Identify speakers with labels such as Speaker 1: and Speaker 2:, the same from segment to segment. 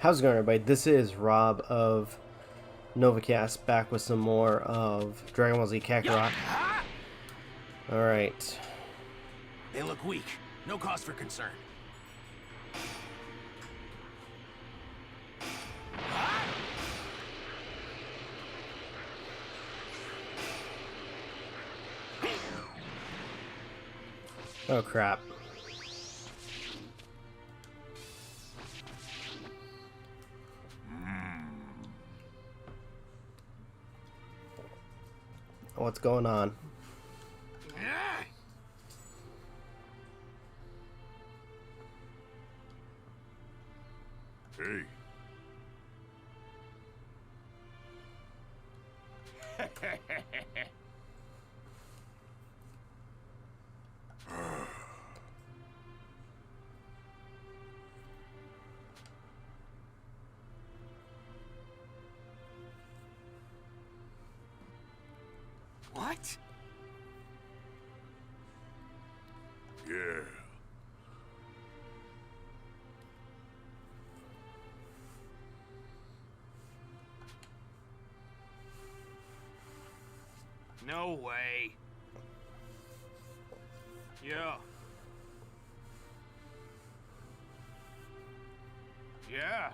Speaker 1: How's it going, everybody? This is Rob of Novakast, back with some more of Dragon Ball Z Kakarot. Alright.
Speaker 2: They look weak. No cause for concern.
Speaker 1: Oh, crap. What's going on?
Speaker 3: Hey.
Speaker 2: What?
Speaker 3: Yeah.
Speaker 2: No way. Yeah. Yeah.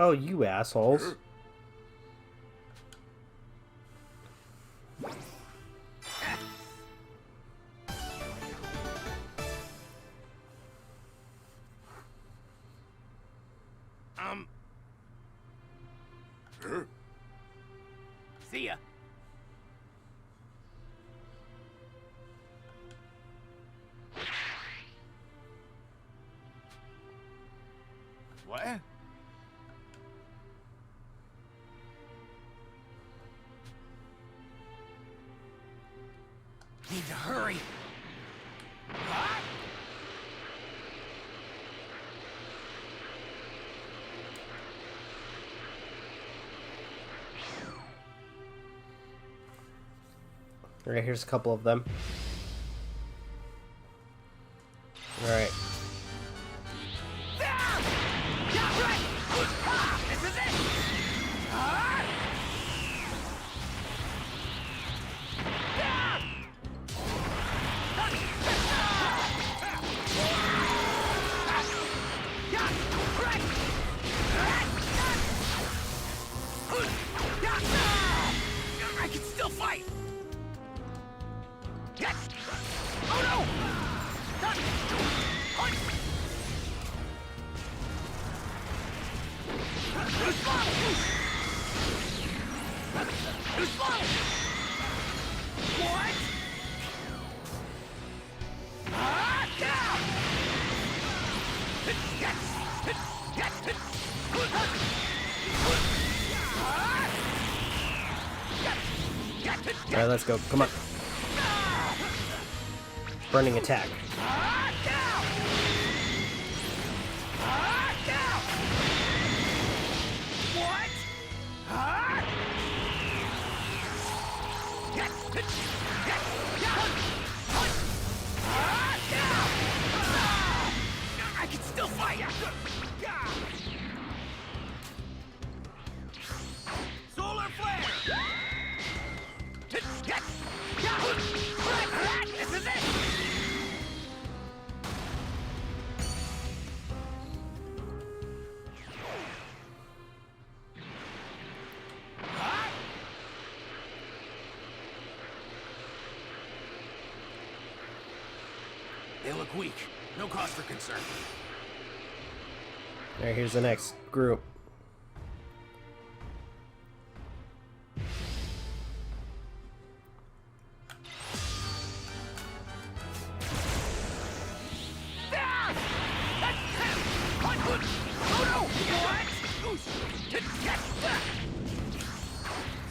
Speaker 1: Oh, you assholes.
Speaker 2: See ya. What? Need to hurry. What?
Speaker 1: Alright, here's a couple of them. Alright.
Speaker 2: This is it! I can still fight! Yes! Oh no! Too slow! Too slow! What? Down!
Speaker 1: Alright, let's go. Come on. Burning attack.
Speaker 2: What? I can still fight. Solar flare. This is it. They look weak. No cause for concern.
Speaker 1: Alright, here's the next group.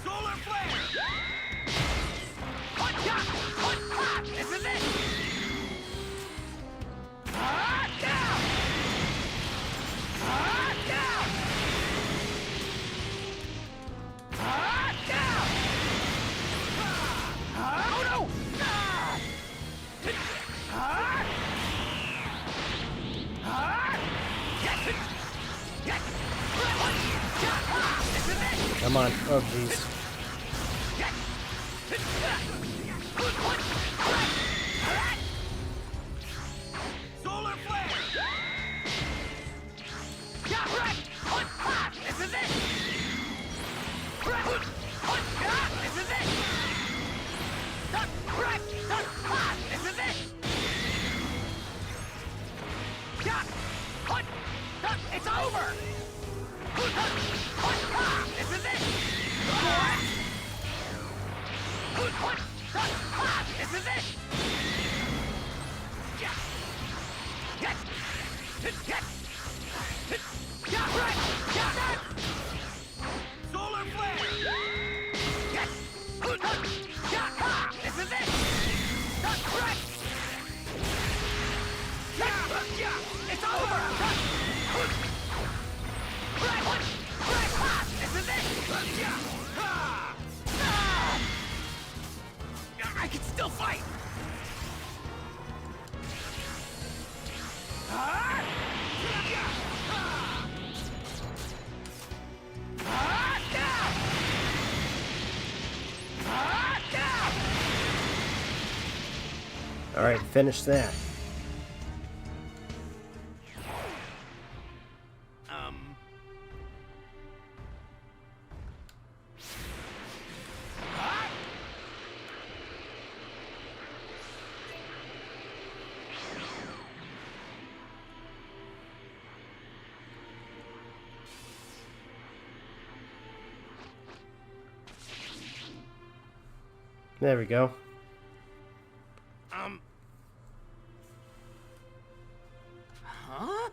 Speaker 2: Solar flare! This is it! Down! Down!
Speaker 1: Come on. Oh, jeez.
Speaker 2: Solar flare! Yeah, right! This is it! This is it! This is it! It's over! This is it! This is it! Solar flare! This is it! It's over! This is it! I can still fight!
Speaker 1: Alright, finish that. There we go.
Speaker 2: Huh?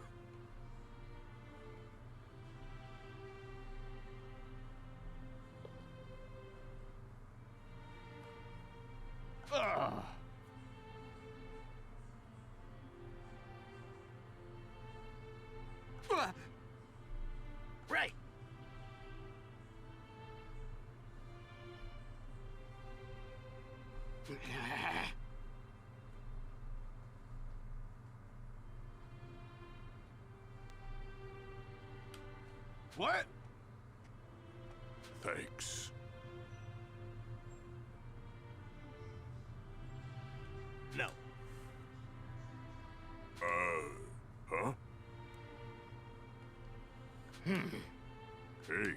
Speaker 2: Right.
Speaker 3: What? Thanks.
Speaker 2: No.
Speaker 3: Huh? Hey.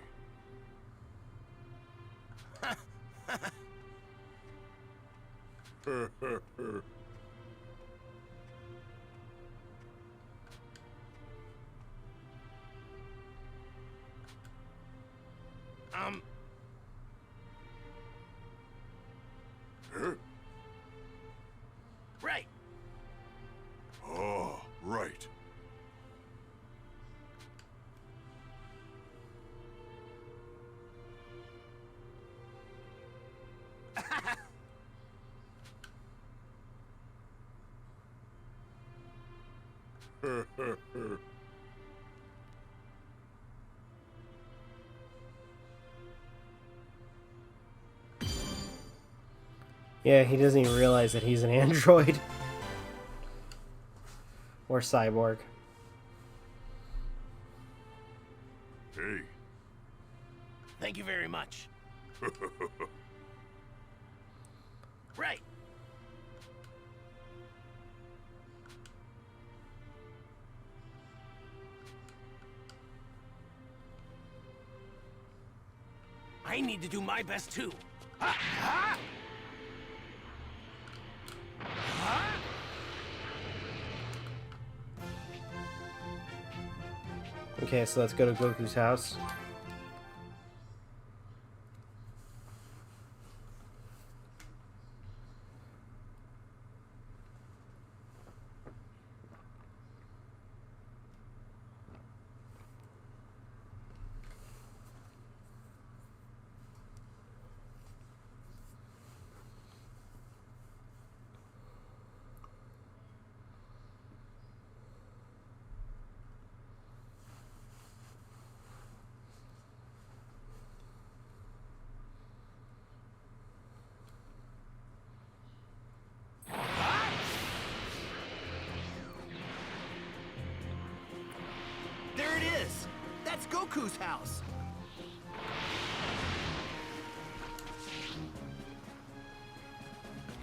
Speaker 3: Huh?
Speaker 2: Right.
Speaker 3: Oh, right.
Speaker 1: Yeah, he doesn't even realize that he's an android. Or cyborg.
Speaker 3: Hey.
Speaker 2: Thank you very much. Right. I need to do my best too.
Speaker 1: Okay, so let's go to Goku's house.
Speaker 2: There it is. That's Goku's house.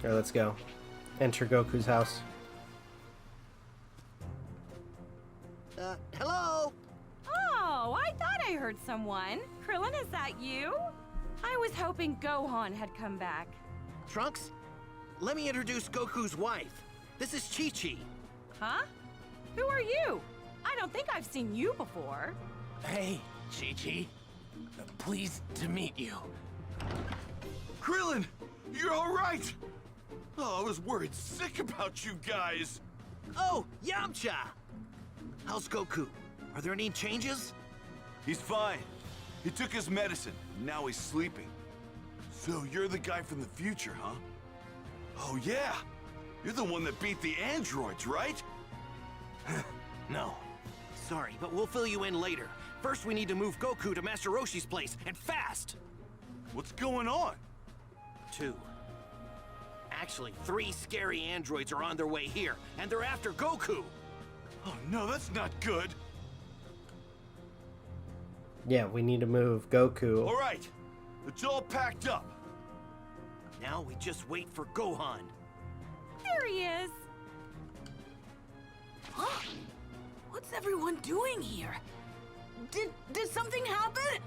Speaker 1: Here, let's go. Enter Goku's house.
Speaker 4: Hello?
Speaker 5: Oh, I thought I heard someone. Krillin, is that you? I was hoping Gohan had come back.
Speaker 4: Trunks? Let me introduce Goku's wife. This is Chi-Chi.
Speaker 5: Huh? Who are you? I don't think I've seen you before.
Speaker 2: Hey, Chi-Chi. Pleased to meet you.
Speaker 3: Krillin, you're all right. Oh, I was worried sick about you guys.
Speaker 4: Oh, Yamcha! How's Goku? Are there any changes?
Speaker 3: He's fine. He took his medicine. Now he's sleeping. So you're the guy from the future, huh? Oh yeah. You're the one that beat the androids, right?
Speaker 4: No. Sorry, but we'll fill you in later. First, we need to move Goku to Master Roshi's place, and fast!
Speaker 3: What's going on?
Speaker 4: 2. Actually, 3 scary androids are on their way here, and they're after Goku!
Speaker 3: Oh no, that's not good.
Speaker 1: Yeah, we need to move Goku.
Speaker 3: All right, it's all packed up.
Speaker 4: Now we just wait for Gohan.
Speaker 5: There he is.
Speaker 6: Huh? What's everyone doing here? Did something happen?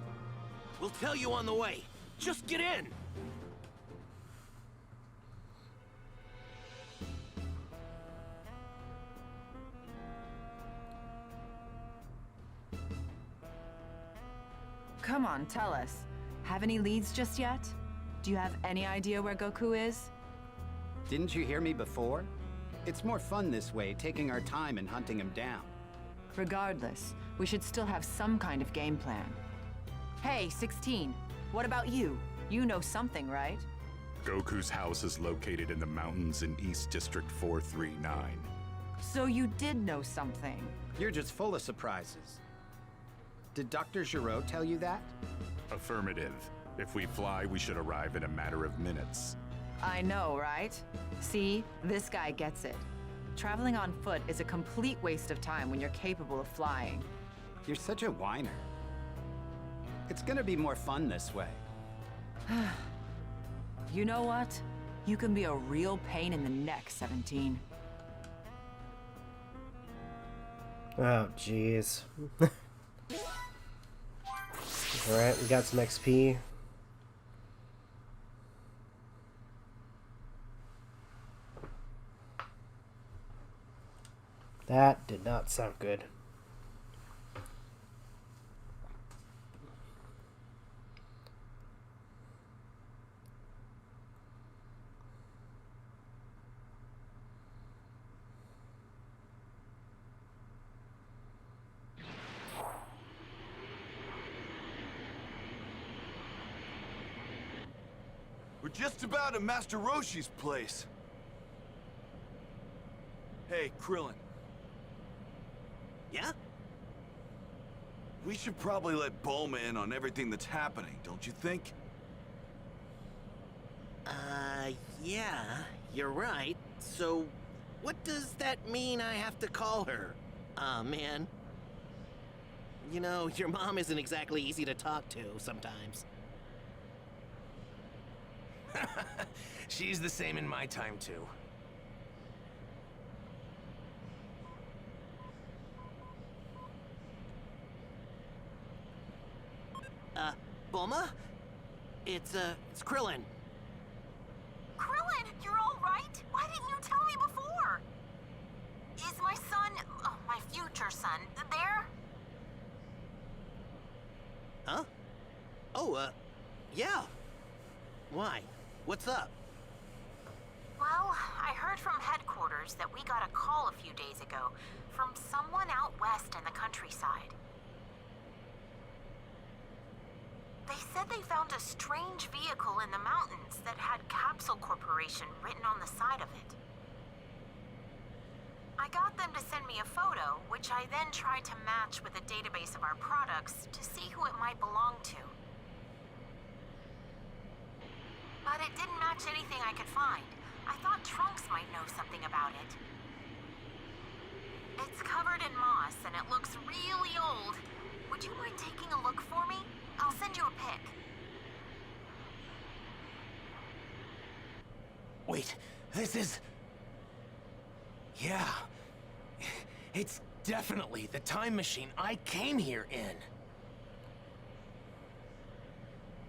Speaker 4: We'll tell you on the way. Just get in!
Speaker 7: Come on, tell us. Have any leads just yet? Do you have any idea where Goku is?
Speaker 8: Didn't you hear me before? It's more fun this way, taking our time and hunting him down.
Speaker 7: Regardless, we should still have some kind of game plan. Hey, 16, what about you? You know something, right?
Speaker 9: Goku's house is located in the mountains in East District 439.
Speaker 7: So you did know something.
Speaker 8: You're just full of surprises. Did Dr. Giraud tell you that?
Speaker 9: Affirmative. If we fly, we should arrive in a matter of minutes.
Speaker 7: I know, right? See, this guy gets it. Traveling on foot is a complete waste of time when you're capable of flying.
Speaker 8: You're such a whiner. It's gonna be more fun this way.
Speaker 7: You know what? You can be a real pain in the neck, 17.
Speaker 1: Oh, jeez. Alright, we got some XP. That did not sound good.
Speaker 3: We're just about at Master Roshi's place. Hey, Krillin.
Speaker 4: Yeah?
Speaker 3: We should probably let Bulma in on everything that's happening, don't you think?
Speaker 4: Yeah, you're right. So, what does that mean I have to call her? Aw, man. You know, your mom isn't exactly easy to talk to sometimes.
Speaker 2: She's the same in my time, too.
Speaker 4: Bulma? It's Krillin.
Speaker 6: Krillin, you're all right? Why didn't you tell me before? Is my son, my future son, there?
Speaker 4: Huh? Oh, yeah. Why? What's up?
Speaker 6: Well, I heard from headquarters that we got a call a few days ago from someone out west in the countryside. They said they found a strange vehicle in the mountains that had Capsule Corporation written on the side of it. I got them to send me a photo, which I then tried to match with a database of our products to see who it might belong to. But it didn't match anything I could find. I thought Trunks might know something about it. It's covered in moss and it looks really old. Would you mind taking a look for me? I'll send you a pic.
Speaker 2: Wait, this is... Yeah. It's definitely the time machine I came here in.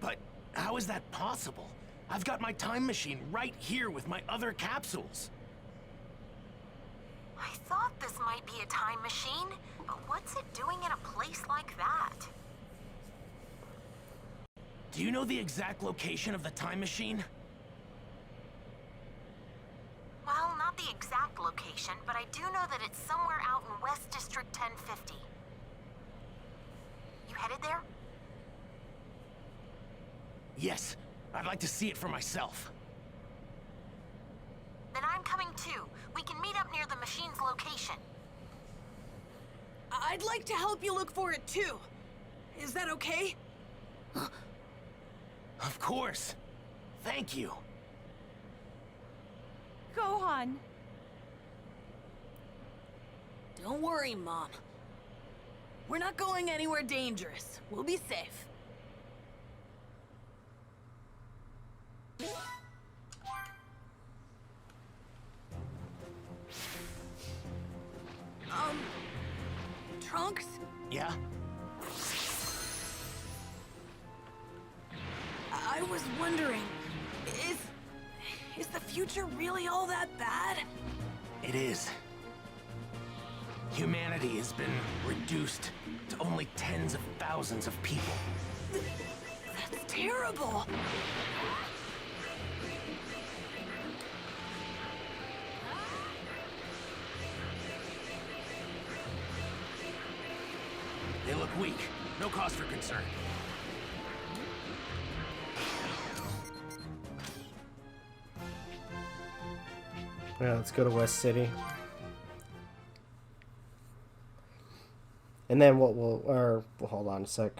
Speaker 2: But how is that possible? I've got my time machine right here with my other capsules.
Speaker 6: I thought this might be a time machine, but what's it doing in a place like that?
Speaker 2: Do you know the exact location of the time machine?
Speaker 6: Well, not the exact location, but I do know that it's somewhere out in West District 1050. You headed there?
Speaker 2: Yes, I'd like to see it for myself.
Speaker 6: Then I'm coming too. We can meet up near the machine's location.
Speaker 10: I'd like to help you look for it too. Is that okay?
Speaker 2: Of course. Thank you.
Speaker 5: Gohan.
Speaker 10: Don't worry, Mom. We're not going anywhere dangerous. We'll be safe. Trunks?
Speaker 2: Yeah?
Speaker 10: I was wondering, is the future really all that bad?
Speaker 2: It is. Humanity has been reduced to only tens of thousands of people.
Speaker 10: That's terrible.
Speaker 2: They look weak. No cause for concern.
Speaker 1: Yeah, let's go to West City. And then what we'll hold on a sec.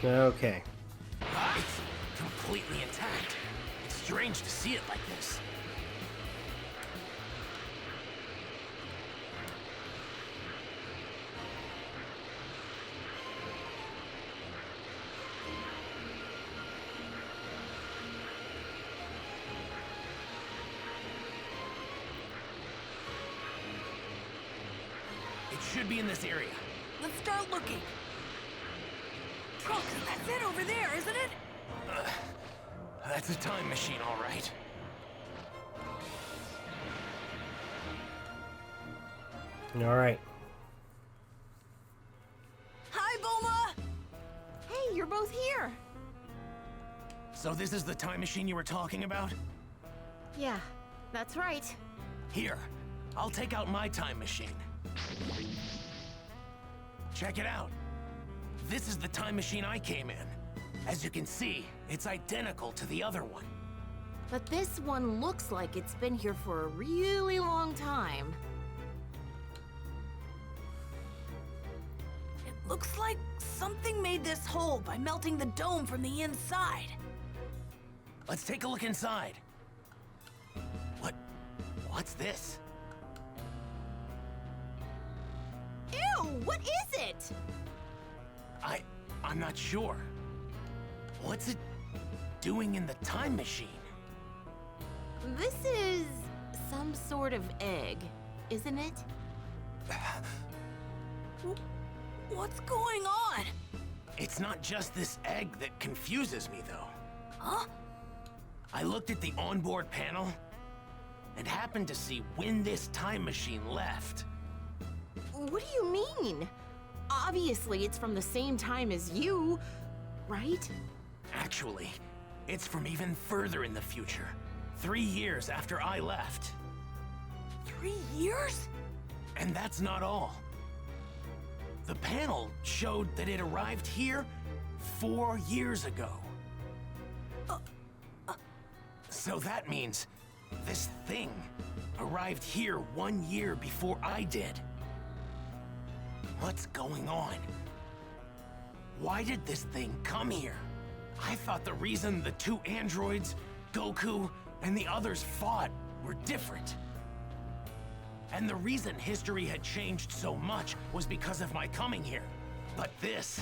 Speaker 1: Okay.
Speaker 2: It's completely intact. It's strange to see it like this. It should be in this area.
Speaker 10: Let's start looking. Trunks, that's it over there, isn't it?
Speaker 2: That's a time machine, all right.
Speaker 1: All right.
Speaker 10: Hi, Bulma!
Speaker 5: Hey, you're both here.
Speaker 2: So this is the time machine you were talking about?
Speaker 5: Yeah, that's right.
Speaker 2: Here, I'll take out my time machine. Check it out. This is the time machine I came in. As you can see, it's identical to the other one.
Speaker 11: But this one looks like it's been here for a really long time.
Speaker 10: It looks like something made this hole by melting the dome from the inside.
Speaker 2: Let's take a look inside. What's this?
Speaker 11: Ew, what is it?
Speaker 2: I'm not sure. What's it doing in the time machine?
Speaker 11: This is some sort of egg, isn't it?
Speaker 10: What's going on?
Speaker 2: It's not just this egg that confuses me, though.
Speaker 10: Huh?
Speaker 2: I looked at the onboard panel and happened to see when this time machine left.
Speaker 11: What do you mean? Obviously, it's from the same time as you, right?
Speaker 2: Actually, it's from even further in the future. 3 years after I left.
Speaker 10: 3 years?
Speaker 2: And that's not all. The panel showed that it arrived here 4 years ago. So that means this thing arrived here 1 year before I did. What's going on? Why did this thing come here? I thought the reason the 2 androids, Goku, and the others fought were different. And the reason history had changed so much was because of my coming here. But this...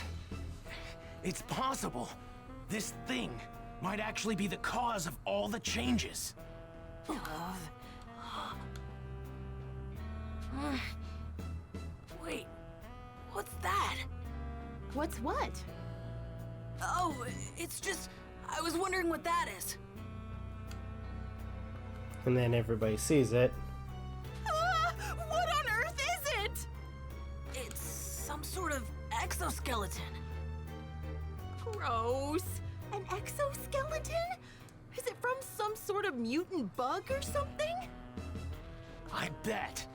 Speaker 2: it's possible. This thing might actually be the cause of all the changes.
Speaker 10: Wait, what's that?
Speaker 11: What's what?
Speaker 10: Oh, it's just... I was wondering what that is.
Speaker 1: And then everybody sees it.
Speaker 11: What on earth is it?
Speaker 10: It's some sort of exoskeleton.
Speaker 11: Gross. An exoskeleton? Is it from some sort of mutant bug or something?
Speaker 2: I bet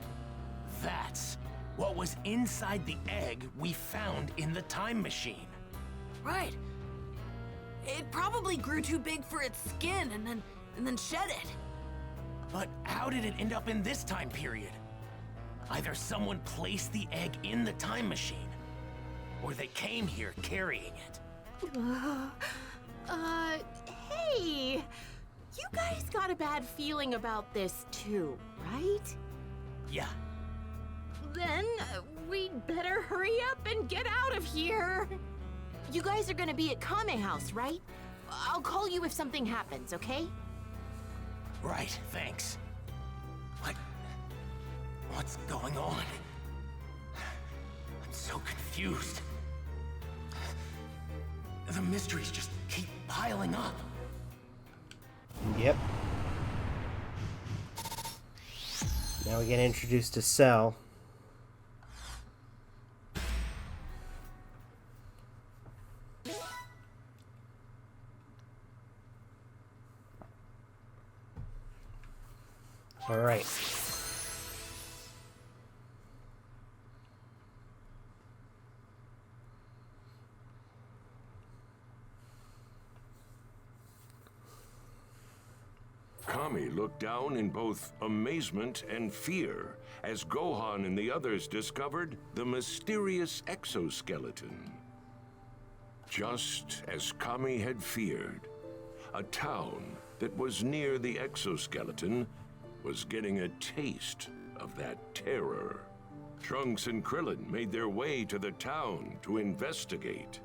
Speaker 2: that's what was inside the egg we found in the time machine.
Speaker 10: Right. It probably grew too big for its skin and then shed it.
Speaker 2: But how did it end up in this time period? Either someone placed the egg in the time machine, or they came here carrying it.
Speaker 11: Hey! You guys got a bad feeling about this too, right?
Speaker 2: Yeah.
Speaker 11: Then we'd better hurry up and get out of here. You guys are gonna be at Kame House, right? I'll call you if something happens, okay?
Speaker 2: Right, thanks. What's going on? I'm so confused. The mysteries just keep piling up.
Speaker 1: Yep. Now we get introduced to Cell. All right.
Speaker 12: Kami looked down in both amazement and fear as Gohan and the others discovered the mysterious exoskeleton. Just as Kami had feared, a town that was near the exoskeleton was getting a taste of that terror. Trunks and Krillin made their way to the town to investigate.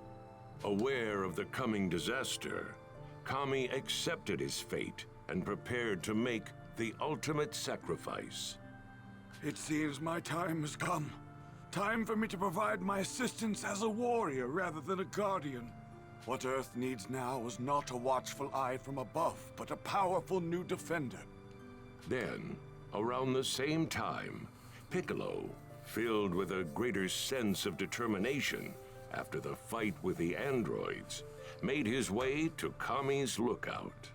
Speaker 12: Aware of the coming disaster, Kami accepted his fate and prepared to make the ultimate sacrifice.
Speaker 3: It seems my time has come. Time for me to provide my assistance as a warrior rather than a guardian. What Earth needs now is not a watchful eye from above, but a powerful new defender.
Speaker 12: Then, around the same time, Piccolo, filled with a greater sense of determination after the fight with the androids, made his way to Kami's lookout.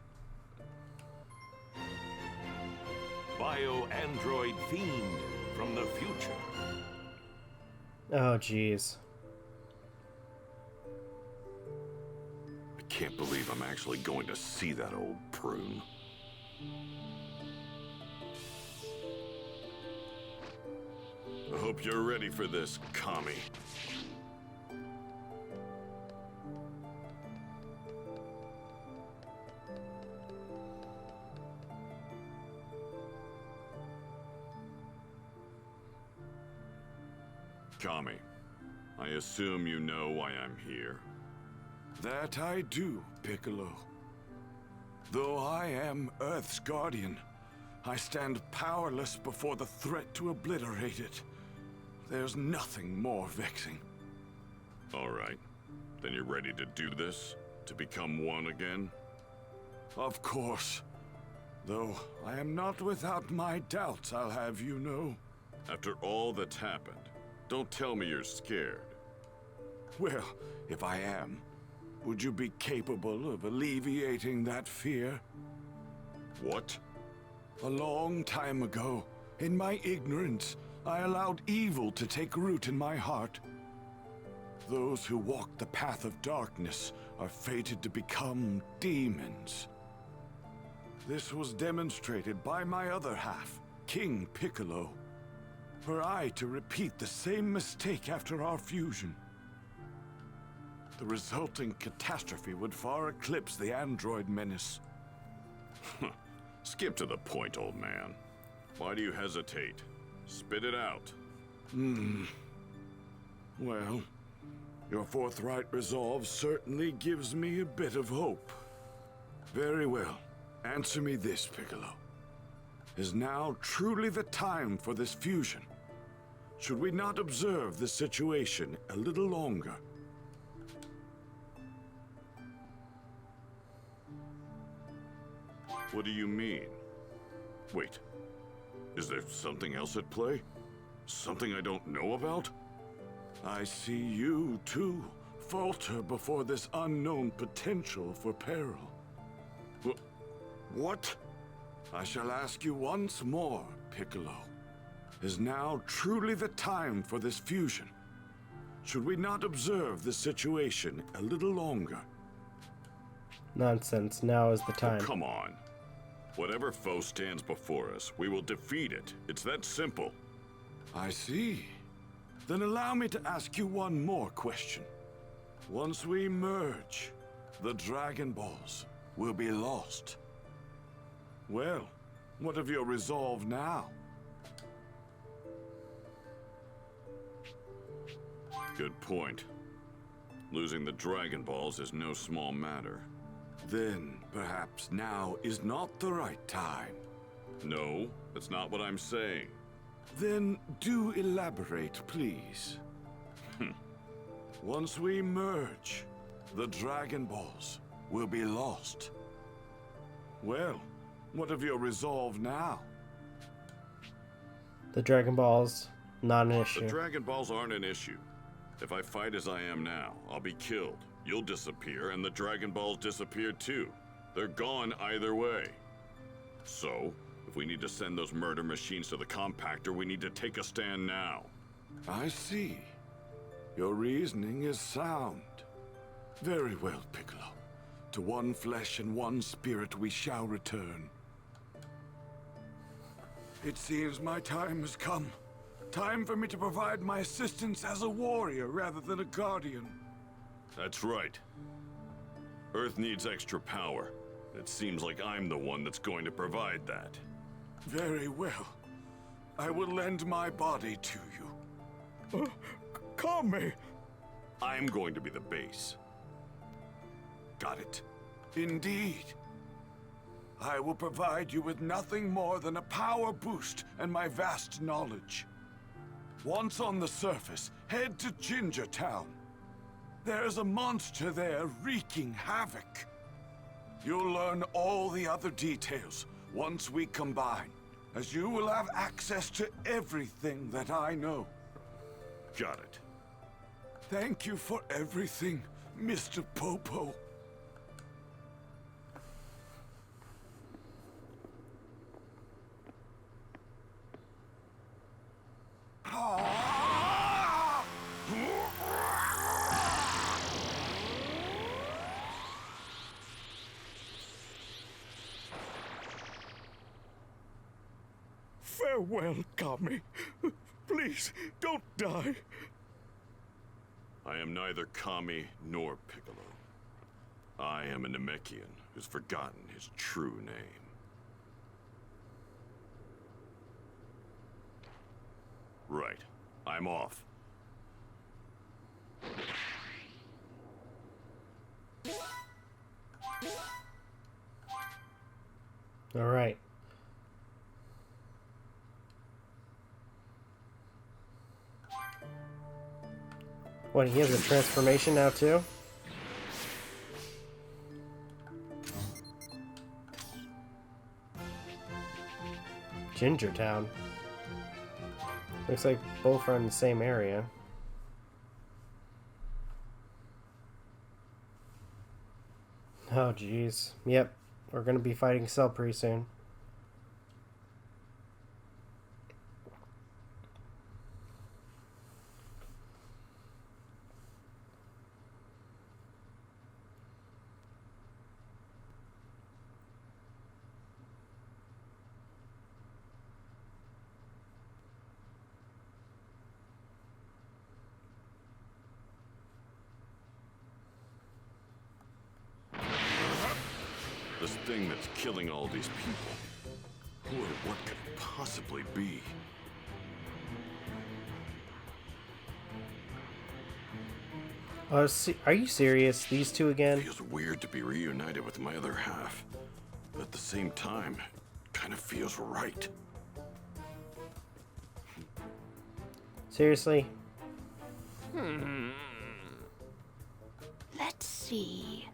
Speaker 12: Bio-android fiend from the future.
Speaker 1: Oh, jeez.
Speaker 13: I can't believe I'm actually going to see that old prune. I hope you're ready for this, Kami. Kami, I assume you know why I'm here.
Speaker 3: That I do, Piccolo. Though I am Earth's guardian, I stand powerless before the threat to obliterate it. There's nothing more vexing.
Speaker 13: All right. Then you're ready to do this? To become one again?
Speaker 3: Of course. Though I am not without my doubts, I'll have you know.
Speaker 13: After all that's happened, don't tell me you're scared.
Speaker 3: Well, if I am, would you be capable of alleviating that fear?
Speaker 13: What?
Speaker 3: A long time ago, in my ignorance, I allowed evil to take root in my heart. Those who walk the path of darkness are fated to become demons. This was demonstrated by my other half, King Piccolo. Were I to repeat the same mistake after our fusion, the resulting catastrophe would far eclipse the android menace.
Speaker 13: Skip to the point, old man. Why do you hesitate? Spit it out.
Speaker 3: Well, your forthright resolve certainly gives me a bit of hope. Very well. Answer me this, Piccolo. Is now truly the time for this fusion? Should we not observe the situation a little longer?
Speaker 13: What do you mean? Wait, is there something else at play? Something I don't know about?
Speaker 3: I see you, too, falter before this unknown potential for peril. What? I shall ask you once more, Piccolo. Is now truly the time for this fusion? Should we not observe the situation a little longer?
Speaker 1: Nonsense. Now is the time.
Speaker 13: Oh, come on. Whatever foe stands before us, we will defeat it. It's that simple.
Speaker 3: I see. Then allow me to ask you one more question. Once we merge, the Dragon Balls will be lost. Well, what of your resolve now?
Speaker 13: Good point. Losing the Dragon Balls is no small matter.
Speaker 3: Then, perhaps now is not the right time.
Speaker 13: No, that's not what I'm saying.
Speaker 3: Then do elaborate, please. Once we merge, the Dragon Balls will be lost. Well, what of your resolve now?
Speaker 1: The Dragon Balls, not an issue.
Speaker 13: The Dragon Balls aren't an issue. If I fight as I am now, I'll be killed. You'll disappear, and the Dragon Balls disappear too. They're gone either way. So, if we need to send those murder machines to the compactor, we need to take a stand now.
Speaker 3: I see. Your reasoning is sound. Very well, Piccolo. To one flesh and one spirit we shall return. It seems my time has come. Time for me to provide my assistance as a warrior rather than a guardian.
Speaker 13: That's right. Earth needs extra power. It seems like I'm the one that's going to provide that.
Speaker 3: Very well. I will lend my body to you. Kame!
Speaker 13: I'm going to be the base.
Speaker 3: Got it. Indeed. I will provide you with nothing more than a power boost and my vast knowledge. Once on the surface, head to Ginger Town. There's a monster there wreaking havoc. You'll learn all the other details once we combine, as you will have access to everything that I know.
Speaker 13: Got it.
Speaker 3: Thank you for everything, Mr. Popo.
Speaker 14: Farewell, Kami. Please, don't die.
Speaker 13: I am neither Kami nor Piccolo. I am a Namekian who's forgotten his true name. Right. I'm off.
Speaker 1: All right. What, he has a transformation now too? Ginger Town. Looks like both are in the same area. Oh jeez. Yep, we're gonna be fighting Cell pretty soon.
Speaker 13: thing that's killing all these people? Who or what could it possibly be?
Speaker 1: Are you serious? These two again?
Speaker 13: Feels weird to be reunited with my other half, but at the same time, it kind of feels right.
Speaker 1: Seriously?
Speaker 11: Let's see.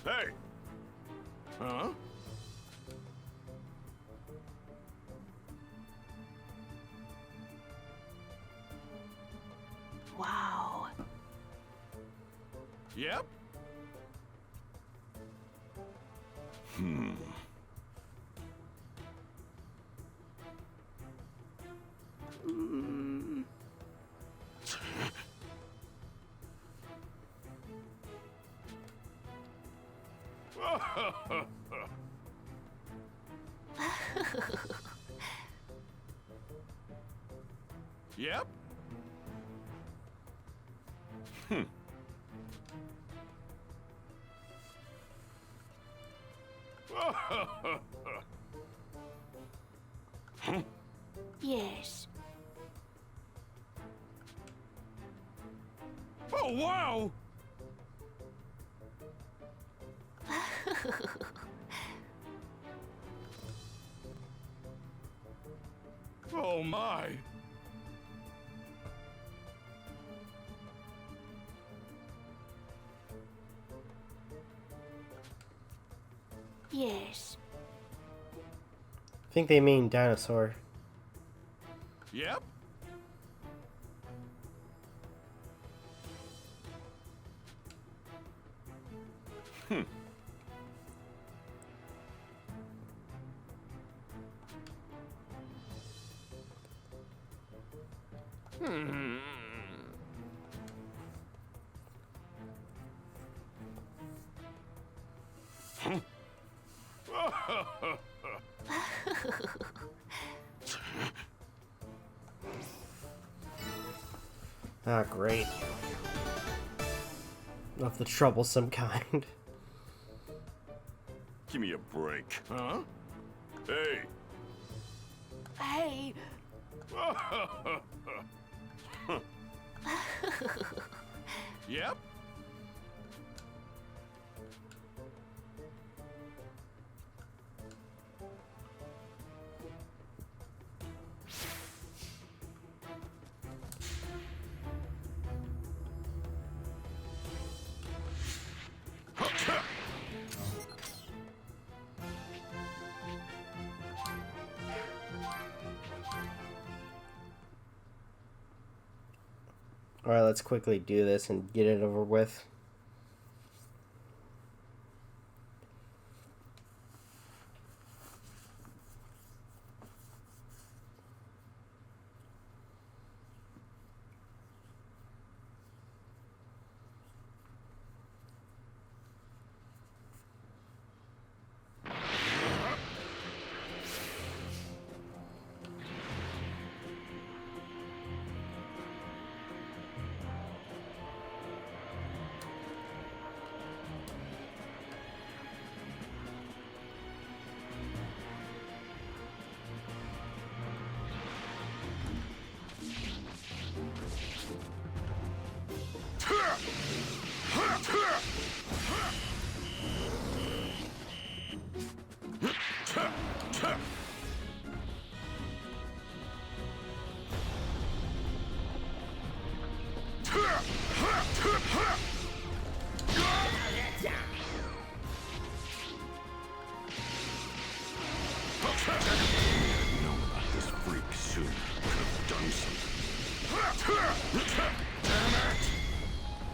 Speaker 13: Hey! Huh?
Speaker 11: Wow.
Speaker 13: Yep. Yep.
Speaker 11: Yes.
Speaker 13: Oh, wow! Oh, my.
Speaker 11: Yes.
Speaker 1: I think they mean dinosaur.
Speaker 13: Yep.
Speaker 1: Ah, great. Of the troublesome kind.
Speaker 13: Give me a break. Huh? Hey!
Speaker 11: Hey.
Speaker 13: Yep.
Speaker 1: Alright, let's quickly do this and get it over with.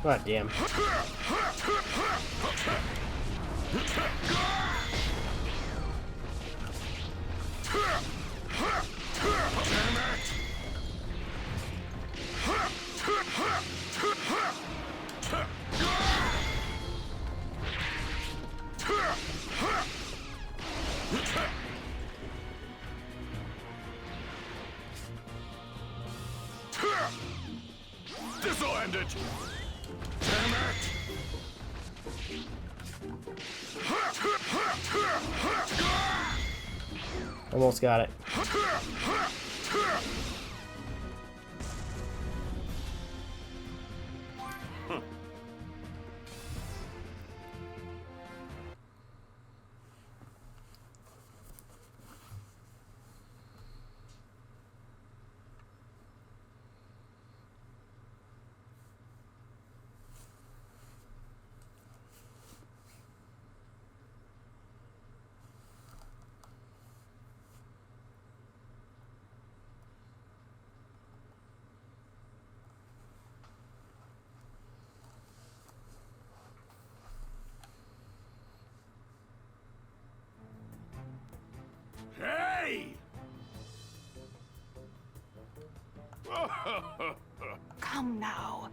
Speaker 1: God damn.
Speaker 13: This'll end it! Damn it!
Speaker 1: Almost got it.
Speaker 3: Hey!
Speaker 10: Come now.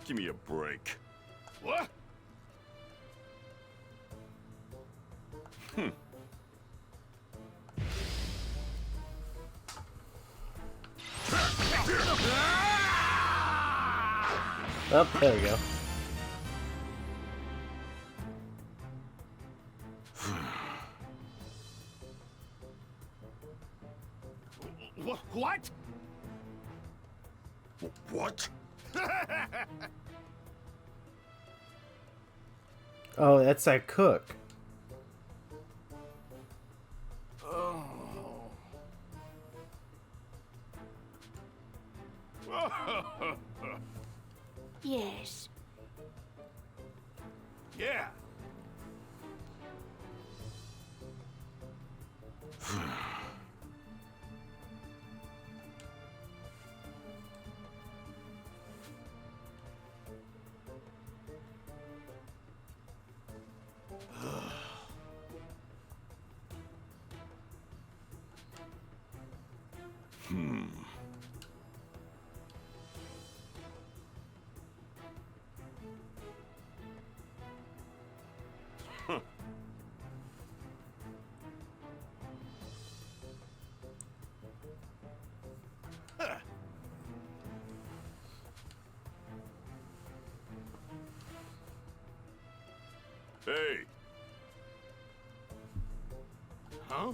Speaker 13: Give me a break.
Speaker 3: What?
Speaker 1: Oh, there we go.
Speaker 3: What?
Speaker 13: What?
Speaker 1: Oh, that's that cook.
Speaker 3: Oh.
Speaker 11: Yes.
Speaker 3: Yeah.
Speaker 13: Hey!
Speaker 3: Huh?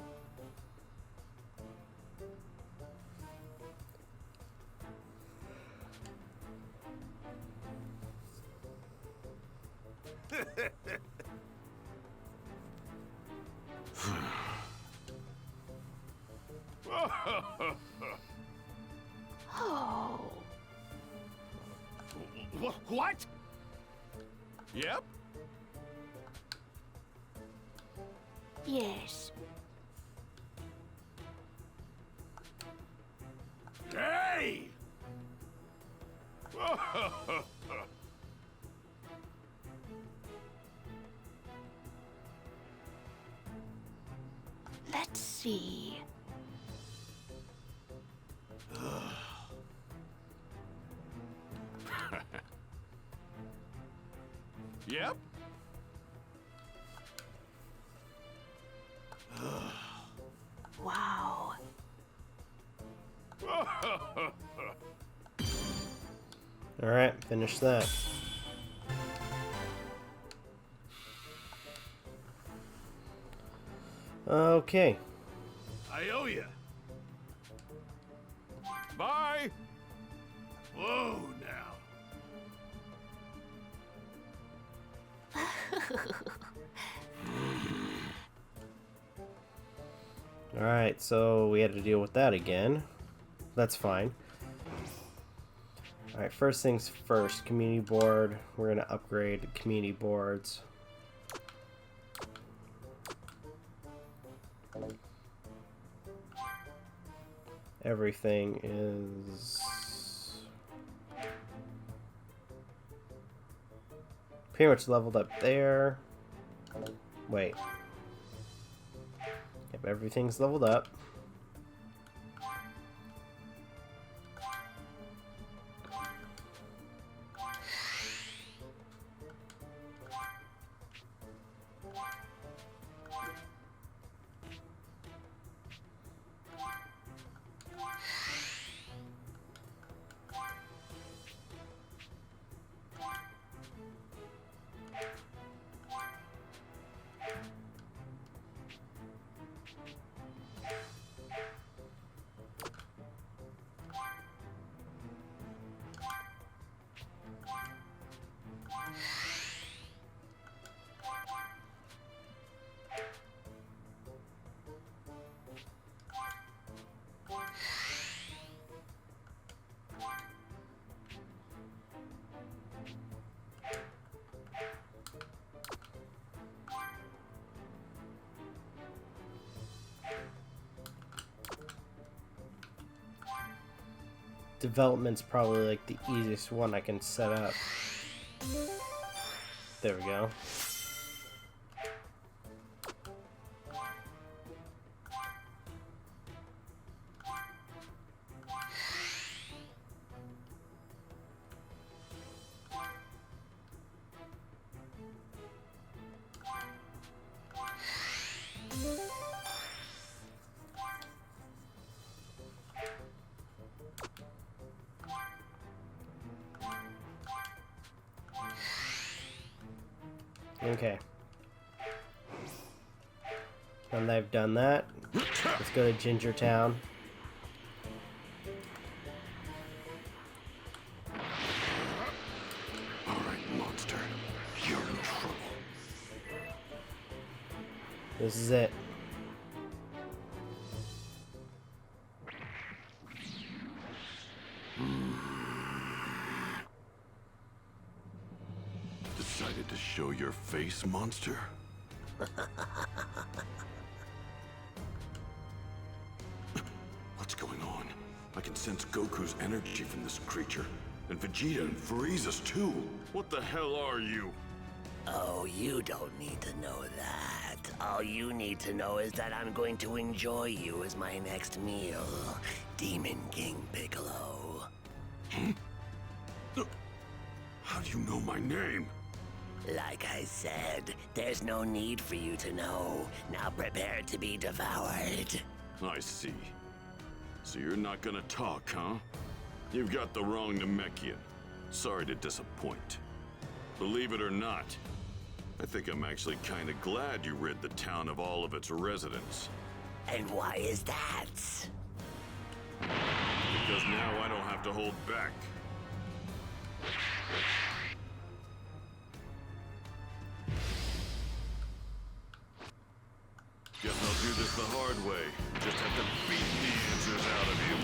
Speaker 11: Oh.
Speaker 3: What? Yep.
Speaker 11: Yes.
Speaker 3: Hey!
Speaker 11: Let's see.
Speaker 3: Yep.
Speaker 11: Wow.
Speaker 1: Alright, finish that. Okay.
Speaker 3: I owe you. Bye. Whoa, now.
Speaker 1: Alright, so we had to deal with that again. That's fine. Alright, first things first, community board. We're going to upgrade the community boards. Everything is pretty much leveled up there. Wait. Yep, everything's leveled up. development's probably like the easiest one I can set up. There we go. Okay. And I've done that. Let's go to Ginger Town.
Speaker 3: Alright, monster. You're in trouble.
Speaker 1: This is it.
Speaker 3: Decided to show your face, monster? What's going on? I can sense Goku's energy from this creature. And Vegeta and Frieza's too. What the hell are you?
Speaker 15: Oh, you don't need to know that. All you need to know is that I'm going to enjoy you as my next meal. Demon King Piccolo.
Speaker 3: How do you know my name?
Speaker 15: Like I said, there's no need for you to know. Now prepare to be devoured.
Speaker 3: I see. So you're not gonna talk, huh? You've got the wrong Namekian. Sorry to disappoint. Believe it or not, I think I'm actually kinda glad you rid the town of all of its residents.
Speaker 15: And why is that?
Speaker 3: Because now I don't have to hold back. Guess I'll do this the hard way. Just have to beat the answers out of you.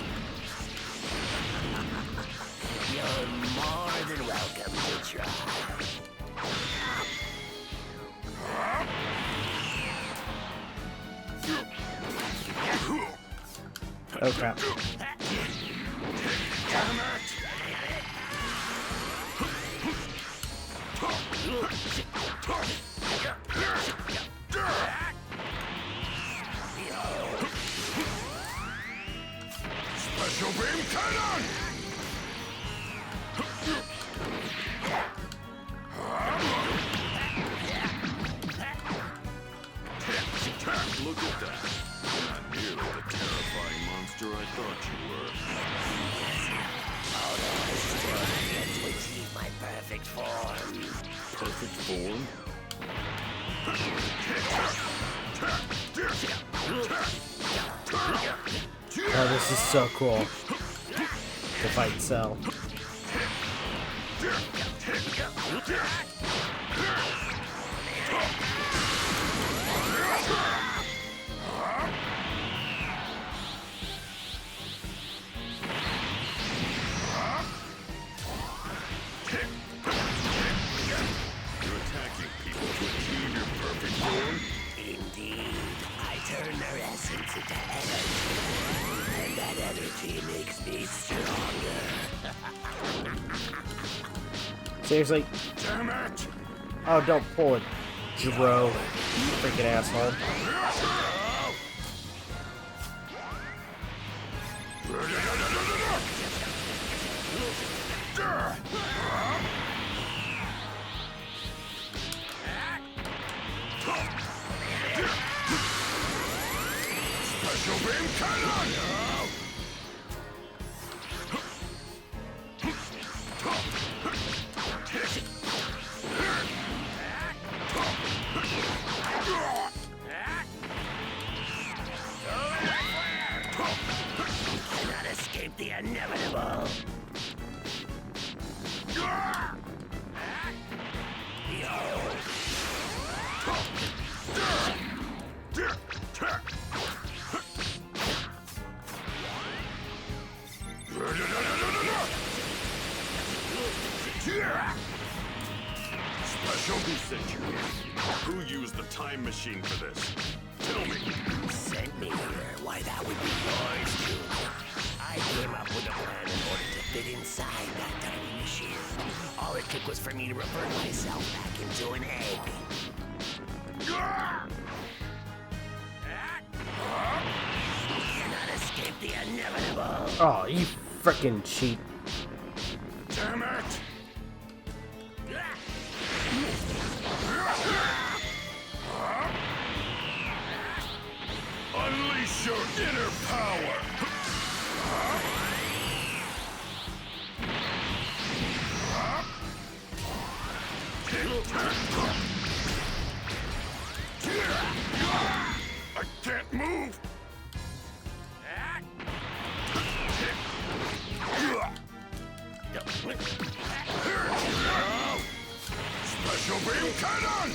Speaker 15: You're more than welcome to try.
Speaker 1: Oh crap.
Speaker 3: Special beam cannon! Look at that. Not nearly the terrifying monster I thought you were.
Speaker 15: Although I still have yet to achieve my perfect form.
Speaker 3: Perfect form?
Speaker 1: Oh, this is so cool. To fight Cell.
Speaker 3: You're attacking people to achieve your perfect form?
Speaker 15: Indeed, I turn their essence into energy, and that energy makes me stronger.
Speaker 1: Seriously?
Speaker 3: Damn it!
Speaker 1: Oh, don't pull it, Jiro. Freaking asshole.
Speaker 3: Special beam cannon!
Speaker 15: Cannot escape the inevitable.
Speaker 3: Special who sent you here? Who used the time machine for this? Tell me.
Speaker 15: Who sent me here? Why, that would be yours, too. I came up with a plan in order to fit inside that tiny machine. All it took was for me to revert myself back into an egg. Cannot escape the inevitable.
Speaker 1: Oh, you frickin' cheat.
Speaker 3: Damn it! Unleash your inner power! I can't move! Special beam cannon!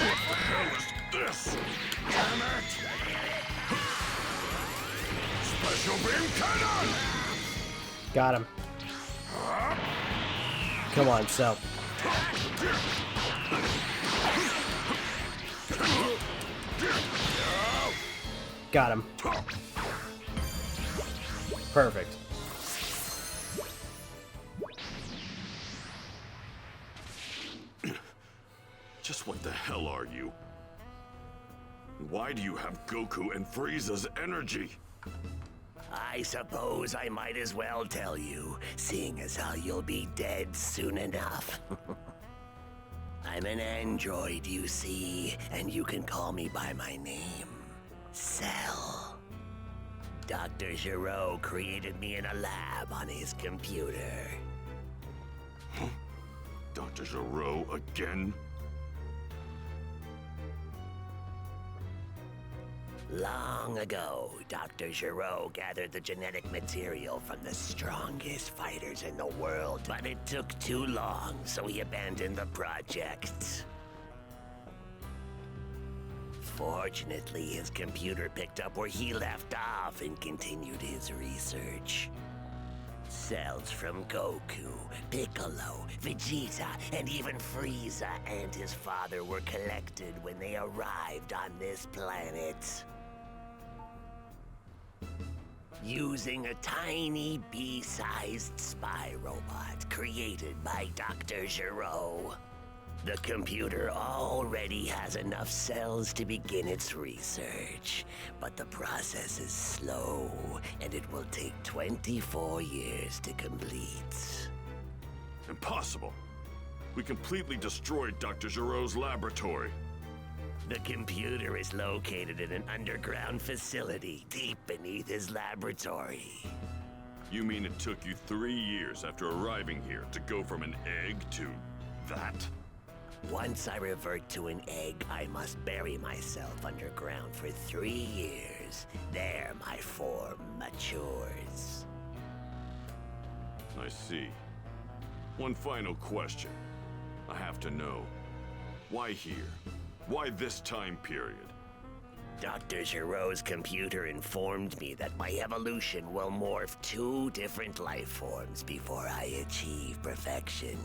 Speaker 3: What the hell is this? Damn it! Special beam cannon!
Speaker 1: Got him. Come on, Cell. Got him. Perfect.
Speaker 3: Just what the hell are you? Why do you have Goku and Frieza's energy?
Speaker 15: I suppose I might as well tell you, seeing as how you'll be dead soon enough. I'm an android, you see, and you can call me by my name, Cell. Dr. Giraud created me in a lab on his computer.
Speaker 3: Huh? Dr. Giraud again?
Speaker 15: Long ago, Dr. Giraud gathered the genetic material from the strongest fighters in the world, but it took too long, so he abandoned the project. Fortunately, his computer picked up where he left off and continued his research. Cells from Goku, Piccolo, Vegeta, and even Frieza and his father were collected when they arrived on this planet. Using a tiny bee-sized spy robot created by Dr. Giraud. The computer already has enough cells to begin its research, but the process is slow, and it will take 24 years to complete.
Speaker 3: Impossible. We completely destroyed Dr. Giraud's laboratory.
Speaker 15: The computer is located in an underground facility deep beneath his laboratory.
Speaker 3: You mean it took you 3 years after arriving here to go from an egg to that?
Speaker 15: Once I revert to an egg, I must bury myself underground for 3 years. There, my form matures.
Speaker 3: I see. One final question. I have to know. Why here? Why this time period?
Speaker 15: Dr. Giraud's computer informed me that my evolution will morph 2 different life forms before I achieve perfection.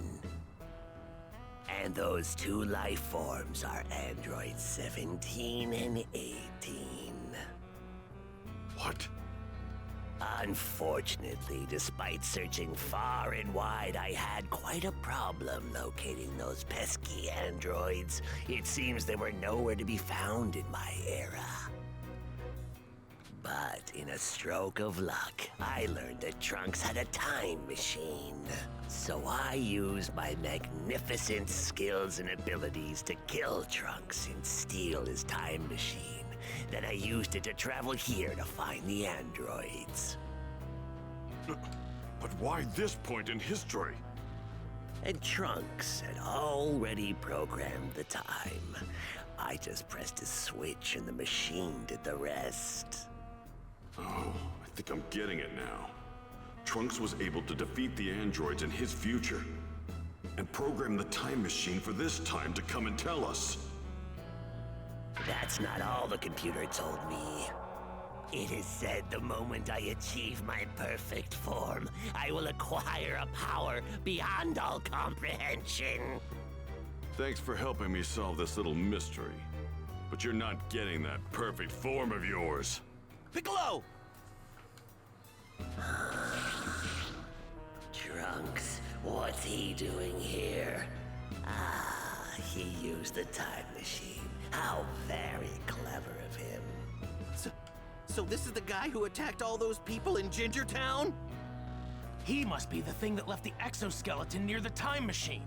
Speaker 15: And those 2 life forms are androids 17 and 18.
Speaker 3: What?
Speaker 15: Unfortunately, despite searching far and wide, I had quite a problem locating those pesky androids. It seems they were nowhere to be found in my era. But in a stroke of luck, I learned that Trunks had a time machine. So I used my magnificent skills and abilities to kill Trunks and steal his time machine. Then I used it to travel here to find the androids.
Speaker 3: But why this point in history?
Speaker 15: And Trunks had already programmed the time. I just pressed a switch and the machine did the rest.
Speaker 3: Oh, I think I'm getting it now. Trunks was able to defeat the androids in his future and program the time machine for this time to come and tell us.
Speaker 15: That's not all the computer told me. It is said the moment I achieve my perfect form, I will acquire a power beyond all comprehension.
Speaker 3: Thanks for helping me solve this little mystery.
Speaker 13: but you're not getting that perfect form of yours.
Speaker 4: Piccolo!
Speaker 15: Trunks, what's he doing here? Ah, he used the time machine. How very clever of him.
Speaker 4: So this is the guy who attacked all those people in Ginger Town?
Speaker 2: He must be the thing that left the exoskeleton near the time machine.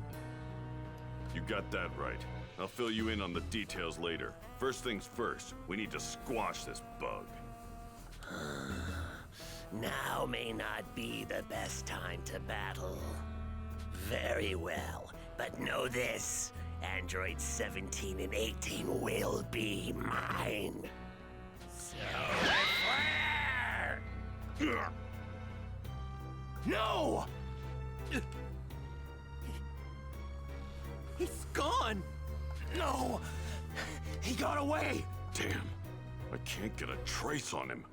Speaker 13: You got that right. I'll fill you in on the details later. First things first, we need to squash this bug.
Speaker 15: Now may not be the best time to battle. Very well, but know this. Androids 17 and 18 will be mine.
Speaker 2: No!
Speaker 4: He's gone!
Speaker 2: No! He got away!
Speaker 13: Damn, I can't get a trace on him.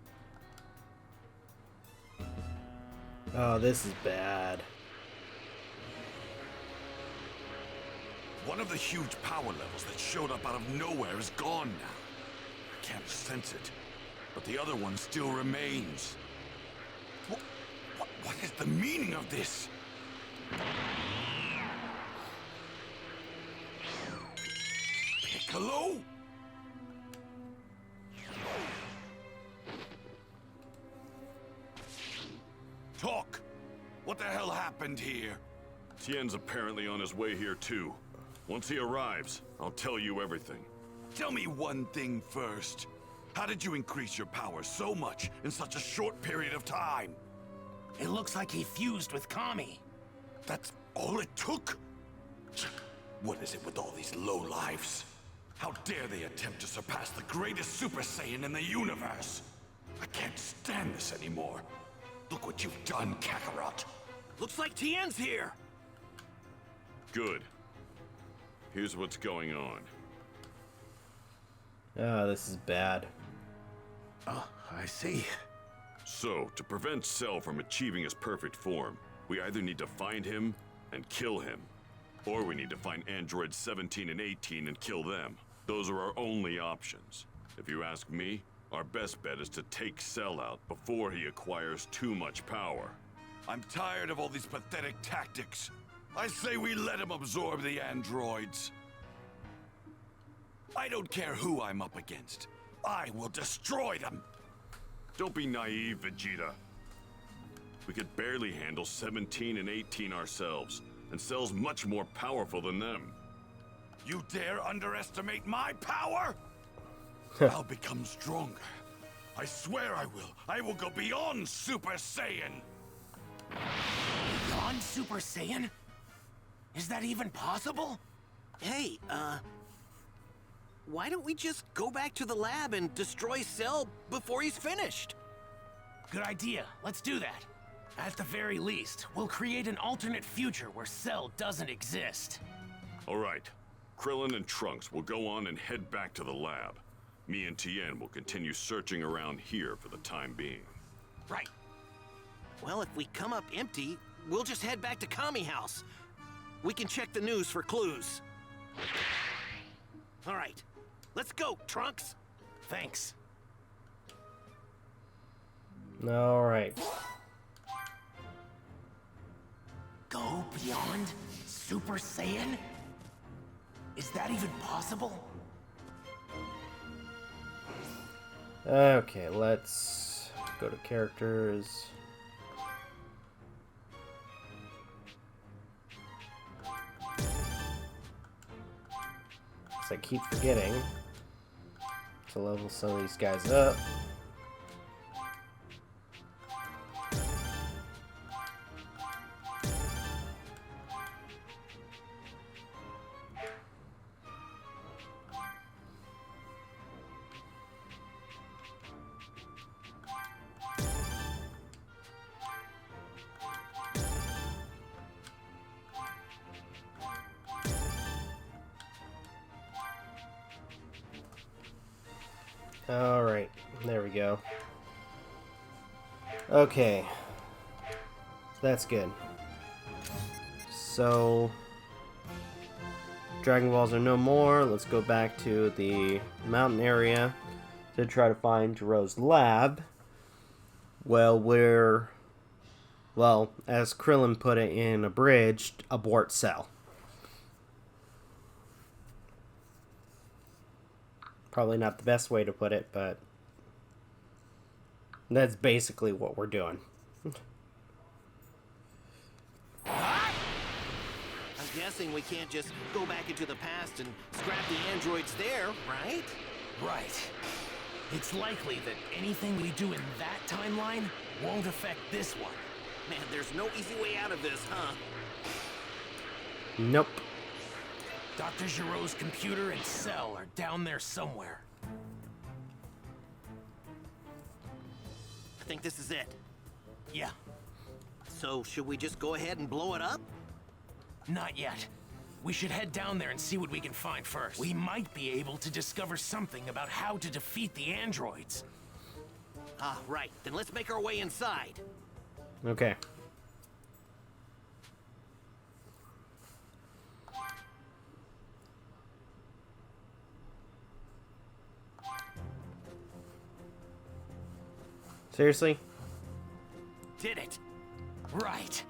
Speaker 1: Oh, this is bad.
Speaker 3: One of the huge power levels that showed up out of nowhere is gone now. I can't sense it, but the other one still remains. What is the meaning of this? Piccolo? Talk! What the hell happened here?
Speaker 13: Tien's apparently on his way here too. Once he arrives, I'll tell you everything.
Speaker 3: Tell me one thing first. How did you increase your power so much in such a short period of time?
Speaker 2: It looks like he fused with Kami.
Speaker 3: That's all it took? What is it with all these lowlives? How dare they attempt to surpass the greatest Super Saiyan in the universe? I can't stand this anymore. Look what you've done, Kakarot.
Speaker 4: Looks like Tien's here.
Speaker 13: Good. Here's what's going on.
Speaker 1: Oh, this is bad.
Speaker 2: Oh, I see.
Speaker 13: So, to prevent Cell from achieving his perfect form, we either need to find him and kill him, or we need to find androids 17 and 18 and kill them. Those are our only options. If you ask me, our best bet is to take Cell out before he acquires too much power.
Speaker 3: I'm tired of all these pathetic tactics. I say we let him absorb the androids. I don't care who I'm up against. I will destroy them.
Speaker 13: Don't be naive, Vegeta. We could barely handle 17 and 18 ourselves, and Cell's much more powerful than them.
Speaker 3: You dare underestimate my power? I'll become stronger. I swear I will. I will go beyond Super Saiyan.
Speaker 2: Beyond Super Saiyan? Is that even possible?
Speaker 4: Hey, why don't we just go back to the lab and destroy Cell before he's finished?
Speaker 2: Good idea. Let's do that. At the very least, we'll create an alternate future where Cell doesn't exist.
Speaker 13: All right. Krillin and Trunks will go on and head back to the lab. Me and Tien will continue searching around here for the time being.
Speaker 4: Right. Well, if we come up empty, we'll just head back to Kami House. We can check the news for clues. All right. Let's go, Trunks.
Speaker 2: Thanks.
Speaker 1: All right.
Speaker 2: Go beyond Super Saiyan? Is that even possible?
Speaker 1: Okay, let's go to characters. I keep forgetting to level some of these guys up. Alright, there we go. Okay. That's good. So, Dragon Balls are no more. Let's go back to the mountain area to try to find Jiro's lab. Well, as Krillin put it in Abridged, abort cell. Probably not the best way to put it, but that's basically what we're doing.
Speaker 4: I'm guessing we can't just go back into the past and scrap the androids there, right?
Speaker 2: Right. It's likely that anything we do in that timeline won't affect this one.
Speaker 4: Man, there's no easy way out of this, huh?
Speaker 1: Nope.
Speaker 2: Dr. Giro's computer and cell are down there somewhere.
Speaker 4: I think this is it.
Speaker 2: Yeah.
Speaker 4: So, should we just go ahead and blow it up?
Speaker 2: Not yet. We should head down there and see what we can find first. We might be able to discover something about how to defeat the androids.
Speaker 4: Ah, right. Then let's make our way inside.
Speaker 1: Okay. Seriously?
Speaker 2: Did it. Right.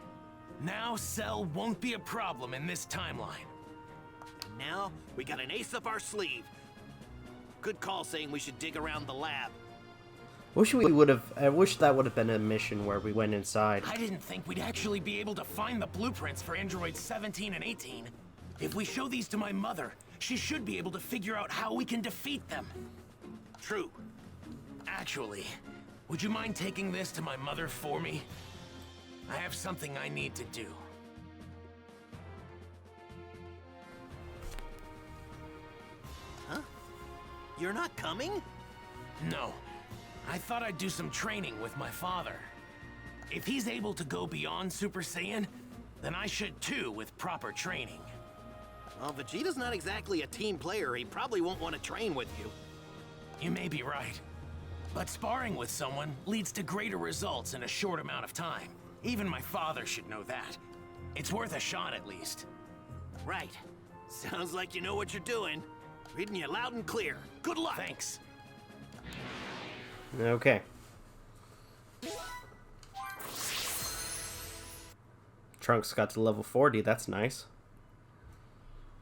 Speaker 2: Now Cell won't be a problem in this timeline.
Speaker 4: And now, we got an ace up our sleeve. Good call saying we should dig around the lab.
Speaker 1: I wish that would have been a mission where we went inside.
Speaker 2: I didn't think we'd actually be able to find the blueprints for androids 17 and 18. If we show these to my mother, she should be able to figure out how we can defeat them.
Speaker 4: True.
Speaker 2: Actually, would you mind taking this to my mother for me? I have something I need to do.
Speaker 4: Huh? You're not coming?
Speaker 2: No. I thought I'd do some training with my father. If he's able to go beyond Super Saiyan, then I should too with proper training.
Speaker 4: Well, Vegeta's not exactly a team player. He probably won't want to train with you.
Speaker 2: You may be right. But sparring with someone leads to greater results in a short amount of time. Even my father should know that. It's worth a shot at least.
Speaker 4: Right. Sounds like you know what you're doing. Reading you loud and clear. Good luck!
Speaker 2: Thanks.
Speaker 1: Okay. Trunks got to level 40, that's nice.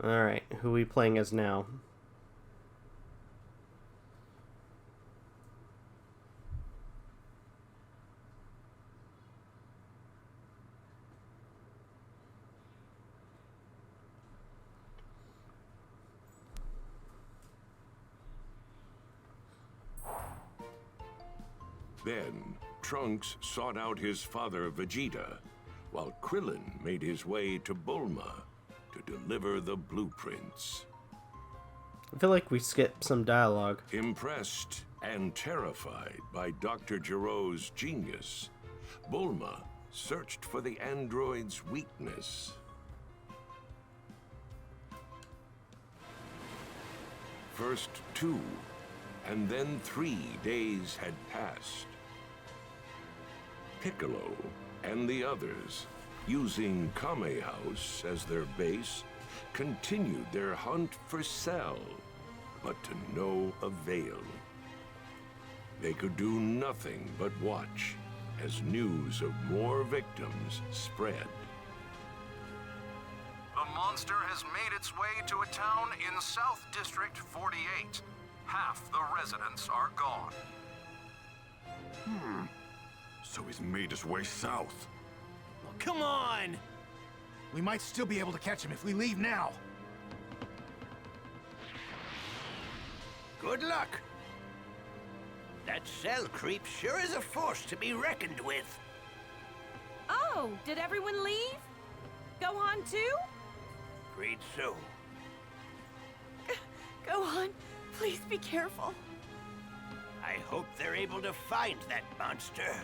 Speaker 1: Alright, who are we playing as now?
Speaker 12: Then, Trunks sought out his father Vegeta, while Krillin made his way to Bulma to deliver the blueprints.
Speaker 1: I feel like we skipped some dialogue.
Speaker 12: Impressed and terrified by Dr. Giro's genius, Bulma searched for the android's weakness. First 2, and then 3 days had passed. Piccolo and the others, using Kame House as their base, continued their hunt for Cell, but to no avail. They could do nothing but watch as news of more victims spread.
Speaker 16: The monster has made its way to a town in South District 48. Half the residents are gone.
Speaker 3: So he's made his way south.
Speaker 4: Well, come on!
Speaker 2: We might still be able to catch him if we leave now.
Speaker 15: Good luck. That Cell creep sure is a force to be reckoned with.
Speaker 5: Oh, did everyone leave? Gohan too?
Speaker 15: Afraid so.
Speaker 5: Gohan, please be careful.
Speaker 15: I hope they're able to find that monster.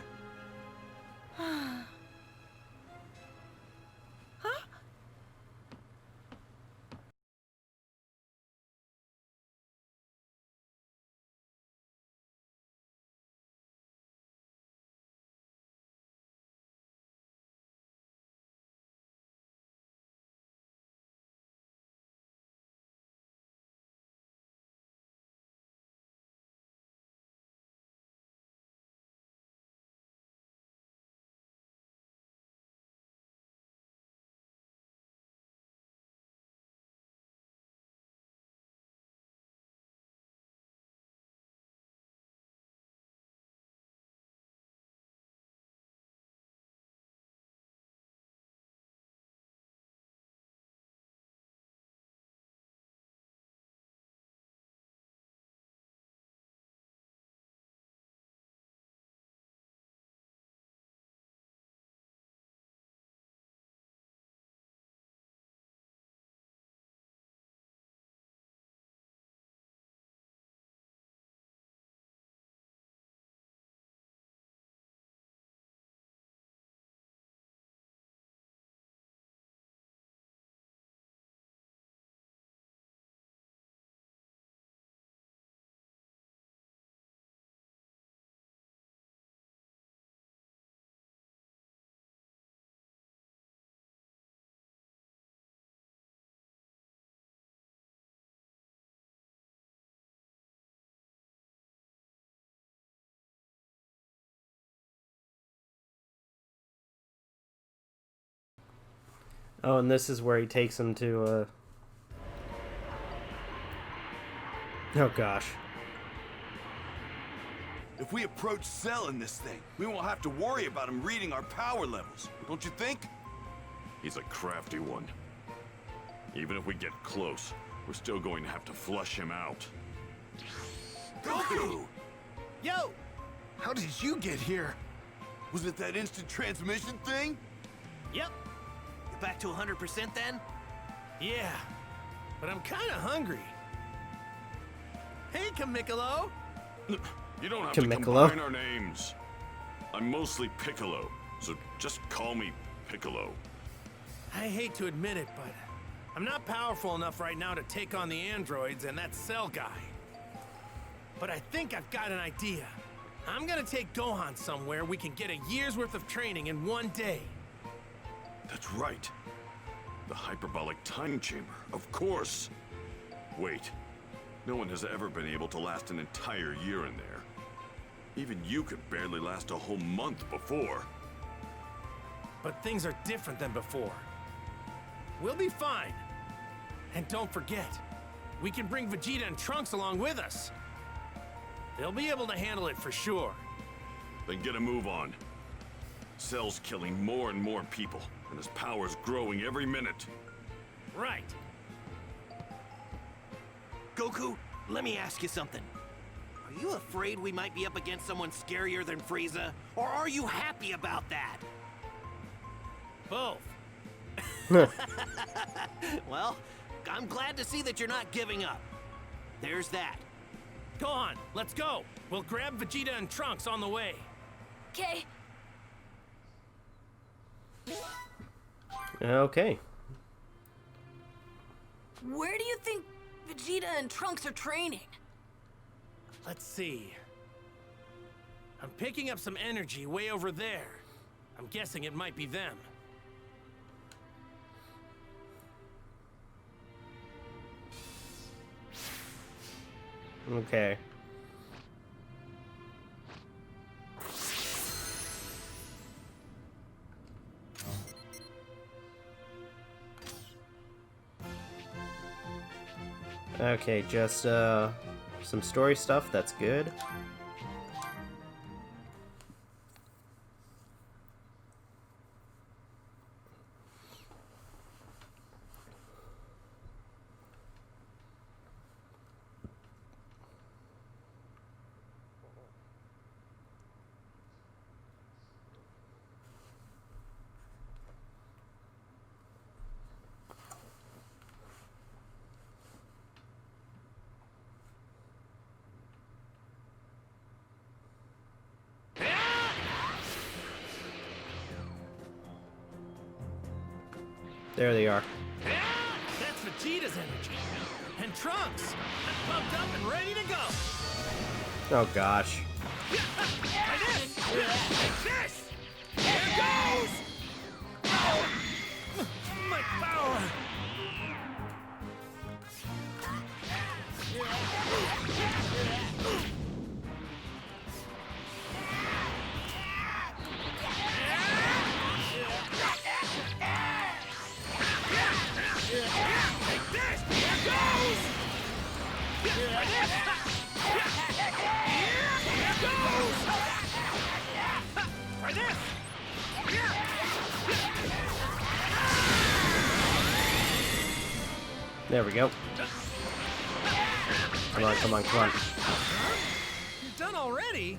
Speaker 1: Oh, and this is where he takes him to, Oh, gosh.
Speaker 3: If we approach selling this thing, we won't have to worry about him reading our power levels, don't you think?
Speaker 13: He's a crafty one. Even if we get close, we're still going to have to flush him out.
Speaker 3: Goku!
Speaker 4: Yo!
Speaker 3: How did you get here? Was it that instant transmission thing?
Speaker 4: Yep. You back to 100% then?
Speaker 2: Yeah, but I'm kind of hungry. Hey, Kamikolo!
Speaker 13: You don't have
Speaker 1: Kamikolo.
Speaker 13: to combine our names. I'm mostly Piccolo, so just call me Piccolo.
Speaker 2: I hate to admit it, but I'm not powerful enough right now to take on the androids and that Cell guy. But I think I've got an idea. I'm gonna take Gohan somewhere we can get a year's worth of training in one day.
Speaker 13: That's right. The hyperbolic time chamber, of course. Wait, no one has ever been able to last an entire year in there. Even you could barely last a whole month before.
Speaker 2: But things are different than before. We'll be fine. And don't forget, we can bring Vegeta and Trunks along with us. They'll be able to handle it for sure.
Speaker 13: Then get a move on. Cell's killing more and more people, and his power's growing every minute.
Speaker 2: Right.
Speaker 4: Goku, let me ask you something. Are you afraid we might be up against someone scarier than Frieza? Or are you happy about that?
Speaker 2: Both.
Speaker 4: Well, I'm glad to see that you're not giving up. There's that.
Speaker 2: Go on, let's go. We'll grab Vegeta and Trunks on the way.
Speaker 10: Okay.
Speaker 1: Okay.
Speaker 10: Where do you think Vegeta and Trunks are training?
Speaker 2: Let's see. I'm picking up some energy way over there. I'm guessing it might be them.
Speaker 1: Okay. Okay, just some story stuff, that's good. There they are.
Speaker 2: That's Vegeta's energy. And Trunks, I'm pumped up and ready to go.
Speaker 1: Oh gosh.
Speaker 2: Like this! Like this! Here goes! Oh! My power! Like this! Here goes! Like this! Here goes! Like this!
Speaker 1: There we go. Come on, come on, come on.
Speaker 2: You're done already?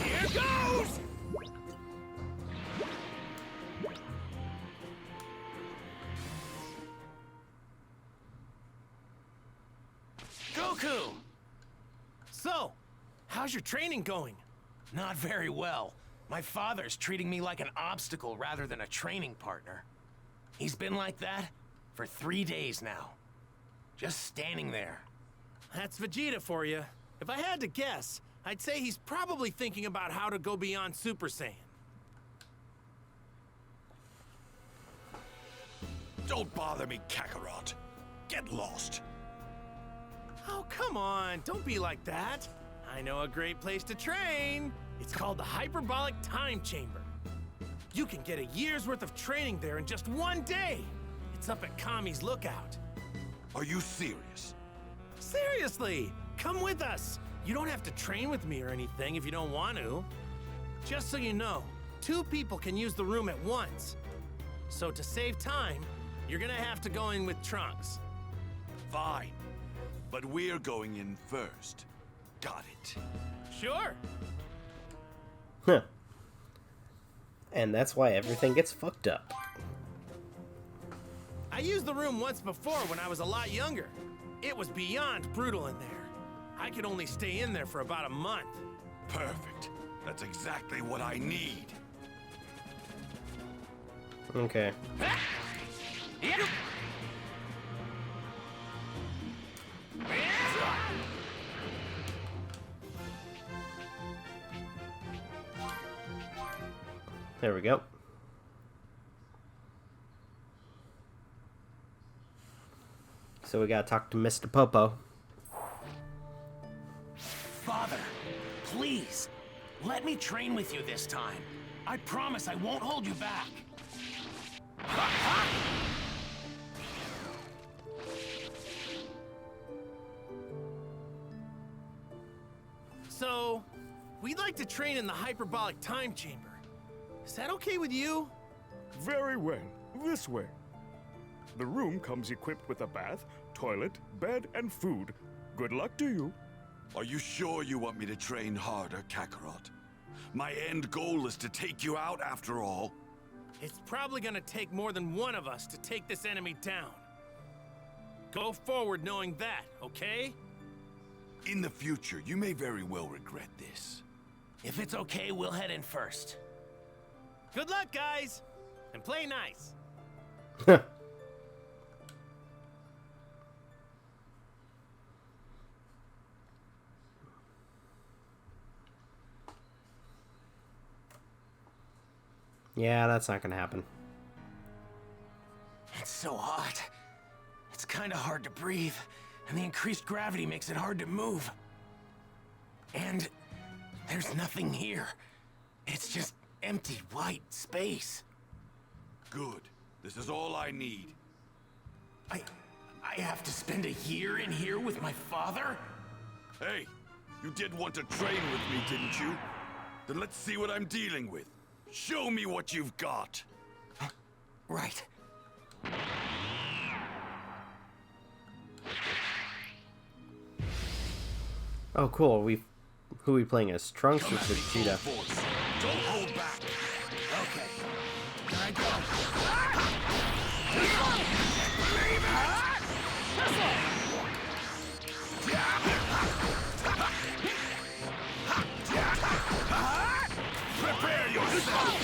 Speaker 2: Here goes!
Speaker 4: Goku!
Speaker 2: So, how's your training going?
Speaker 4: Not very well. My father's treating me like an obstacle rather than a training partner. He's been like that for 3 days now. Just standing there.
Speaker 2: That's Vegeta for you. If I had to guess, I'd say he's probably thinking about how to go beyond Super Saiyan.
Speaker 3: Don't bother me, Kakarot. Get lost.
Speaker 2: Oh, come on, don't be like that. I know a great place to train. It's called the Hyperbolic Time Chamber. You can get a year's worth of training there in just one day. It's up at Kami's Lookout.
Speaker 3: Are you serious?
Speaker 2: Seriously, come with us. You don't have to train with me or anything if you don't want to. Just so you know, 2 people can use the room at once. So to save time, you're gonna have to go in with Trunks.
Speaker 3: Fine. But we're going in first. Got it.
Speaker 2: Sure.
Speaker 1: Huh. And that's why everything gets fucked up.
Speaker 2: I used the room once before when I was a lot younger. It was beyond brutal in there. I could only stay in there for about a month.
Speaker 3: Perfect. That's exactly what I need.
Speaker 1: Okay. There we go. So we gotta talk to Mr. Popo.
Speaker 2: Father, please, let me train with you this time. I promise I won't hold you back. So, we'd like to train in the hyperbolic time chamber. Is that okay with you?
Speaker 14: Very well. This way. The room comes equipped with a bath, toilet, bed, and food. Good luck to you.
Speaker 3: Are you sure you want me to train harder, Kakarot? My end goal is to take you out after all.
Speaker 2: It's probably gonna take more than one of us to take this enemy down. Go forward knowing that, okay?
Speaker 3: In the future, you may very well regret this.
Speaker 2: If it's okay, we'll head in first. Good luck, guys! And play nice.
Speaker 1: Yeah, that's not gonna happen.
Speaker 2: It's so hot. It's kinda hard to breathe, and the increased gravity makes it hard to move. And there's nothing here. It's just empty white space.
Speaker 3: Good. This is all I need.
Speaker 2: I have to spend a year in here with my father?
Speaker 3: Hey, you did want to train with me, didn't you? Then let's see what I'm dealing with. Show me what you've got.
Speaker 2: Right.
Speaker 1: Oh, cool. Who are we playing as? Trunks or Vegeta?
Speaker 3: Don't hold back.
Speaker 2: Okay. Here I go.
Speaker 3: Prepare yourself.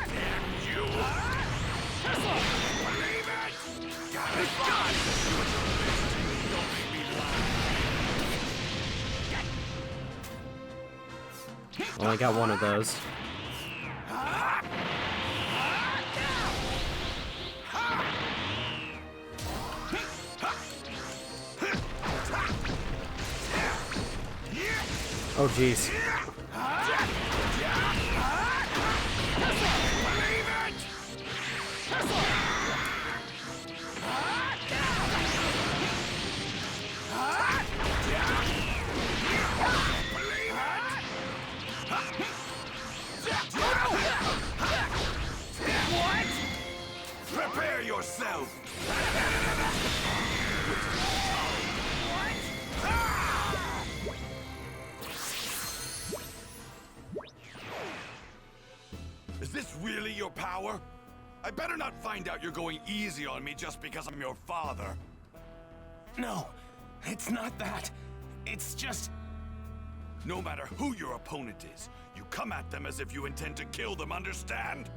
Speaker 3: And you. Believe it. Got it. Don't make me lie.
Speaker 1: Only got one of those. Oh, jeez.
Speaker 3: What? Prepare yourself. Is this really your power? I better not find out you're going easy on me just because I'm your father.
Speaker 2: No, it's not that. It's just...
Speaker 3: No matter who your opponent is, you come at them as if you intend to kill them, understand?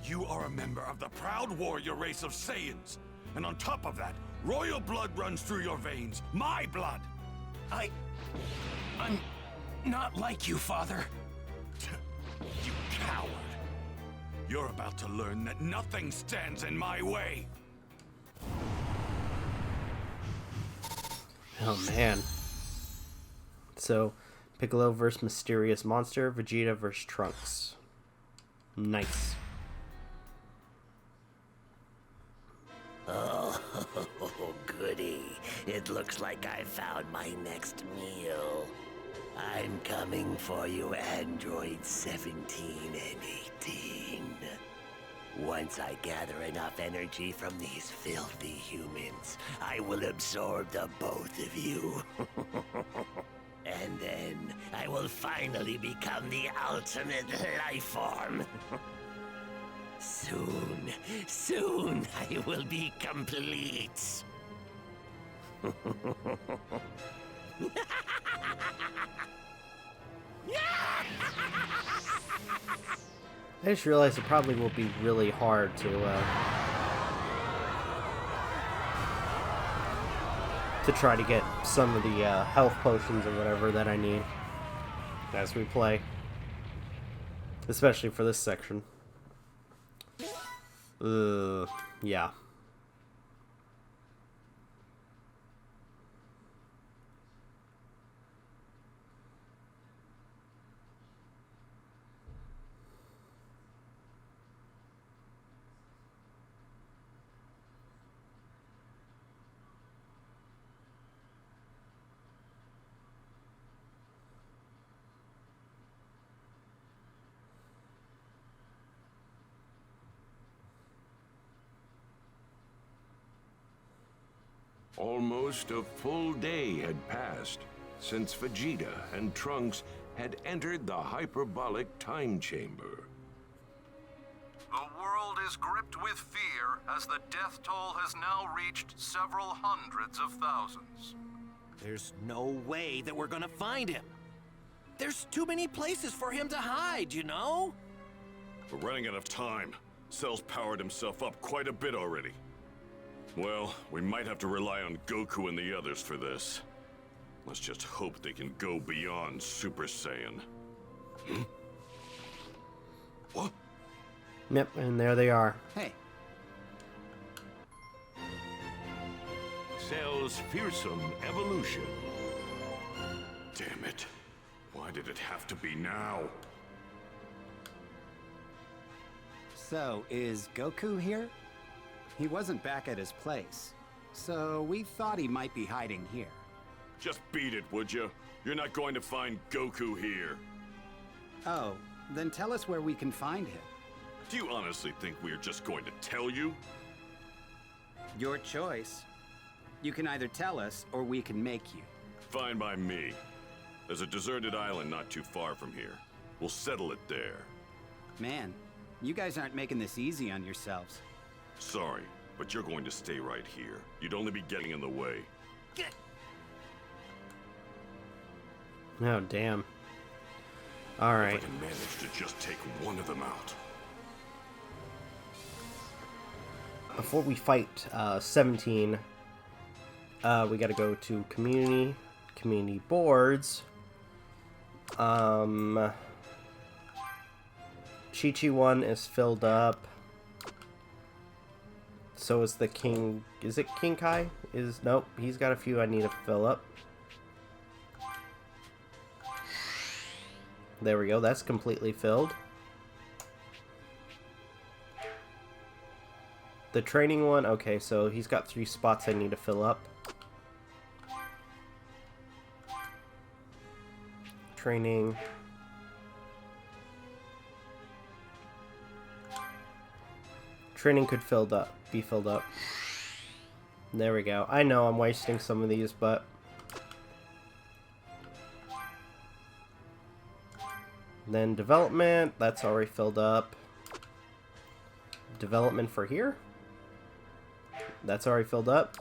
Speaker 3: You are a member of the proud warrior race of Saiyans. And on top of that, royal blood runs through your veins. My blood!
Speaker 2: I'm not like you, Father.
Speaker 3: You coward. You're about to learn that nothing stands in my way.
Speaker 1: Oh, man. So, Piccolo versus Mysterious Monster. Vegeta versus Trunks. Nice.
Speaker 15: Oh, goody. It looks like I found my next meal. I'm coming for you, Android 17 and 18. Once I gather enough energy from these filthy humans, I will absorb the both of you. And then I will finally become the ultimate life form. Soon I will be complete.
Speaker 1: I just realized it probably will be really hard to try to get some of the health potions or whatever that I need as we play. Especially for this section. Yeah.
Speaker 12: Almost a full day had passed since Vegeta and Trunks had entered the hyperbolic time chamber.
Speaker 16: The world is gripped with fear as the death toll has now reached several hundreds of thousands.
Speaker 4: There's no way that we're gonna find him. There's too many places for him to hide, you know?
Speaker 13: We're running out of time. Cell's powered himself up quite a bit already. Well, we might have to rely on Goku and the others for this. Let's just hope they can go beyond Super Saiyan. What?
Speaker 1: Yep, and there they are.
Speaker 8: Hey.
Speaker 12: Cell's fearsome evolution.
Speaker 13: Damn it. Why did it have to be now?
Speaker 8: So, is Goku here? He wasn't back at his place, so we thought he might be hiding here.
Speaker 13: Just beat it, would you? You're not going to find Goku here.
Speaker 8: Oh, then tell us where we can find him.
Speaker 13: Do you honestly think we're just going to tell you?
Speaker 8: Your choice. You can either tell us, or we can make you.
Speaker 13: Fine by me. There's a deserted island not too far from here. We'll settle it there.
Speaker 8: Man, you guys aren't making this easy on yourselves.
Speaker 13: Sorry, but you're going to stay right here. You'd only be getting in the way.
Speaker 1: Oh, damn. Alright.
Speaker 13: If I can manage to just take one of them out.
Speaker 1: Before we fight 17, we gotta go to community boards. Chi-Chi 1 is filled up. So is the King... Is it King Kai? Nope, he's got a few I need to fill up. There we go, that's completely filled. The training one, okay, so he's got 3 spots I need to fill up. Training. Training could be filled up. There we go. I know I'm wasting some of these, but... Then development, that's already filled up. Development for here? That's already filled up.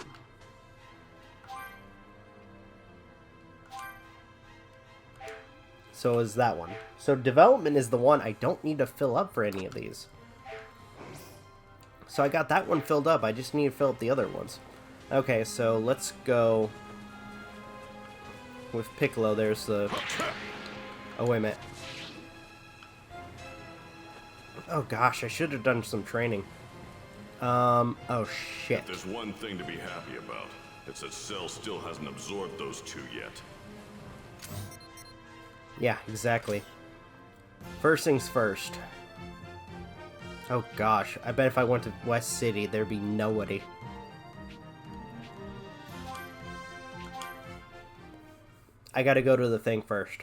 Speaker 1: So is that one. So development is the one I don't need to fill up for any of these. So I got that one filled up. I just need to fill up the other ones. Okay, so let's go with Piccolo. There's the... Oh, wait a minute. Oh gosh, I should have done some training. Oh shit.
Speaker 13: If there's one thing to be happy about, it's that Cell still hasn't absorbed those 2 yet.
Speaker 1: Yeah, exactly. First things first. Oh gosh, I bet if I went to West City, there'd be nobody. I gotta go to the thing first.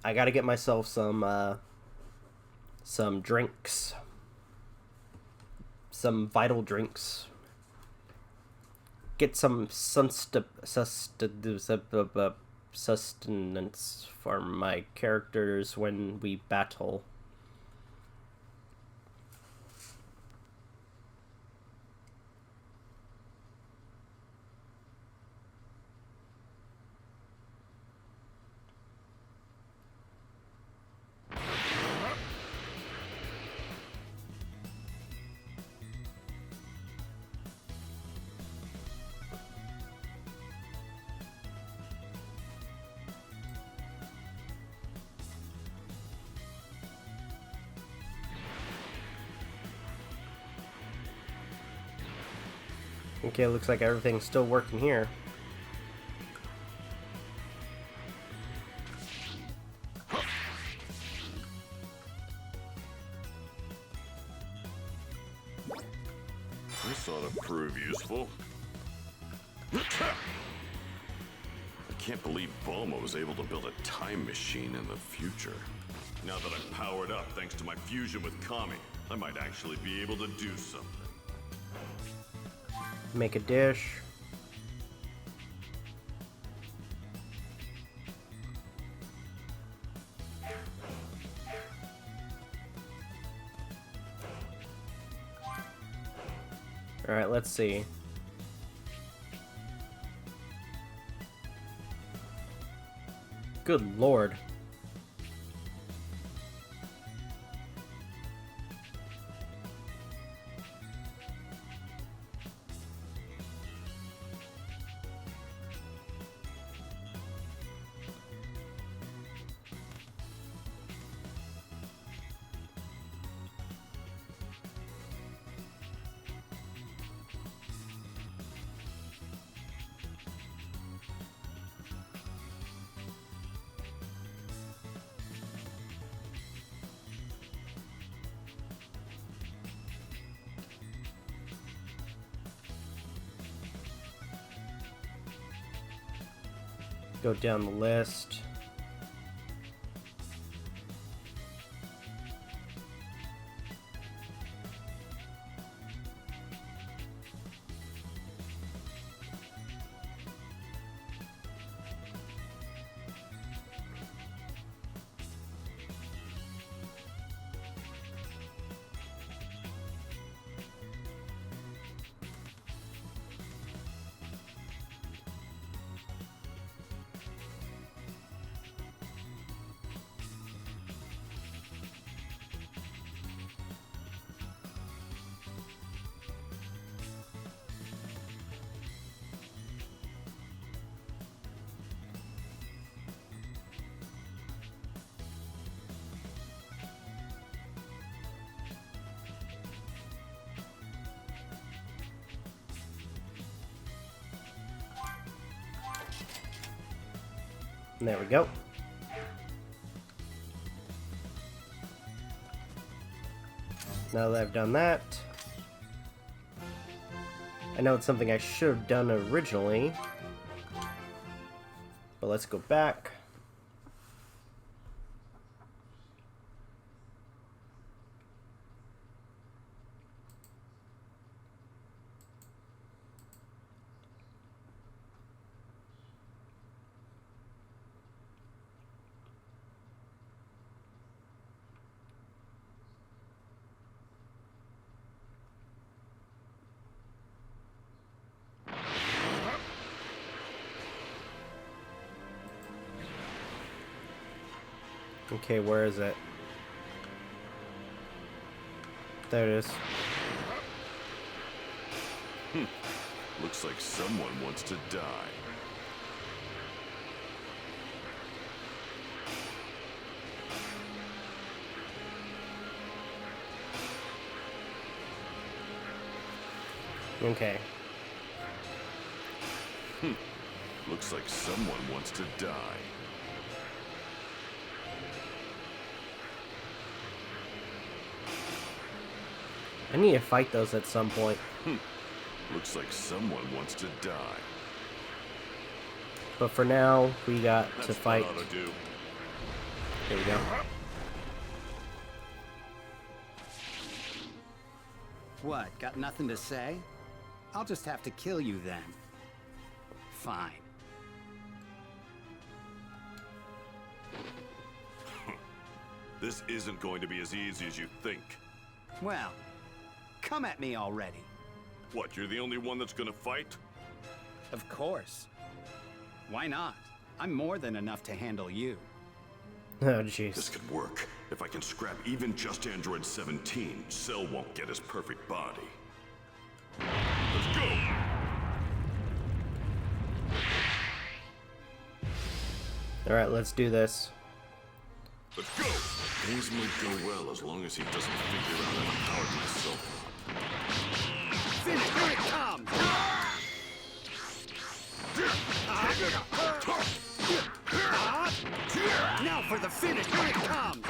Speaker 1: I gotta get myself some drinks. Some vital drinks. Get some sustenance for my characters when we battle. Okay, looks like everything's still working here.
Speaker 13: This ought to prove useful. I can't believe Bulma was able to build a time machine in the future. Now that I'm powered up thanks to my fusion with Kami, I might actually be able to do something.
Speaker 1: Make a dish. Alright, let's see. Good lord. Go down the list. And there we go. Now that I've done that, I know it's something I should have done originally, but let's go back. Okay, where is it? There it is.
Speaker 13: Looks like someone wants to die.
Speaker 1: Okay.
Speaker 13: Looks like someone wants to die.
Speaker 1: I need to fight those at some point.
Speaker 13: Looks like someone wants to die.
Speaker 1: But for now, we got
Speaker 13: That's
Speaker 1: to fight.
Speaker 13: what ought to do.
Speaker 1: There we go.
Speaker 8: What, got nothing to say? I'll just have to kill you then. Fine.
Speaker 13: This isn't going to be as easy as you think.
Speaker 8: Well, come at me already.
Speaker 13: What, you're the only one that's gonna fight?
Speaker 8: Of course. Why not? I'm more than enough to handle you.
Speaker 1: Oh, jeez.
Speaker 13: This could work. If I can scrap even just Android 17, Cell won't get his perfect body. Let's go!
Speaker 1: Alright, let's do this.
Speaker 13: Let's go! Things might go well as long as he doesn't figure out I've powered myself up.
Speaker 8: Finish, here it comes! Now for the finish, here it comes!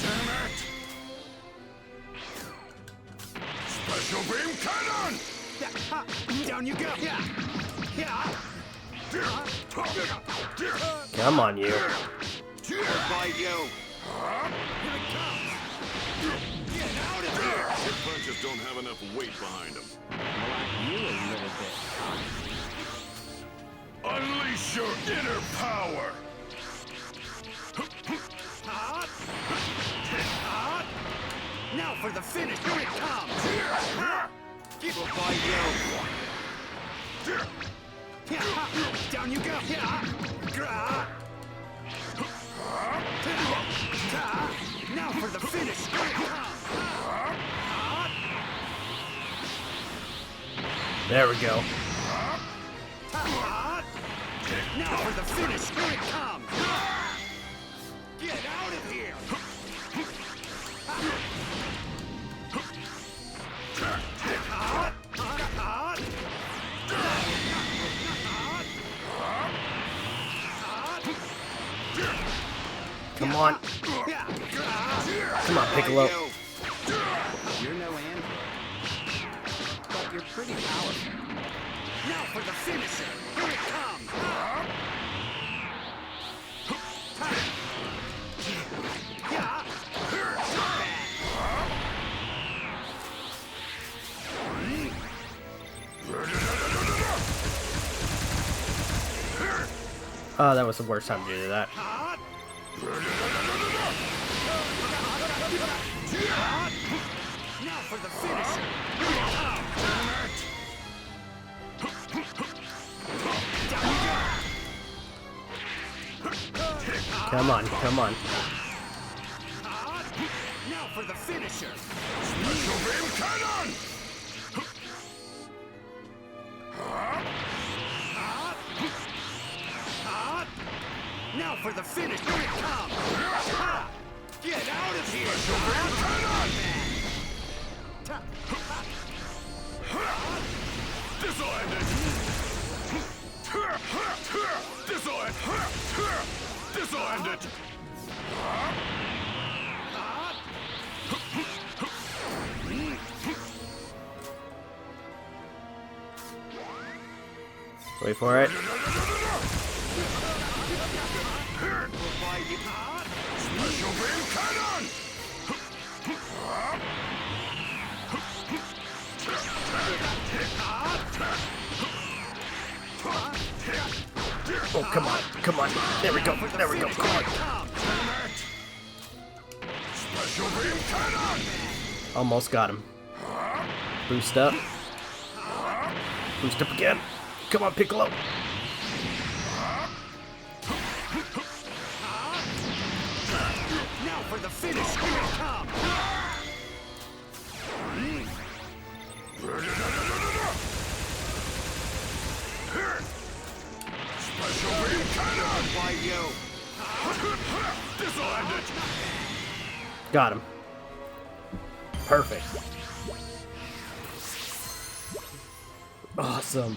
Speaker 3: Damn it! Special beam cannon!
Speaker 8: Down you go!
Speaker 1: Come on, you.
Speaker 8: By you! Here it comes! Get out of here!
Speaker 13: His punches don't have enough weight behind them.
Speaker 8: You a little bit.
Speaker 3: Unleash your inner power!
Speaker 8: Now for the finish! Here it comes! Give up by you! Down you go! Now for the finish! Here it comes!
Speaker 1: There we go.
Speaker 8: Now for the finish! Here it comes! Get out of here!
Speaker 1: Come on. Come on, Piccolo.
Speaker 8: You're no android, but you're pretty powerful. Now for the finisher. Here it comes.
Speaker 1: Oh, that was the worst time to do that.
Speaker 8: Now for the finisher.
Speaker 1: Come on, come on.
Speaker 8: Now for the finisher.
Speaker 3: Special beam cannon!
Speaker 8: Now for the finish. Here it comes. Get out of here.
Speaker 3: Special beam cannon! This'll end it! This'll end it! This'll end it!
Speaker 1: Wait for it.
Speaker 3: Special beam cannon!
Speaker 1: Oh, come on, come on. There we go, there we go. Come on.
Speaker 3: Special beam cannon!
Speaker 1: Almost got him. Boost up. Boost up again. Come on, Piccolo.
Speaker 8: Now for the finish. Here it comes.
Speaker 3: Special beam cannon!
Speaker 8: Why you?
Speaker 3: This'll end it!
Speaker 1: Got him. Perfect. Awesome.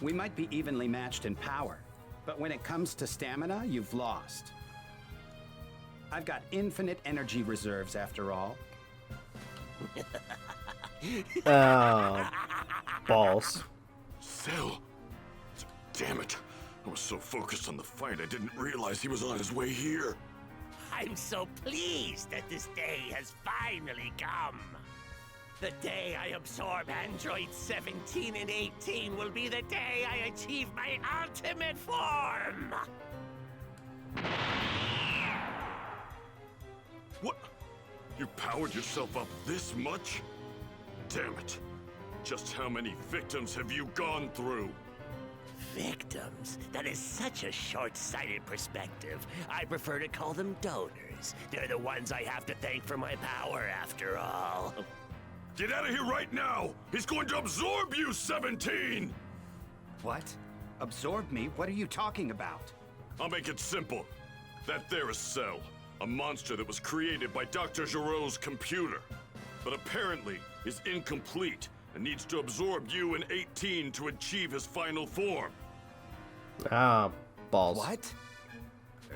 Speaker 8: We might be evenly matched in power, but when it comes to stamina, you've lost. I've got infinite energy reserves after all.
Speaker 1: Oh, balls.
Speaker 3: Cell! Damn it! I was so focused on the fight, I didn't realize he was on his way here.
Speaker 15: I'm so pleased that this day has finally come. The day I absorb androids 17 and 18 will be the day I achieve my ultimate form!
Speaker 3: What? You powered yourself up this much? Damn it. Just how many victims have you gone through?
Speaker 15: Victims? That is such a short-sighted perspective. I prefer to call them donors. They're the ones I have to thank for my power, after all.
Speaker 3: Get out of here right now! He's going to absorb you, 17!
Speaker 8: What? Absorb me? What are you talking about?
Speaker 3: I'll make it simple. That there is Cell, a monster that was created by Dr. Giroux's computer, but apparently is incomplete and needs to absorb you and 18 to achieve his final form.
Speaker 1: Ah, balls.
Speaker 8: What?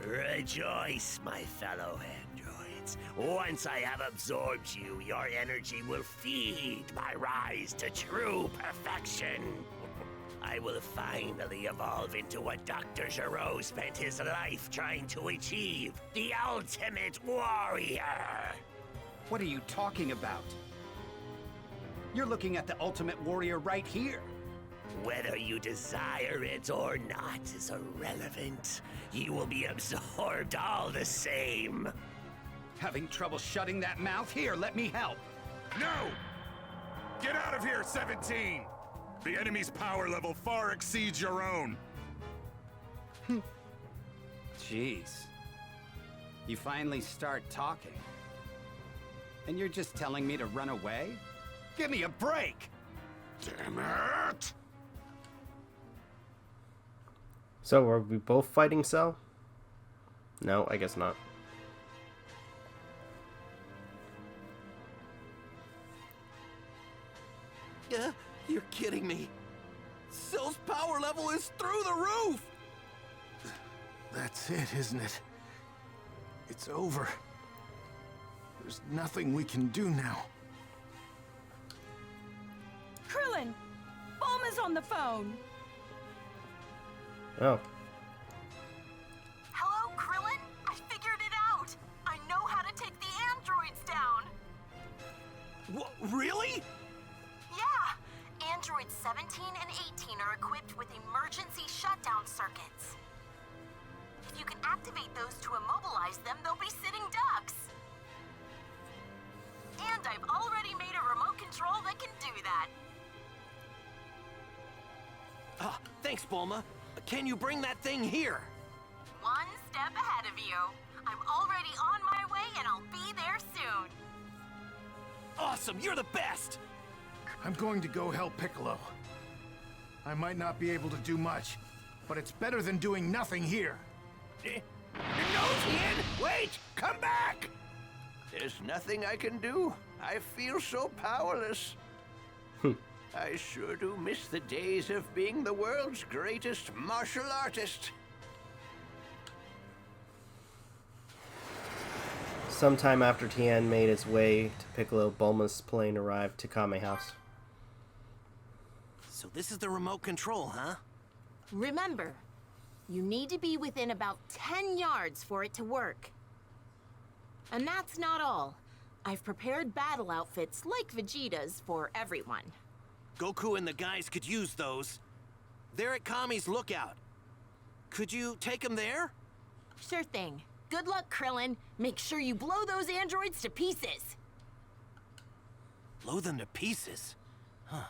Speaker 15: Rejoice, my fellow androids. Once I have absorbed you, your energy will feed my rise to true perfection. I will finally evolve into what Dr. Giroux spent his life trying to achieve, the ultimate warrior.
Speaker 8: What are you talking about? You're looking at the ultimate warrior right here.
Speaker 15: Whether you desire it or not is irrelevant. You will be absorbed all the same.
Speaker 8: Having trouble shutting that mouth? Here, let me help.
Speaker 9: No! Get out of here, 17! The enemy's power level far exceeds your own.
Speaker 8: Jeez. You finally start talking. And you're just telling me to run away? Give me a break!
Speaker 3: Damn it!
Speaker 1: So, are we both fighting Cell? No, I guess not.
Speaker 4: You're kidding me. Cell's power level is through the roof!
Speaker 2: That's it, isn't it? It's over. There's nothing we can do now.
Speaker 5: Krillin! Bulma's on the phone!
Speaker 1: Oh.
Speaker 6: Hello, Krillin? I figured it out. I know how to take the androids down.
Speaker 4: What, really?
Speaker 6: Yeah. Androids 17 and 18 are equipped with emergency shutdown circuits. If you can activate those to immobilize them, they'll be sitting ducks. And I've already made a remote control that can do that.
Speaker 4: Thanks, Bulma. Can you bring that thing here?
Speaker 6: One step ahead of you. I'm already on my way and I'll be there soon.
Speaker 4: Awesome, you're the best!
Speaker 2: I'm going to go help Piccolo. I might not be able to do much, but it's better than doing nothing here.
Speaker 17: No, Tien! Wait! Come back! There's nothing I can do. I feel so powerless. I sure do miss the days of being the world's greatest martial artist.
Speaker 1: Sometime after Tien made its way to Piccolo, Bulma's plane arrived to Kame House.
Speaker 4: So this is the remote control, huh?
Speaker 11: Remember, you need to be within about 10 yards for it to work. And that's not all. I've prepared battle outfits like Vegeta's for everyone.
Speaker 4: Goku and the guys could use those. They're at Kami's lookout. Could you take them there?
Speaker 11: Sure thing. Good luck, Krillin. Make sure you blow those androids to pieces.
Speaker 4: Blow them to pieces? Huh.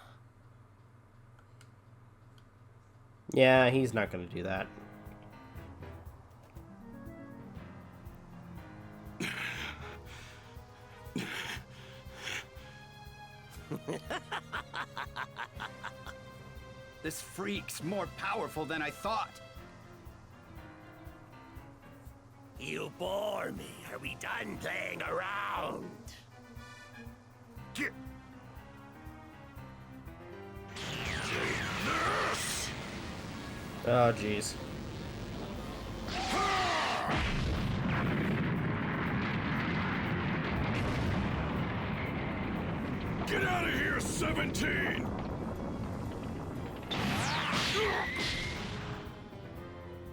Speaker 1: Yeah, he's not gonna do that.
Speaker 8: This freak's more powerful than I thought.
Speaker 15: You bore me. Are we done playing around?
Speaker 3: Get this!
Speaker 1: Oh, jeez.
Speaker 3: Get out of here, 17!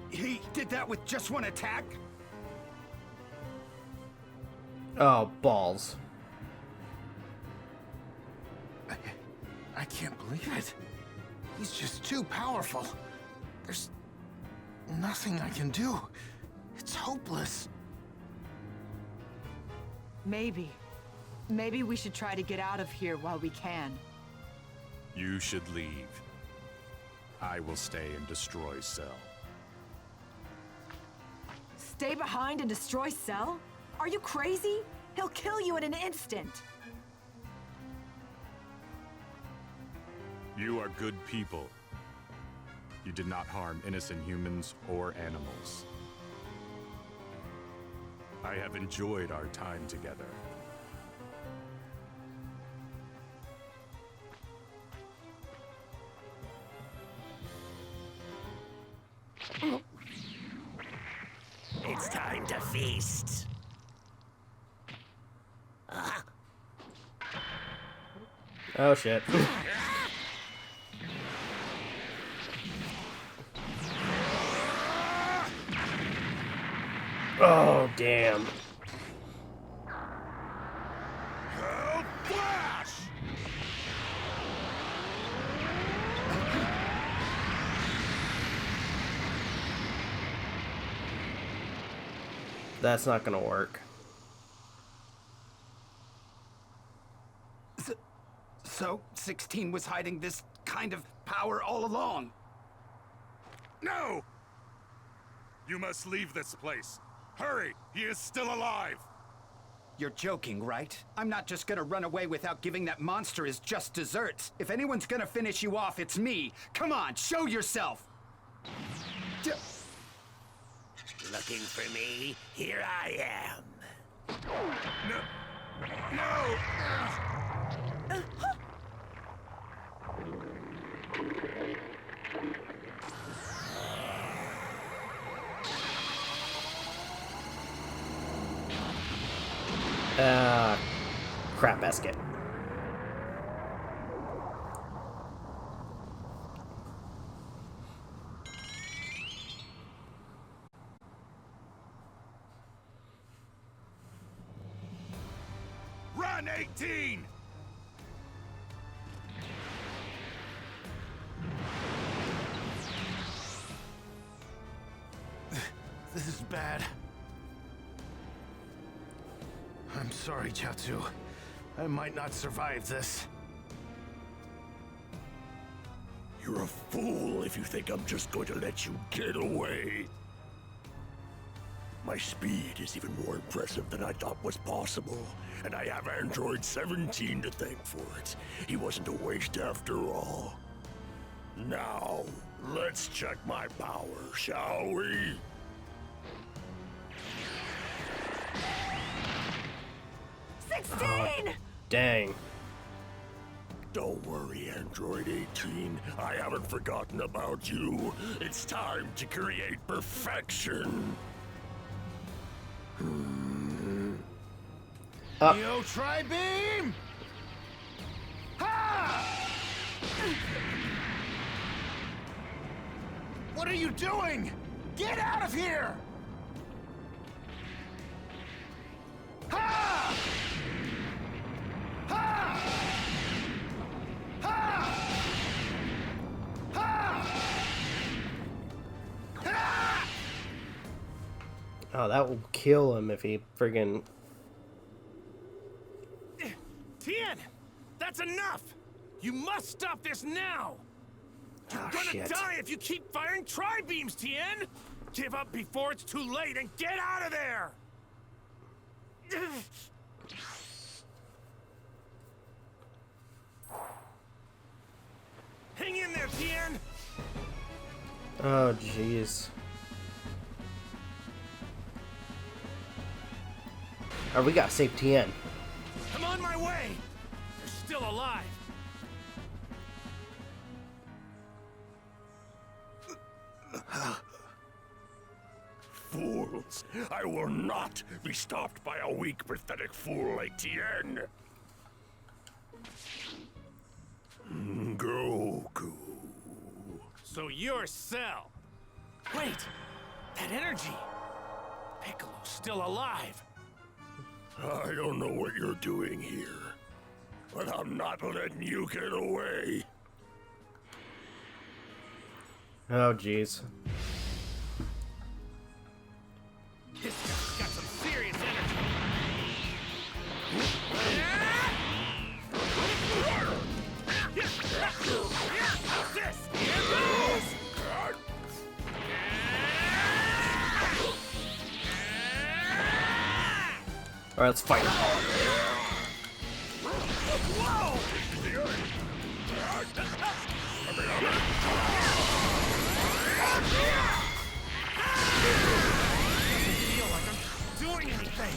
Speaker 8: He did that with just one attack?
Speaker 1: Oh, balls.
Speaker 2: I can't believe it. He's just too powerful. There's nothing I can do. It's hopeless.
Speaker 7: Maybe we should try to get out of here while we can.
Speaker 9: You should leave. I will stay and destroy Cell.
Speaker 7: Stay behind and destroy Cell? Are you crazy? He'll kill you in an instant.
Speaker 9: You are good people. You did not harm innocent humans or animals. I have enjoyed our time together.
Speaker 15: It's time to feast.
Speaker 1: Oh, shit. Oh, damn. That's not gonna work.
Speaker 8: So 16 was hiding this kind of power all along?
Speaker 9: No! You must leave this place. Hurry! He is still alive!
Speaker 8: You're joking, right? I'm not just gonna run away without giving that monster his just desserts. If anyone's gonna finish you off, it's me. Come on, show yourself!
Speaker 15: Looking for me? Here I am.
Speaker 9: No! No!
Speaker 1: Crap basket.
Speaker 9: Run, 18!
Speaker 2: This is bad. I'm sorry, Chaozu. I might not survive this.
Speaker 12: You're a fool if you think I'm just going to let you get away. My speed is even more impressive than I thought was possible, and I have Android 17 to thank for it. He wasn't a waste after all. Now, let's check my power, shall we?
Speaker 1: Dang.
Speaker 12: Don't worry, Android 18. I haven't forgotten about you. It's time to create perfection.
Speaker 2: Yo, Tri-Beam! Ha! What are you doing? Get out of here! Ha! Ha! Ha! Ha! Ha!
Speaker 1: Oh, that will kill him if he friggin...
Speaker 2: Tien! That's enough! You must stop this now! You're gonna die if you keep firing tri-beams, Tien! Give up before it's too late and get out of there! Hang in there, Tien!
Speaker 1: Oh, jeez. Oh, we gotta save Tien.
Speaker 2: I'm on my way! You're still alive!
Speaker 14: fools! I will not be stopped by a weak, pathetic fool like Tien! Goku.
Speaker 2: So you're Cell. Wait, that energy. Piccolo's still alive.
Speaker 14: I don't know what you're doing here, but I'm not letting you get away.
Speaker 1: Oh, jeez.
Speaker 2: This guy's got some serious energy. How's this? Here goes!
Speaker 1: Alright, let's fight.
Speaker 2: Whoa! Doesn't feel like I'm doing anything.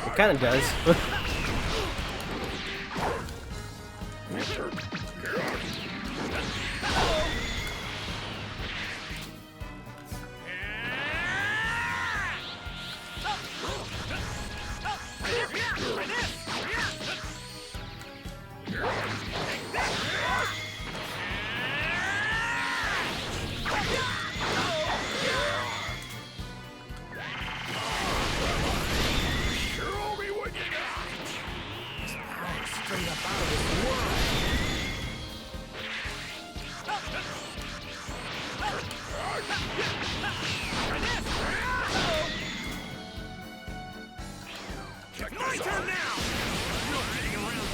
Speaker 1: It kind of does.
Speaker 2: Straight up out of this world. It's my turn now! No getting around this.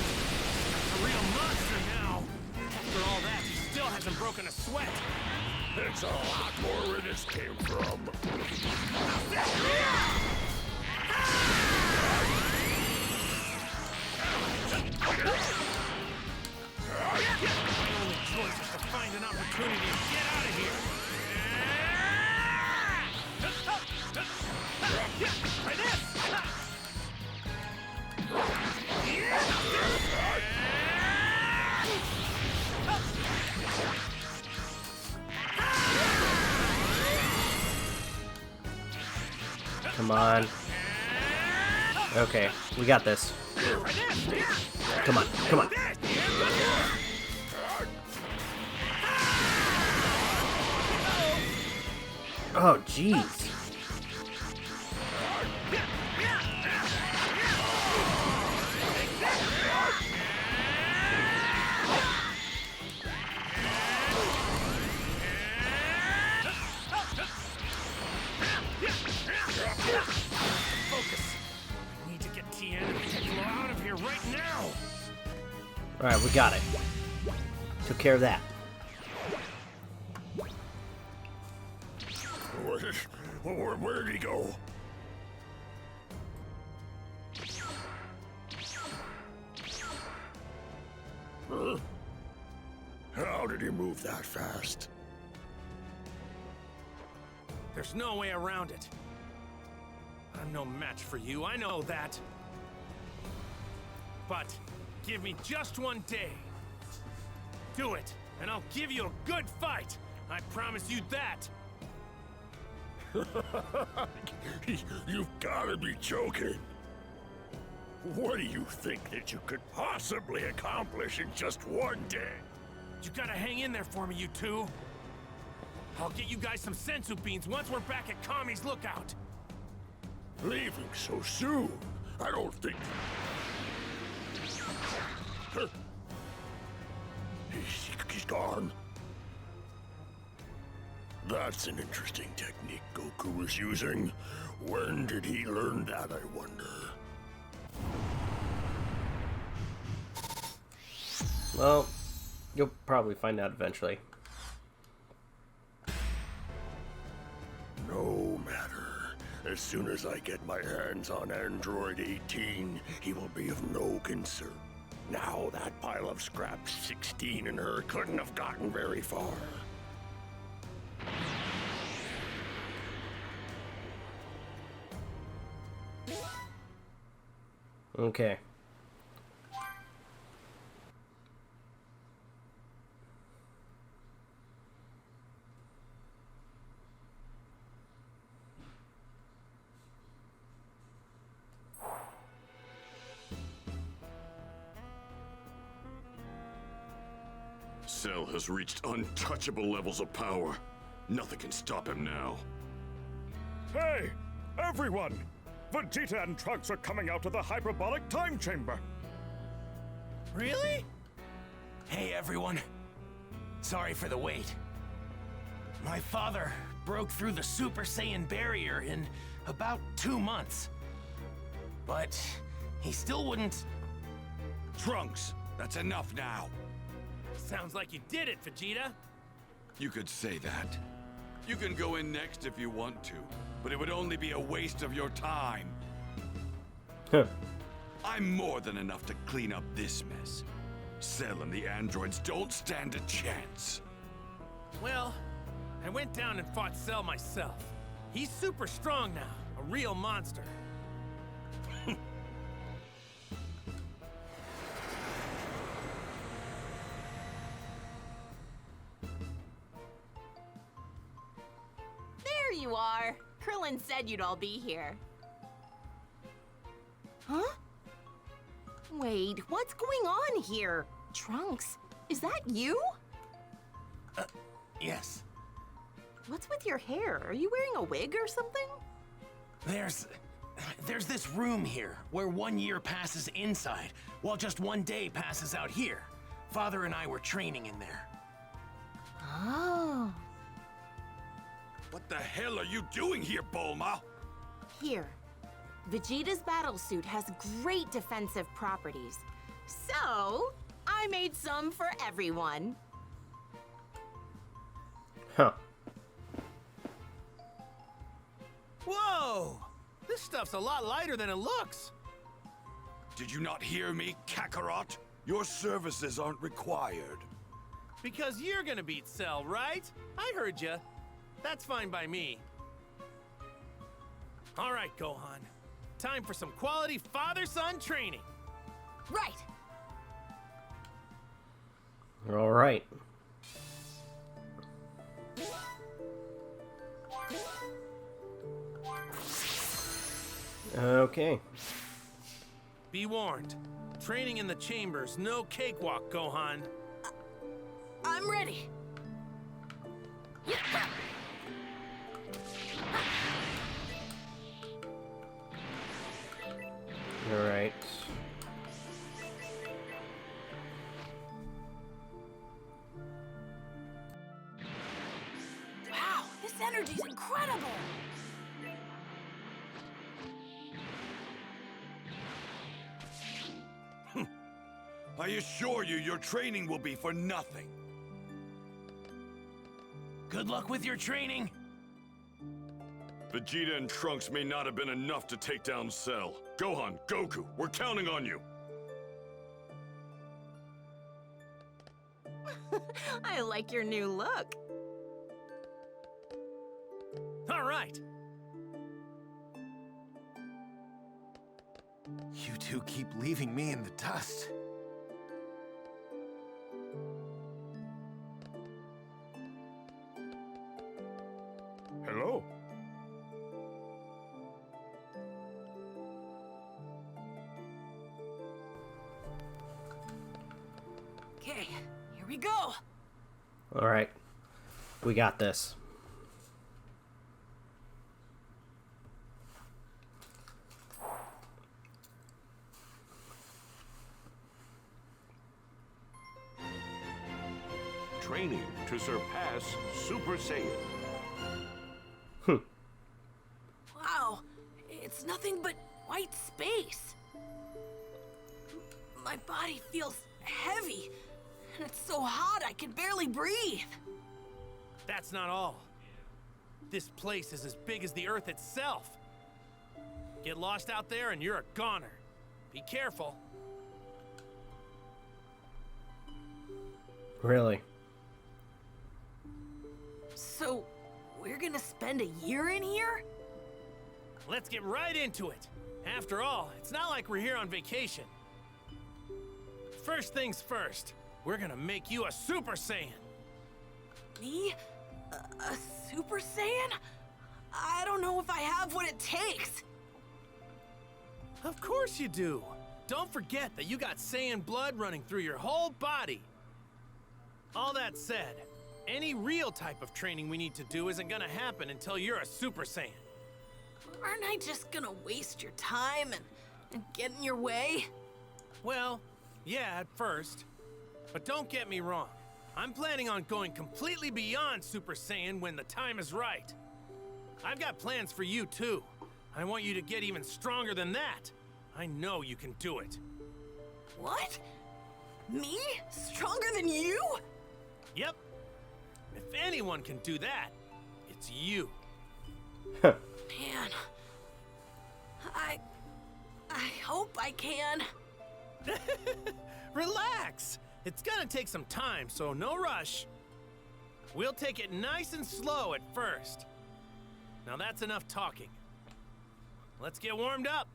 Speaker 2: He's a real monster now. After all that, he still hasn't broken a sweat.
Speaker 14: It's a lot more where this came from.
Speaker 2: My only choice is to find an opportunity to get out of here. Try this!
Speaker 1: Come on. Okay, we got this. Come on, come on. Oh, jeez.
Speaker 2: Focus. I need to get Tien and Piccolo out of here right now.
Speaker 1: Alright, we got it. Took care of that.
Speaker 14: Where'd he go? Huh? How did he move that fast?
Speaker 2: There's no way around it. I'm no match for you, I know that. But give me just one day. Do it, and I'll give you a good fight. I promise you that.
Speaker 14: You've gotta be joking. What do you think that you could possibly accomplish in just one day?
Speaker 2: You gotta hang in there for me, you two. I'll get you guys some sensu beans once we're back at Kami's lookout.
Speaker 14: Leaving so soon? I don't think... He's gone. That's an interesting technique Goku was using. When did he learn that, I wonder?
Speaker 1: Well, you'll probably find out eventually.
Speaker 14: No matter. As soon as I get my hands on Android 18, he will be of no concern. Now that pile of scrap 16 and her couldn't have gotten very far.
Speaker 1: Okay.
Speaker 13: Cell has reached untouchable levels of power. Nothing can stop him now.
Speaker 9: Hey, everyone! Vegeta and Trunks are coming out of the hyperbolic time chamber.
Speaker 2: Really? Hey, everyone. Sorry for the wait. My father broke through the Super Saiyan barrier in about 2 months. But he still wouldn't...
Speaker 3: Trunks, that's enough now.
Speaker 18: Sounds like you did it, Vegeta.
Speaker 3: You could say that. You can go in next if you want to, but it would only be a waste of your time. I'm more than enough to clean up this mess. Cell and the androids don't stand a chance.
Speaker 18: Well, I went down and fought Cell myself. He's super strong now, a real monster.
Speaker 11: There you are. Krillin said you'd all be here. Huh? Wait, what's going on here? Trunks, is that you?
Speaker 2: Yes.
Speaker 11: What's with your hair? Are you wearing a wig or something?
Speaker 2: There's this room here where 1 year passes inside, while just 1 day passes out here. Father and I were training in there.
Speaker 11: Oh.
Speaker 3: What the hell are you doing here, Bulma?
Speaker 11: Here. Vegeta's battlesuit has great defensive properties. So, I made some for everyone.
Speaker 1: Huh.
Speaker 18: Whoa! This stuff's a lot lighter than it looks.
Speaker 3: Did you not hear me, Kakarot? Your services aren't required.
Speaker 18: Because you're gonna beat Cell, right? I heard ya. That's fine by me. All right, Gohan. Time for some quality father-son training.
Speaker 10: Right.
Speaker 1: All right. Okay.
Speaker 18: Be warned. Training in the chambers, no cakewalk, Gohan.
Speaker 10: I'm ready.
Speaker 1: All right.
Speaker 10: Wow, this energy's incredible.
Speaker 3: I assure you, your training will be for nothing.
Speaker 2: Good luck with your training.
Speaker 13: Vegeta and Trunks may not have been enough to take down Cell. Gohan, Goku, we're counting on you.
Speaker 11: I like your new look.
Speaker 18: All right.
Speaker 2: You two keep leaving me in the dust.
Speaker 9: Hello?
Speaker 10: Okay, here we go.
Speaker 1: All right. We got this.
Speaker 12: Training to surpass Super Saiyan.
Speaker 10: Wow, it's nothing but white space. My body feels heavy, and it's so hot I can barely breathe.
Speaker 18: That's not all. This place is as big as the Earth itself. Get lost out there and you're a goner. Be careful.
Speaker 1: Really?
Speaker 10: So, we're gonna spend a year in here?
Speaker 18: Let's get right into it. After all, it's not like we're here on vacation. First things first, we're gonna make you a Super Saiyan.
Speaker 10: Me? A Super Saiyan? I don't know if I have what it takes.
Speaker 18: Of course you do. Don't forget that you got Saiyan blood running through your whole body. All that said, any real type of training we need to do isn't gonna happen until you're a Super Saiyan.
Speaker 10: Aren't I just gonna waste your time and get in your way?
Speaker 18: Well, yeah, at first. But don't get me wrong. I'm planning on going completely beyond Super Saiyan when the time is right. I've got plans for you, too. I want you to get even stronger than that. I know you can do it.
Speaker 10: What? Me? Stronger than you?
Speaker 18: Yep. If anyone can do that, it's you.
Speaker 10: Man. I hope I can.
Speaker 18: Relax. It's gonna take some time, so no rush. We'll take it nice and slow at first. Now that's enough talking. Let's get warmed up.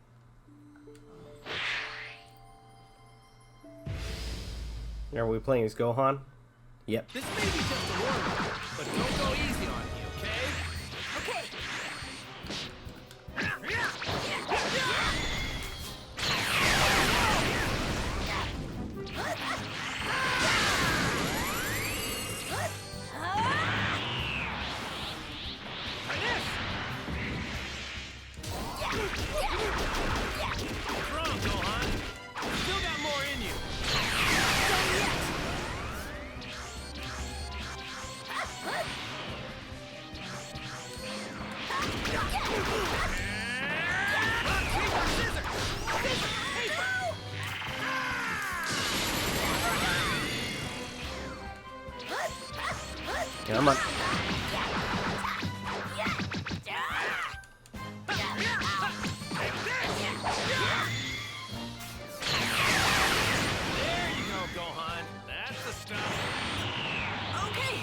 Speaker 1: Are we playing as Gohan? Yep.
Speaker 18: This may be just a warm-up, but don't go easy on me, okay?
Speaker 10: Okay.
Speaker 18: Strong, Gohan. Still got more in you.
Speaker 1: Come on.
Speaker 18: There you go, Gohan. That's the stuff.
Speaker 10: Okay.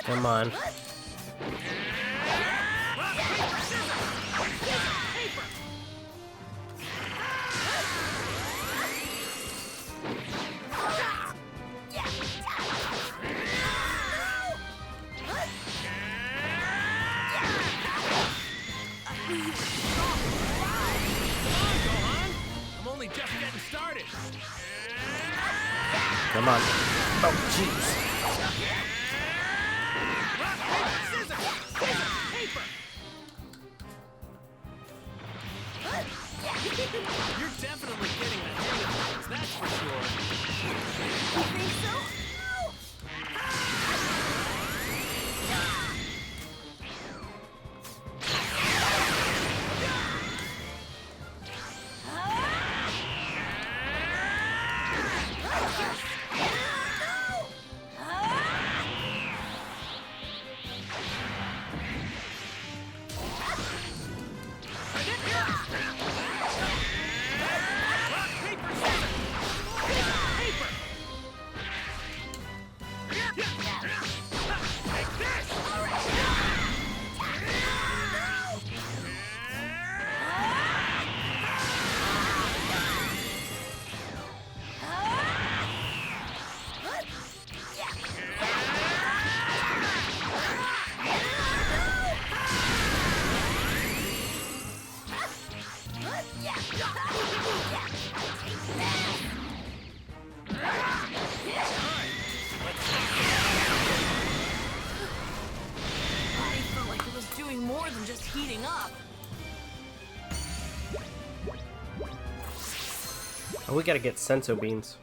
Speaker 1: Come on.
Speaker 18: I'm only just getting started.
Speaker 1: Come on. Oh, jeez.
Speaker 18: You're definitely getting the hang of things, that's for sure.
Speaker 10: You think so? Heating up.
Speaker 1: Oh, we gotta get senso beans.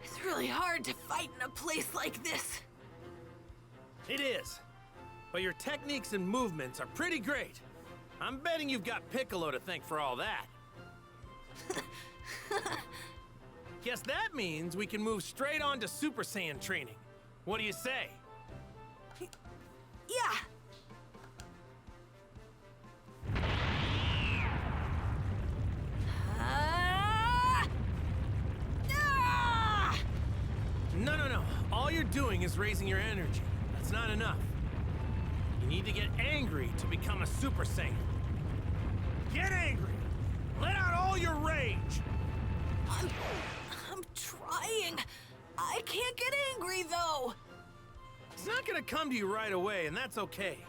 Speaker 10: It's really hard to fight in a place like this.
Speaker 18: It is. But your techniques and movements are pretty great. I'm betting you've got Piccolo to thank for all that. Guess that means we can move straight on to Super Saiyan training. What do you say?
Speaker 10: Yeah.
Speaker 18: all you're doing is raising your energy. That's not enough. You need to get angry to become a Super Saiyan. Get angry! Let out all your rage!
Speaker 10: I'm trying. I can't get angry, though.
Speaker 18: It's not gonna come to you right away, and that's okay.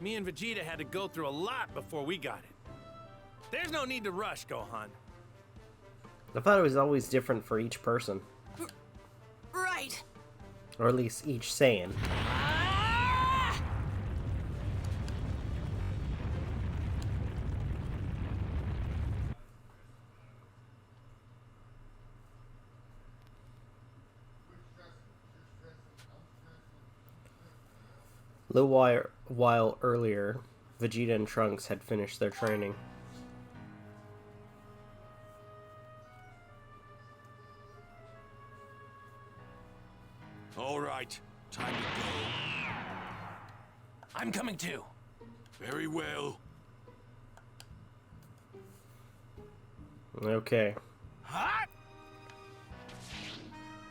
Speaker 18: Me and Vegeta had to go through a lot before we got it. There's no need to rush, Gohan.
Speaker 1: I thought it was always different for each person.
Speaker 10: Right.
Speaker 1: Or at least each Saiyan. A little while earlier, Vegeta and Trunks had finished their training.
Speaker 2: All right, time to go. I'm coming too.
Speaker 3: Very well.
Speaker 1: Okay.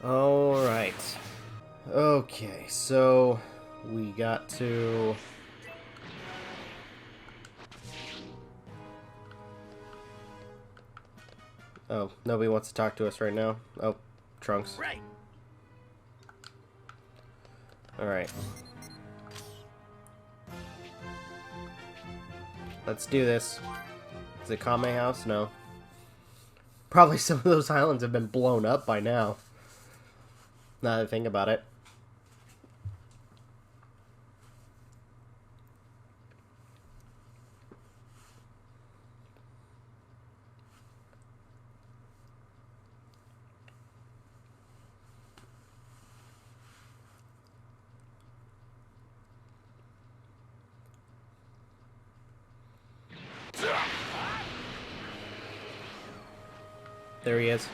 Speaker 1: Alright. Okay, so we got to... Oh, nobody wants to talk to us right now. Oh, Trunks.
Speaker 2: Right.
Speaker 1: Alright. Let's do this. Is it Kame House? No. Probably some of those islands have been blown up by now. Now that I think about it. There he is.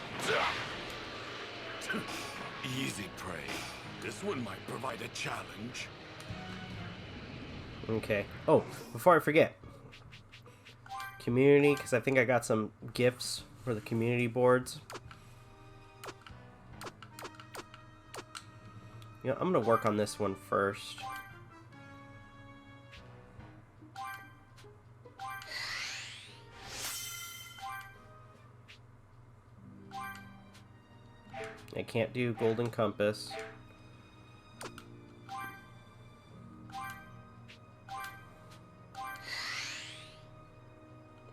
Speaker 3: Easy prey. This one might provide a challenge.
Speaker 1: Okay. Oh, before I forget. Community, because I think I got some gifts for the community boards. You know, I'm going to work on this one first. I can't do Golden Compass.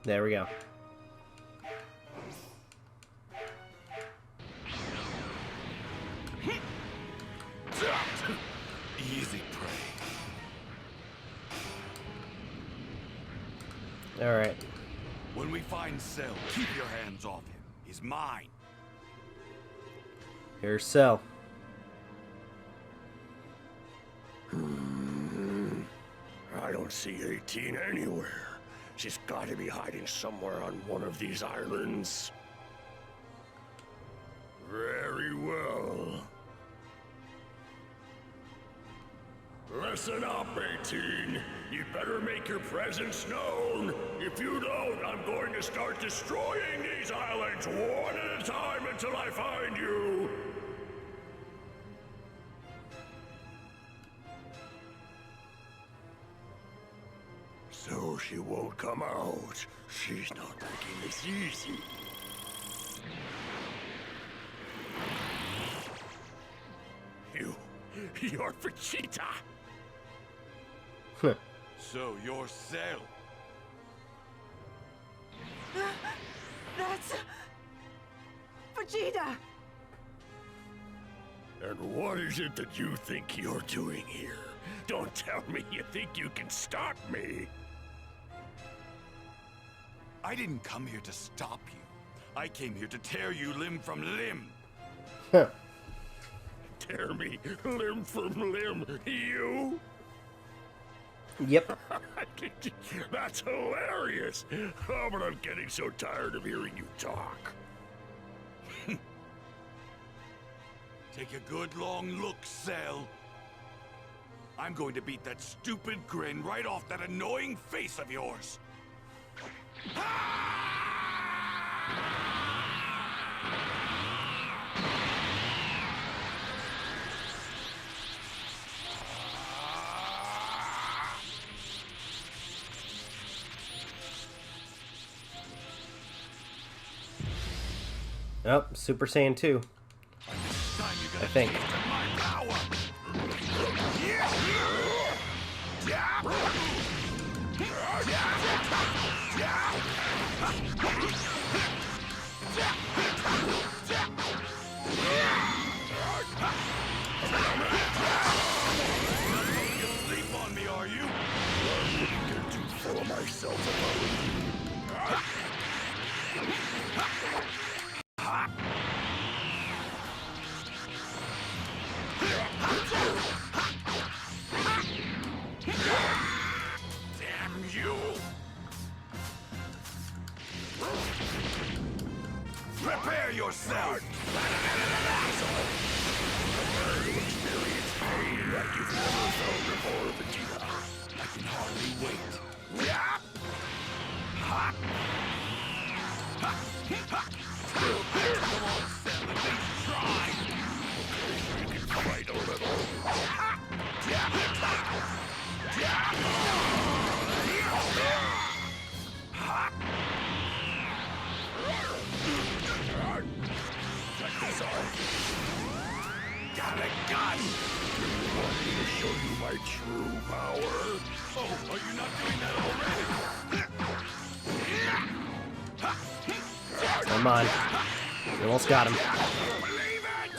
Speaker 1: There we go.
Speaker 3: Easy prey.
Speaker 1: All right.
Speaker 3: When we find Cell, keep your hands off him. He's mine.
Speaker 1: Here's Cell.
Speaker 14: I don't see 18 anywhere. She's got to be hiding somewhere on one of these islands. Very well. Listen up, 18. You better make your presence known. If you don't, I'm going to start destroying these islands one at a time until I find you. So she won't come out. She's not making this easy. You're Vegeta.
Speaker 3: So you're Cell.
Speaker 10: That's... Vegeta!
Speaker 14: And what is it that you think you're doing here? Don't tell me you think you can stop me.
Speaker 3: I didn't come here to stop you. I came here to tear you limb from limb.
Speaker 14: Tear me limb from limb, you?
Speaker 1: Yep.
Speaker 14: That's hilarious. Oh, but I'm getting so tired of hearing you talk.
Speaker 3: Take a good long look, Cell. I'm going to beat that stupid grin right off that annoying face of yours.
Speaker 1: Oh, Super Saiyan 2. I think.
Speaker 9: Sleep on me, are you? I get too full of myself about Damn you! Prepare yourself! Prepare to experience pain like you've never felt before, Vegeta. I can hardly wait. Come on, Cell, at least try! Okay, you can fight a little. Check this out. Got a gun! Do you want me to show you my true power? Oh, are you not doing that already?
Speaker 1: Come on. We almost got him.
Speaker 9: Believe it!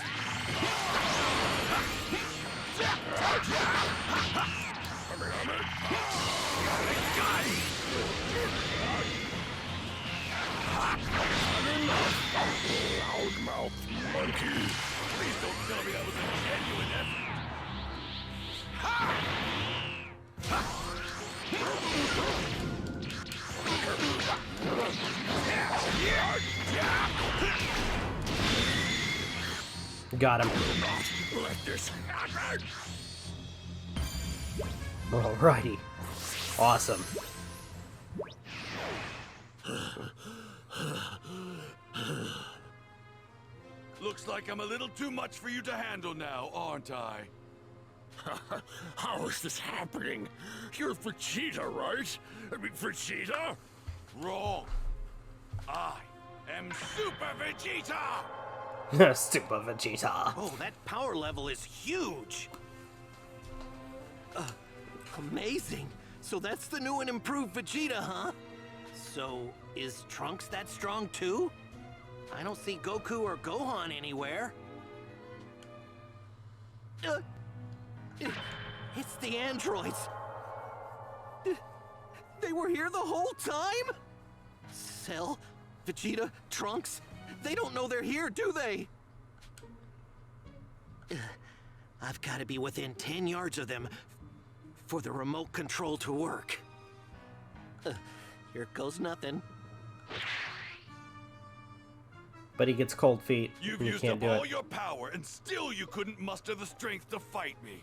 Speaker 9: Loudmouth monkey. Please don't tell me that was a genuine effort.
Speaker 1: Got him.
Speaker 9: Let this happen.
Speaker 1: Alrighty. Awesome.
Speaker 9: Looks like I'm a little too much for you to handle now, aren't I? How is this happening? You're Vegeta, right? I mean, Vegeta? Wrong. I am Super Vegeta!
Speaker 1: Super Vegeta.
Speaker 4: Oh, that power level is huge! Amazing! So that's the new and improved Vegeta, huh? So, is Trunks that strong too? I don't see Goku or Gohan anywhere. It's the androids! They were here the whole time? Cell, Vegeta, Trunks, they don't know they're here, do they? I've got to be within 10 yards of them for the remote control to work. Here goes nothing.
Speaker 1: But he gets cold feet.
Speaker 9: You've
Speaker 1: and you
Speaker 9: used
Speaker 1: can't
Speaker 9: up
Speaker 1: do
Speaker 9: all
Speaker 1: it.
Speaker 9: your power, and still you couldn't muster the strength to fight me.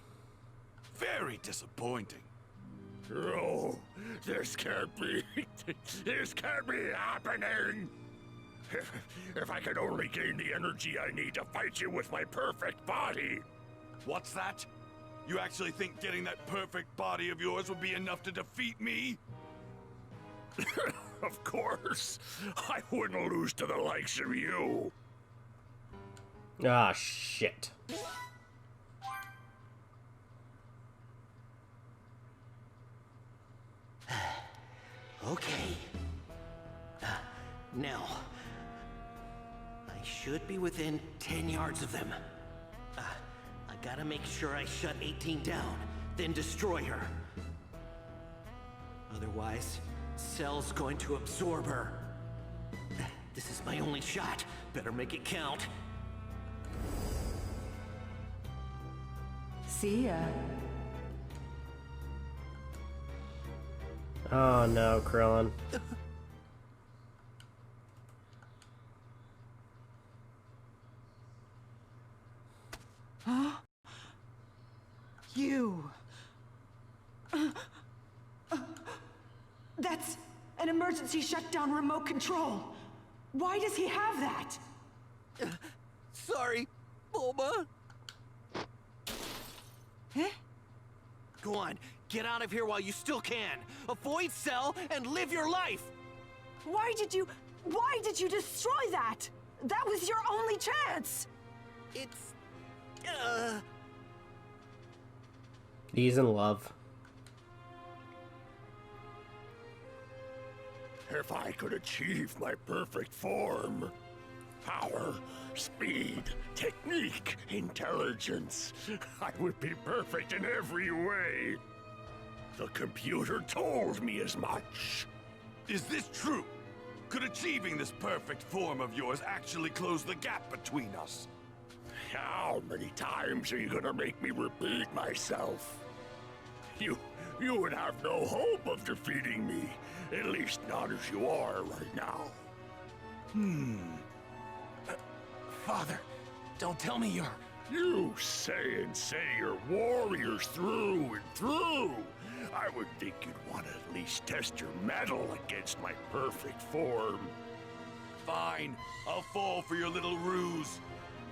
Speaker 9: Very disappointing. Oh, this can't be. This can't be happening. If I could only gain the energy I need to fight you with my perfect body. What's that? You actually think getting that perfect body of yours would be enough to defeat me? Of course. I wouldn't lose to the likes of you.
Speaker 1: Ah, shit.
Speaker 4: Okay. Now, I should be within 10 yards of them. I gotta make sure I shut 18 down, then destroy her. Otherwise, Cell's going to absorb her. This is my only shot. Better make it count.
Speaker 7: See ya.
Speaker 1: Oh no, Krillin.
Speaker 7: Huh? You. That's an emergency shutdown remote control. Why does he have that?
Speaker 4: Sorry, Bulma.
Speaker 7: Eh?
Speaker 4: Go on, get out of here while you still can. Avoid Cell and live your life.
Speaker 10: Why did you destroy that?
Speaker 7: That was your only chance!
Speaker 4: It's...
Speaker 1: He's in love.
Speaker 14: If I could achieve my perfect form, power, speed, technique, intelligence, I would be perfect in every way. The computer told me as much.
Speaker 9: Is this true? Could achieving this perfect form of yours actually close the gap between us?
Speaker 14: How many times are you gonna make me repeat myself? You would have no hope of defeating me. At least not as you are right now.
Speaker 2: Father, don't tell me you're...
Speaker 14: You say you're warriors through and through. I would think you'd want to at least test your mettle against my perfect form.
Speaker 9: Fine, I'll fall for your little ruse.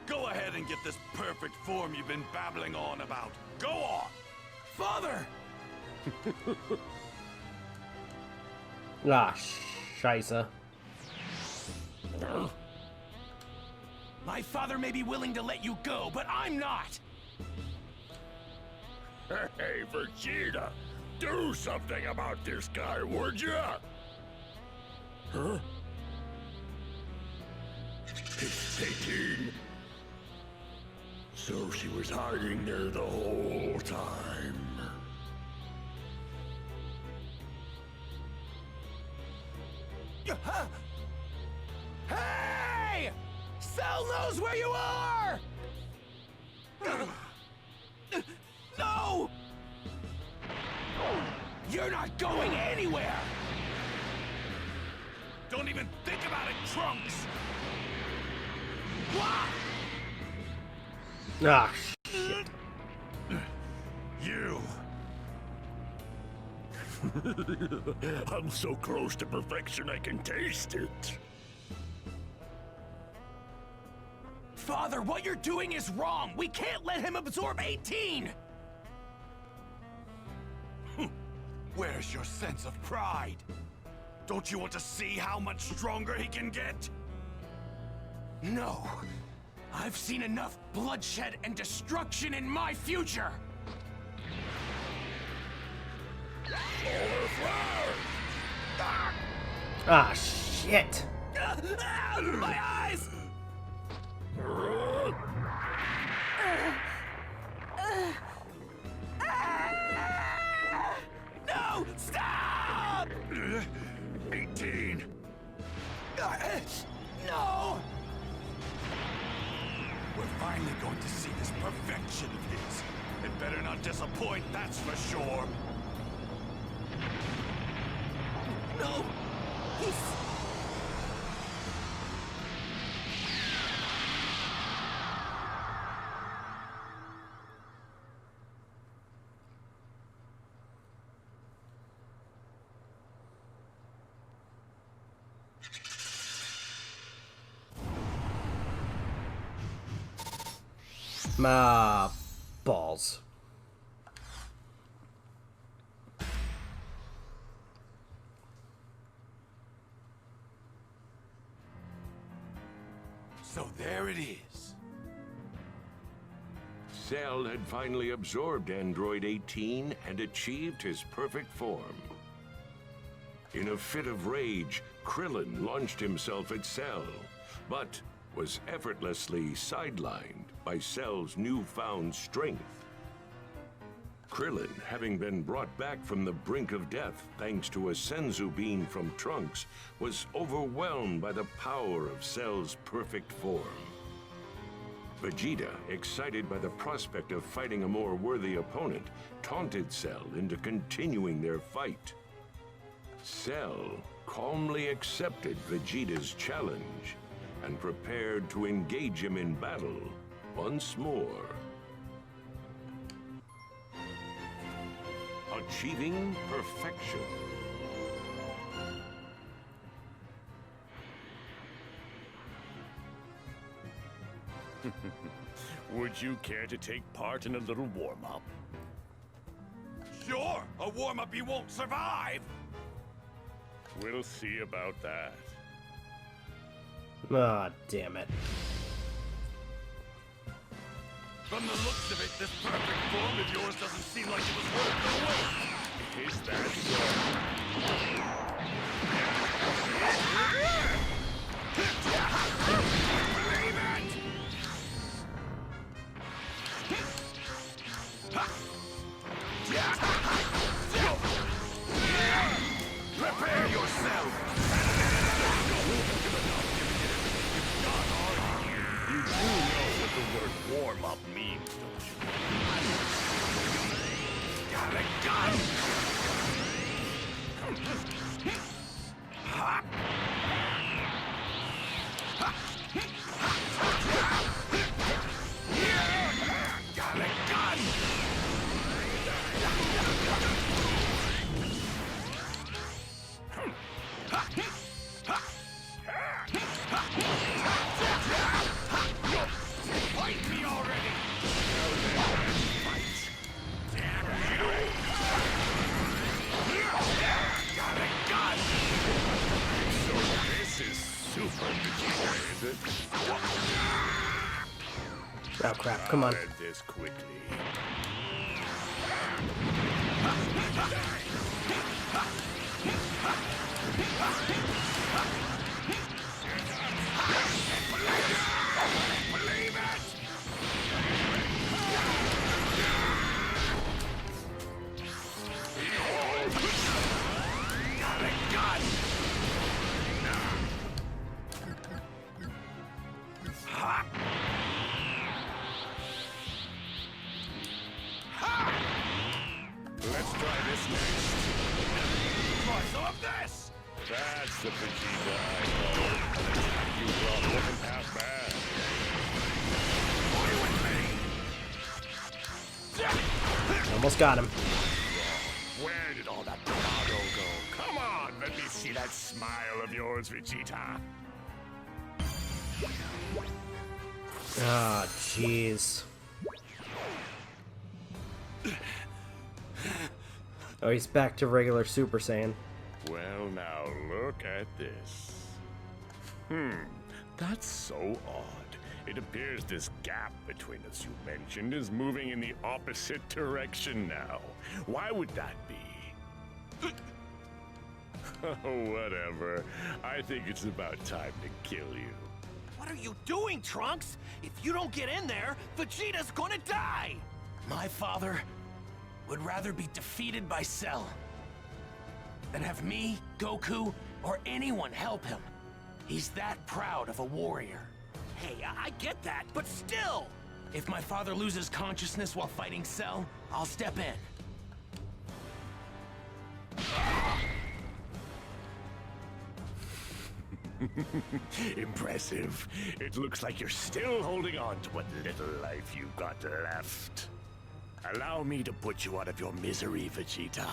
Speaker 9: Go ahead and get this perfect form you've been babbling on about. Go on!
Speaker 2: Father!
Speaker 1: Ah, scheisse.
Speaker 2: My father may be willing to let you go, but I'm not!
Speaker 14: Hey, Vegeta! Do something about this guy, would ya? Huh? It's 18. So she was hiding there the whole time.
Speaker 2: Hey! Cell knows where you are! No! You're not going anywhere!
Speaker 9: Don't even think about it, Trunks!
Speaker 1: Ah, shit.
Speaker 9: You!
Speaker 14: I'm so close to perfection I can taste it.
Speaker 2: Father, what you're doing is wrong! We can't let him absorb 18!
Speaker 9: Where's your sense of pride? Don't you want to see how much stronger he can get?
Speaker 2: No. I've seen enough bloodshed and destruction in my future!
Speaker 1: Ah, shit.
Speaker 2: My eyes! No! Stop!
Speaker 9: 18.
Speaker 2: No!
Speaker 9: We're finally going to see this perfection of his. It better not disappoint, that's for sure.
Speaker 2: No! He's...
Speaker 1: Ah, balls.
Speaker 9: So there it is.
Speaker 12: Cell had finally absorbed Android 18 and achieved his perfect form. In a fit of rage, Krillin launched himself at Cell, but was effortlessly sidelined by Cell's newfound strength. Krillin, having been brought back from the brink of death thanks to a Senzu beam from Trunks, was overwhelmed by the power of Cell's perfect form. Vegeta, excited by the prospect of fighting a more worthy opponent, taunted Cell into continuing their fight. Cell calmly accepted Vegeta's challenge and prepared to engage him in battle once more. Achieving perfection.
Speaker 14: Would you care to take part in a little warm-up?
Speaker 9: Sure, a warm-up you won't survive.
Speaker 14: We'll see about that.
Speaker 1: Ah, damn it.
Speaker 9: From the looks of it, this perfect form of yours doesn't seem like it was worth the wait. Is that so? Prepare yourself! You do know what the word warm-up means, don't you? Got a gun! Ha! Got a gun! Fight me already! Fight! Damn you! Got a gun! So this is Super Vegeta, is it?
Speaker 1: Oh crap, come on.
Speaker 9: I'll end this quickly. Believe it! Got a gun! Ha! Ha! Let's try this next. Try some of this! That's the Vegeta I know. You brought looking half bad.
Speaker 1: Almost got him.
Speaker 9: Where did all that bravado go? Come on, let me see that smile of yours, Vegeta.
Speaker 1: Ah, jeez. Oh, he's back to regular Super Saiyan.
Speaker 9: Well, now look at this. That's so odd. It appears this gap between us you mentioned is moving in the opposite direction now. Why would that be? Oh, whatever. I think it's about time to kill you.
Speaker 2: What are you doing, Trunks? If you don't get in there, Vegeta's gonna die! My father would rather be defeated by Cell than have me, Goku, or anyone help him. He's that proud of a warrior. Hey, I get that, but still! If my father loses consciousness while fighting Cell, I'll step in.
Speaker 9: Impressive. It looks like you're still holding on to what little life you've got left. Allow me to put you out of your misery, Vegeta.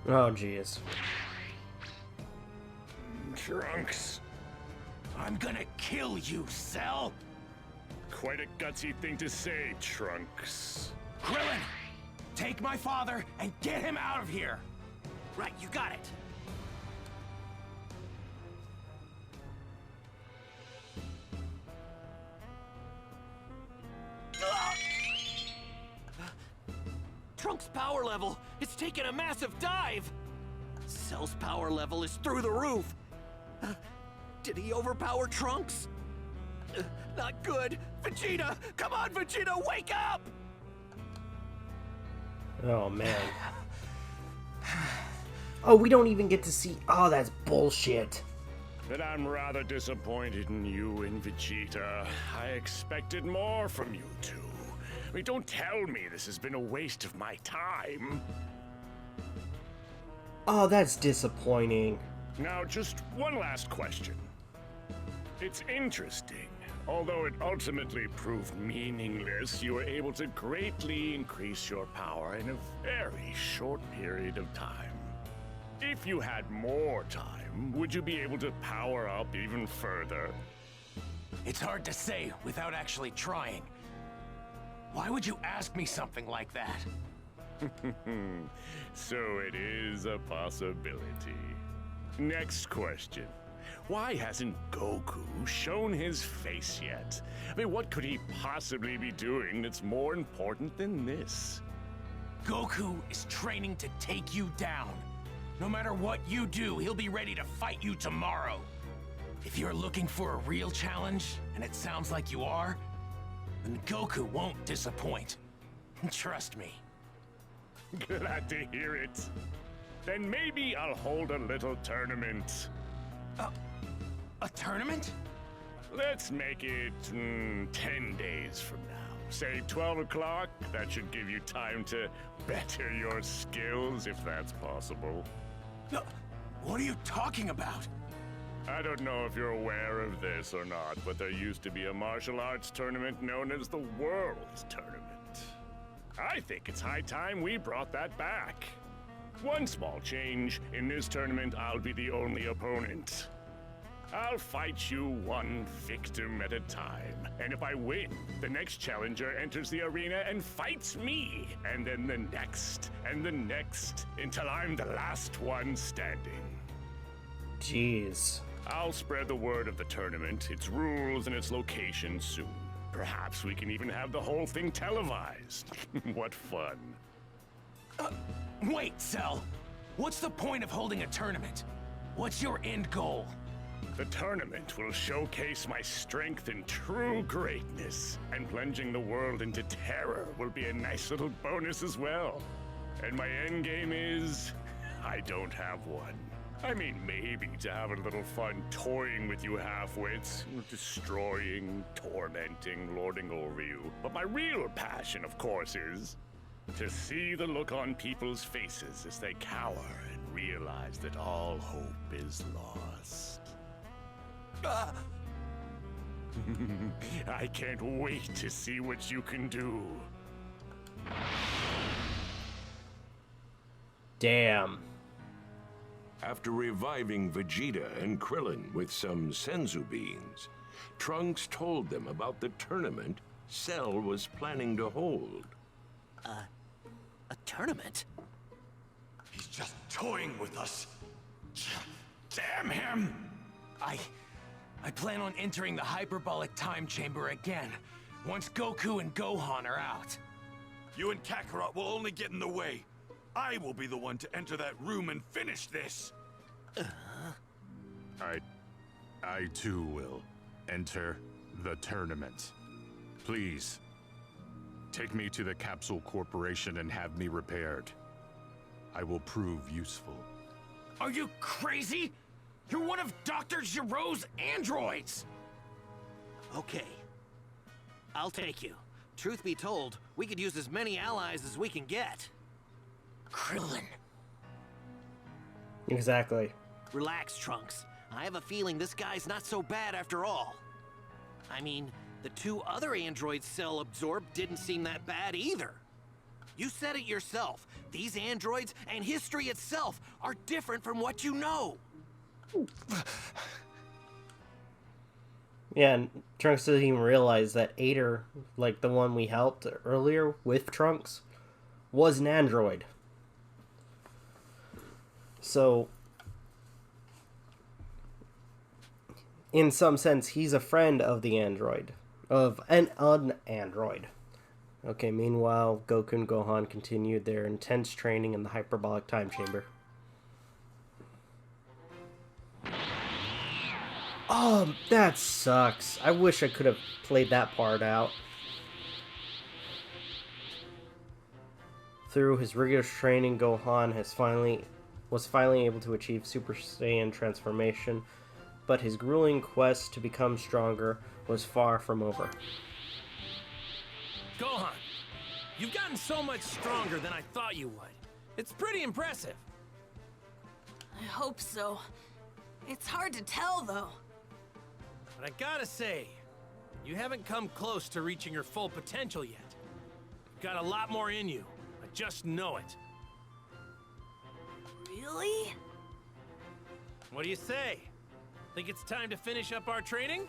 Speaker 1: Oh, jeez.
Speaker 9: Trunks.
Speaker 2: I'm gonna kill you, Cell!
Speaker 9: Quite a gutsy thing to say, Trunks.
Speaker 2: Krillin! Take my father and get him out of here! Right, you got it. Trunks' power level is taking a massive dive! Cell's power level is through the roof! Did he overpower Trunks? Not good! Vegeta! Come on, Vegeta, wake up!
Speaker 1: Oh, man. Oh, we don't even get to see... Oh, that's bullshit.
Speaker 9: But I'm rather disappointed in you and Vegeta. I expected more from you two. I mean, don't tell me this has been a waste of my time.
Speaker 1: Oh, that's disappointing.
Speaker 9: Now, just one last question. It's interesting. Although it ultimately proved meaningless, you were able to greatly increase your power in a very short period of time. If you had more time, would you be able to power up even further?
Speaker 2: It's hard to say without actually trying. Why would you ask me something like that?
Speaker 9: So it is a possibility. Next question.
Speaker 19: Why hasn't Goku shown his face yet? I mean, what could he possibly be doing that's more important than this?
Speaker 2: Goku is training to take you down. No matter what you do, he'll be ready to fight you tomorrow. If you're looking for a real challenge, and it sounds like you are, then Goku won't disappoint. Trust me.
Speaker 19: Glad to hear it. Then maybe I'll hold a little tournament.
Speaker 2: A tournament?
Speaker 19: Let's make it 10 days from now. Say 12 o'clock. That should give you time to better your skills, if that's possible.
Speaker 2: What are you talking about?
Speaker 19: I don't know if you're aware of this or not, but there used to be a martial arts tournament known as the World's Tournament. I think it's high time we brought that back. One small change. In this tournament, I'll be the only opponent. I'll fight you one victim at a time, and if I win, the next challenger enters the arena and fights me, and then the next, and the next, until I'm the last one standing.
Speaker 1: Jeez.
Speaker 19: I'll spread the word of the tournament, its rules, and its location soon. Perhaps we can even have the whole thing televised. What fun.
Speaker 2: Wait, Cell. What's the point of holding a tournament? What's your end goal?
Speaker 19: The tournament will showcase my strength and true greatness, and plunging the world into terror will be a nice little bonus as well. And my end game is... I don't have one. I mean, maybe to have a little fun toying with you half-wits, destroying, tormenting, lording over you. But my real passion, of course, is to see the look on people's faces as they cower and realize that all hope is lost. I can't wait to see what you can do.
Speaker 1: Damn.
Speaker 12: After reviving Vegeta and Krillin with some senzu beans, Trunks told them about the tournament Cell was planning to hold.
Speaker 4: A tournament?
Speaker 9: He's just toying with us. Damn him!
Speaker 2: I plan on entering the hyperbolic time chamber again, once Goku and Gohan are out.
Speaker 9: You and Kakarot will only get in the way. I will be the one to enter that room and finish this.
Speaker 20: I too will enter the tournament. Please, take me to the Capsule Corporation and have me repaired. I will prove useful.
Speaker 2: Are you crazy? You're one of Dr. Giro's androids!
Speaker 4: Okay. I'll take you. Truth be told, we could use as many allies as we can get. Krillin.
Speaker 1: Exactly.
Speaker 4: Relax, Trunks. I have a feeling this guy's not so bad after all. I mean, the two other androids Cell absorbed didn't seem that bad either. You said it yourself. These androids and history itself are different from what you know.
Speaker 1: Yeah, and Trunks doesn't even realize that Ader, like the one we helped earlier with Trunks, was an android. So, in some sense, he's a friend of the android. Of an android. Okay, meanwhile, Goku and Gohan continued their intense training in the hyperbolic time chamber. Oh, that sucks. I wish I could have played that part out. Through his rigorous training, Gohan was finally able to achieve Super Saiyan transformation, but his grueling quest to become stronger was far from over.
Speaker 18: Gohan, you've gotten so much stronger than I thought you would. It's pretty impressive.
Speaker 10: I hope so. It's hard to tell, though.
Speaker 18: But I gotta say, you haven't come close to reaching your full potential yet. You've got a lot more in you. I just know it.
Speaker 10: Really?
Speaker 18: What do you say? Think it's time to finish up our training?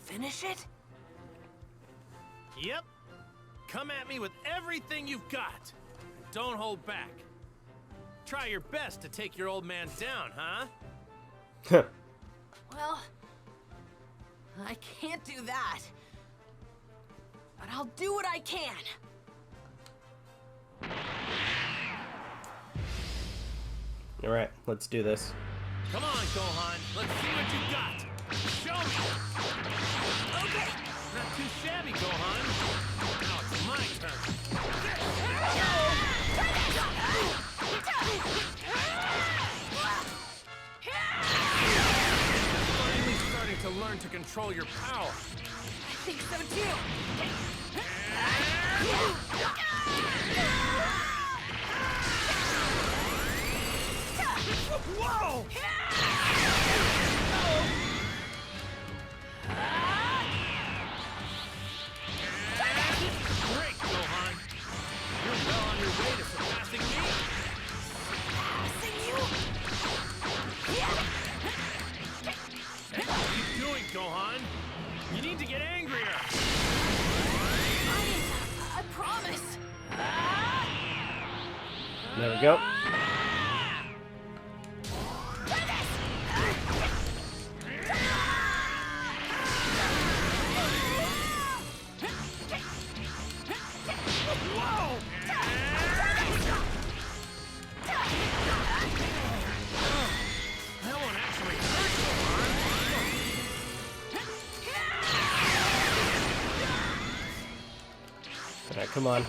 Speaker 10: Finish it?
Speaker 18: Yep. Come at me with everything you've got. Don't hold back. Try your best to take your old man down, huh?
Speaker 10: Well, I can't do that. But I'll do what I can.
Speaker 1: Alright, let's do this.
Speaker 18: Come on, Gohan. Let's see what you got. Show me. Okay. Not too shabby, Gohan. Now it's my turn. Finally starting to learn to control your power.
Speaker 10: I think so too.
Speaker 18: Whoa! Great, Gohan. You're well on your way to surpassing me.
Speaker 10: Surpassing you?
Speaker 18: What are you doing, Gohan? You need to get angrier.
Speaker 10: I promise.
Speaker 1: There we go.
Speaker 18: That one actually hurt, Gohan.
Speaker 1: Alright, come on.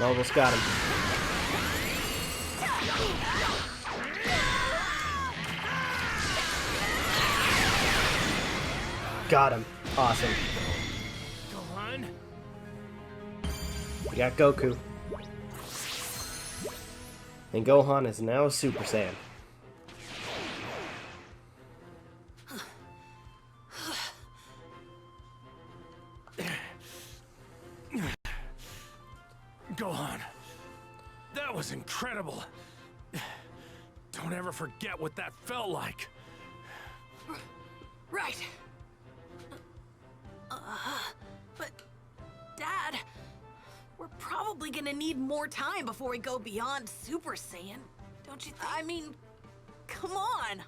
Speaker 1: Almost got him. Got him. Awesome.
Speaker 18: Gohan.
Speaker 1: We got Goku. And Gohan is now Super Saiyan.
Speaker 18: Gohan, that was incredible. Don't ever forget what that felt like.
Speaker 10: Right. But, Dad, we're probably gonna need more time before we go beyond Super Saiyan, don't you think? I mean, come on.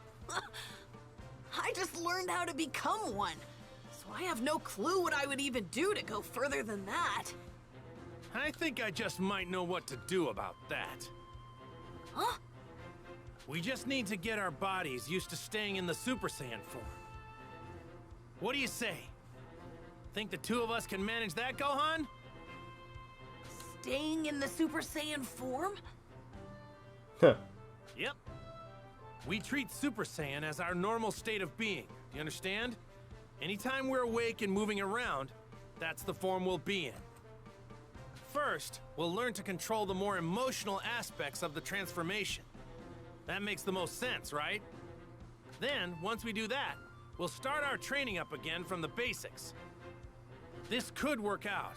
Speaker 10: I just learned how to become one, so I have no clue what I would even do to go further than that.
Speaker 18: I think I just might know what to do about that.
Speaker 10: Huh?
Speaker 18: We just need to get our bodies used to staying in the Super Saiyan form. What do you say? Think the two of us can manage that, Gohan?
Speaker 10: Staying in the Super Saiyan form?
Speaker 1: Huh.
Speaker 18: Yep. We treat Super Saiyan as our normal state of being. Do you understand? Anytime we're awake and moving around, that's the form we'll be in. First, we'll learn to control the more emotional aspects of the transformation. That makes the most sense, right? Then, once we do that, we'll start our training up again from the basics. This could work out.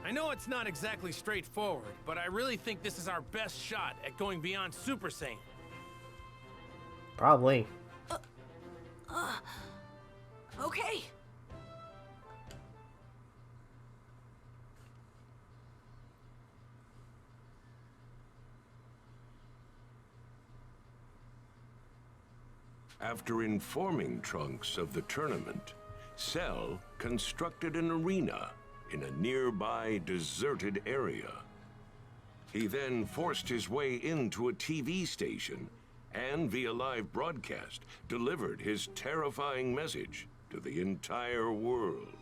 Speaker 18: I know it's not exactly straightforward, but I really think this is our best shot at going beyond Super Saiyan.
Speaker 1: Probably.
Speaker 10: Okay.
Speaker 12: After informing Trunks of the tournament, Cell constructed an arena in a nearby deserted area. He then forced his way into a TV station and, via live broadcast, delivered his terrifying message to the entire world.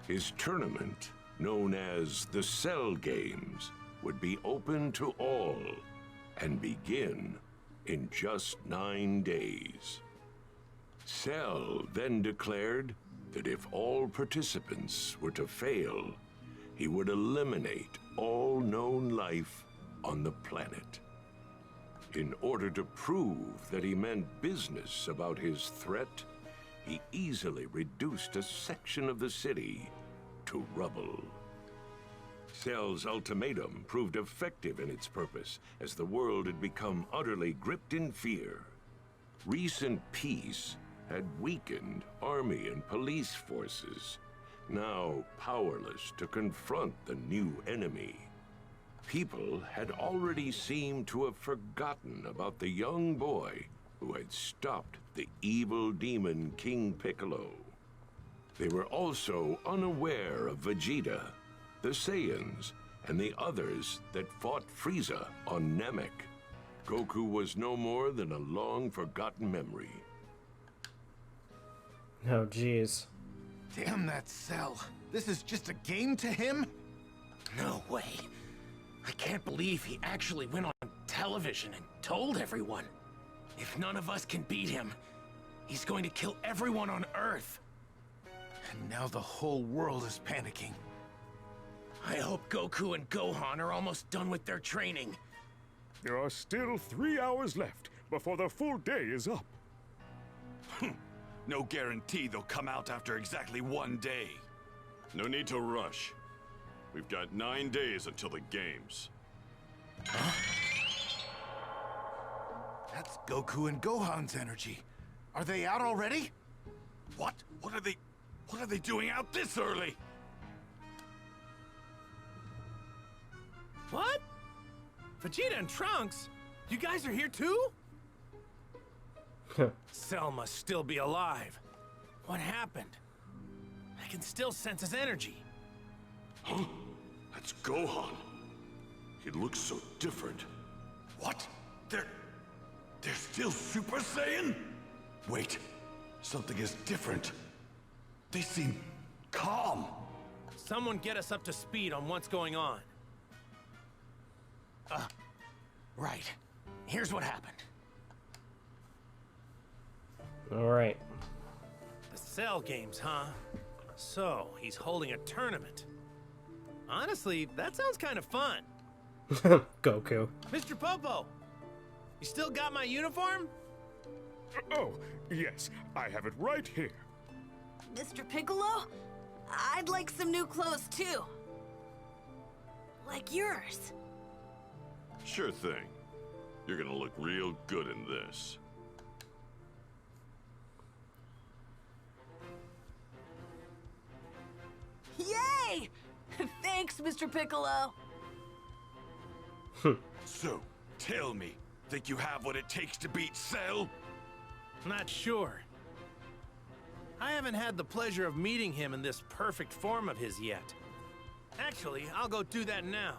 Speaker 12: His tournament, known as the Cell Games, would be open to all and begin in just 9 days. Cell then declared that if all participants were to fail, he would eliminate all known life on the planet. In order to prove that he meant business about his threat, he easily reduced a section of the city to rubble. Cell's ultimatum proved effective in its purpose, as the world had become utterly gripped in fear. Recent peace had weakened army and police forces, now powerless to confront the new enemy. People had already seemed to have forgotten about the young boy who had stopped the evil demon King Piccolo. They were also unaware of Vegeta, the Saiyans, and the others that fought Frieza on Namek. Goku was no more than a long-forgotten memory.
Speaker 1: Oh, jeez.
Speaker 2: Damn that Cell. This is just a game to him? No way. I can't believe he actually went on television and told everyone. If none of us can beat him, he's going to kill everyone on Earth. And now the whole world is panicking. I hope Goku and Gohan are almost done with their training.
Speaker 19: There are still 3 hours left before the full day is up.
Speaker 9: No guarantee they'll come out after exactly 1 day.
Speaker 13: No need to rush. We've got 9 days until the games.
Speaker 2: Huh? That's Goku and Gohan's energy. Are they out already?
Speaker 9: What? What are they doing out this early?
Speaker 18: What? Vegeta and Trunks? You guys are here too? Cell must still be alive. What happened? I can still sense his energy.
Speaker 9: Huh? That's Gohan. He looks so different. What? They're still Super Saiyan? Wait, something is different. They seem calm.
Speaker 18: Someone get us up to speed on what's going on.
Speaker 2: Right. Here's what happened.
Speaker 1: Alright.
Speaker 18: The Cell games, huh? So, he's holding a tournament. Honestly, that sounds kind of fun.
Speaker 1: Goku.
Speaker 18: Mr. Popo, you still got my uniform?
Speaker 19: Oh, yes, I have it right here.
Speaker 10: Mr. Piccolo, I'd like some new clothes too. Like yours.
Speaker 13: Sure thing. You're gonna look real good in this.
Speaker 10: Yay! Thanks, Mr. Piccolo.
Speaker 9: So, tell me, think you have what it takes to beat Cell?
Speaker 18: Not sure. I haven't had the pleasure of meeting him in this perfect form of his yet. Actually, I'll go do that now.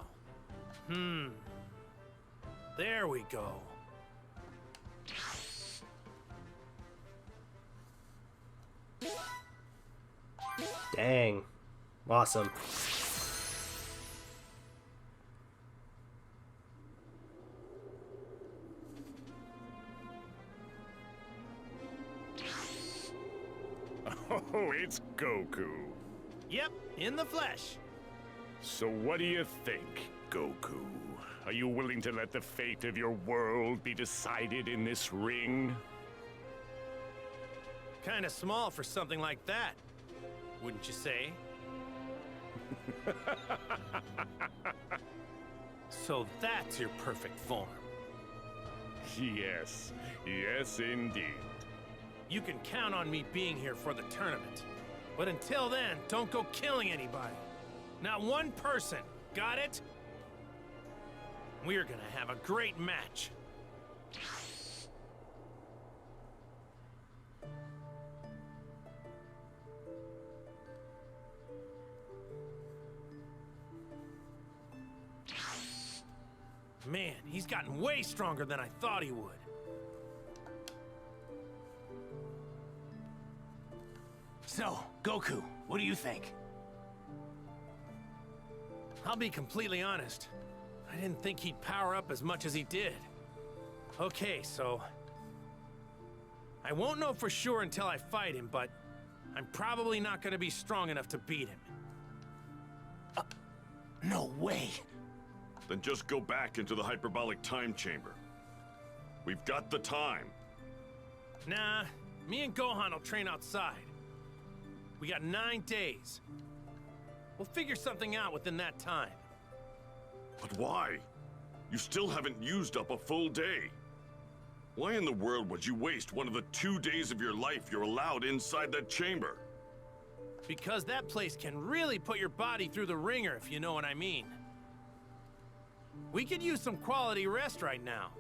Speaker 18: There we go.
Speaker 1: Dang. Awesome.
Speaker 19: Oh, it's Goku.
Speaker 18: Yep, in the flesh.
Speaker 19: So what do you think, Goku? Are you willing to let the fate of your world be decided in this ring?
Speaker 18: Kinda small for something like that, wouldn't you say? So that's your perfect form.
Speaker 19: Yes, yes indeed.
Speaker 18: You can count on me being here for the tournament. But until then, don't go killing anybody. Not one person, got it? We're gonna have a great match. Man, he's gotten way stronger than I thought he would.
Speaker 2: So, Goku, what do you think?
Speaker 18: I'll be completely honest. I didn't think he'd power up as much as he did. Okay, so... I won't know for sure until I fight him, but... I'm probably not gonna be strong enough to beat him.
Speaker 2: No way.
Speaker 13: Then just go back into the hyperbolic time chamber. We've got the time.
Speaker 18: Nah, me and Gohan will train outside. We got 9 days. We'll figure something out within that time.
Speaker 13: But why? You still haven't used up a full day. Why in the world would you waste one of the 2 days of your life you're allowed inside that chamber?
Speaker 18: Because that place can really put your body through the ringer, if you know what I mean. We could use some quality rest right now.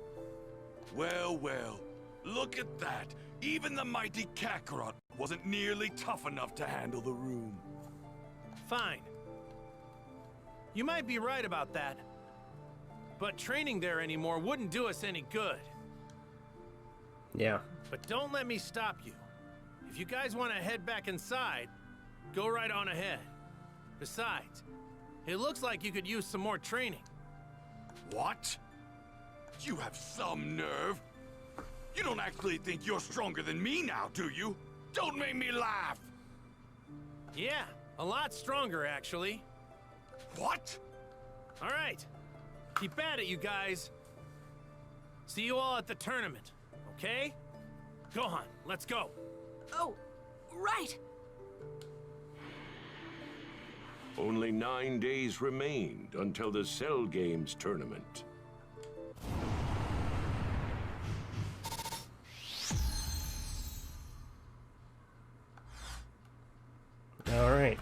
Speaker 9: Well, well, look at that. Even the mighty Kakarot wasn't nearly tough enough to handle the room.
Speaker 18: Fine. You might be right about that. But training there anymore wouldn't do us any good.
Speaker 1: Yeah.
Speaker 18: But don't let me stop you. If you guys want to head back inside, go right on ahead. Besides, it looks like you could use some more training.
Speaker 9: What? You have some nerve. You don't actually think you're stronger than me now, do you? Don't make me laugh!
Speaker 18: Yeah, a lot stronger, actually.
Speaker 9: What?
Speaker 18: All right. Keep at it, you guys. See you all at the tournament, okay? Gohan, let's go.
Speaker 10: Oh, right.
Speaker 12: Only 9 days remained until the Cell Games tournament.
Speaker 1: All right.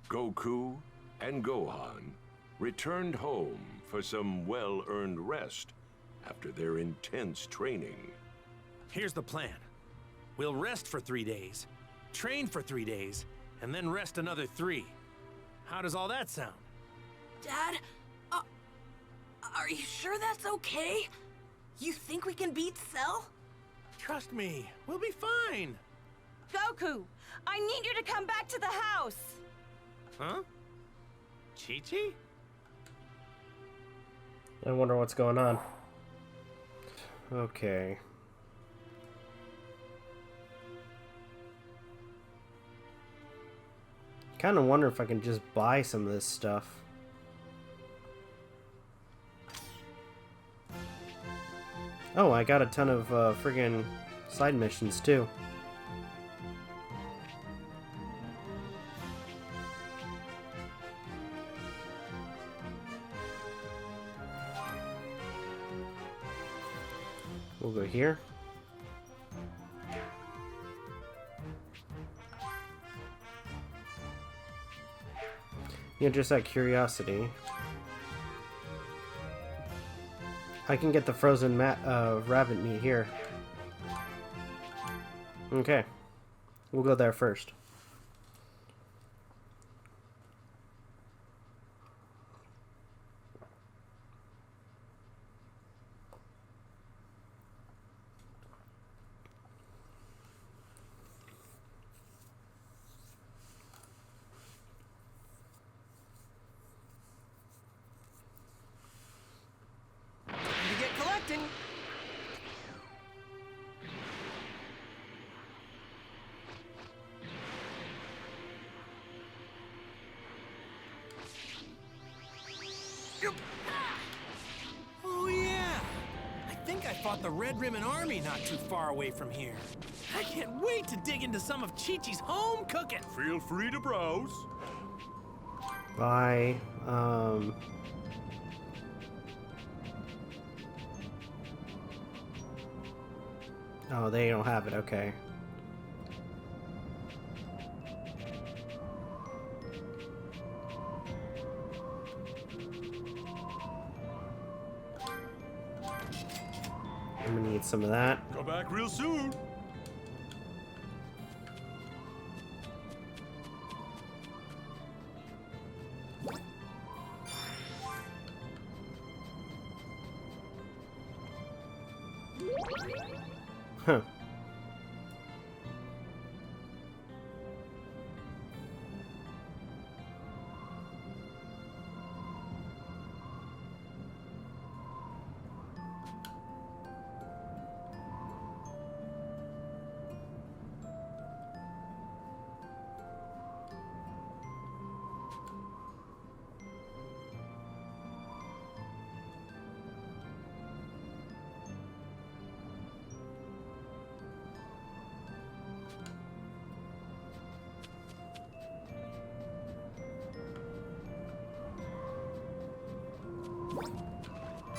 Speaker 12: Goku and Gohan returned home for some well-earned rest after their intense training.
Speaker 18: Here's the plan. We'll rest for 3 days, train for 3 days, and then rest another 3. How does all that sound?
Speaker 10: Dad, are you sure that's okay? You think we can beat Cell?
Speaker 18: Trust me, we'll be fine.
Speaker 5: Goku, I need you to come back to the house.
Speaker 18: Huh? Chi-Chi?
Speaker 1: I wonder what's going on. Okay. Kind of wonder if I can just buy some of this stuff. Oh, I got a ton of friggin' side missions too. We'll go here. Yeah, just out of curiosity, I can get the frozen rabbit meat here. Okay, we'll go there first.
Speaker 18: Oh yeah! I think I fought the Red Ribbon Army not too far away from here. I can't wait to dig into some of Chi-Chi's home cooking.
Speaker 9: Feel free to browse.
Speaker 1: Bye. Oh, they don't have it. Okay. I'm gonna need some of that.
Speaker 9: Go back real soon.
Speaker 1: Huh.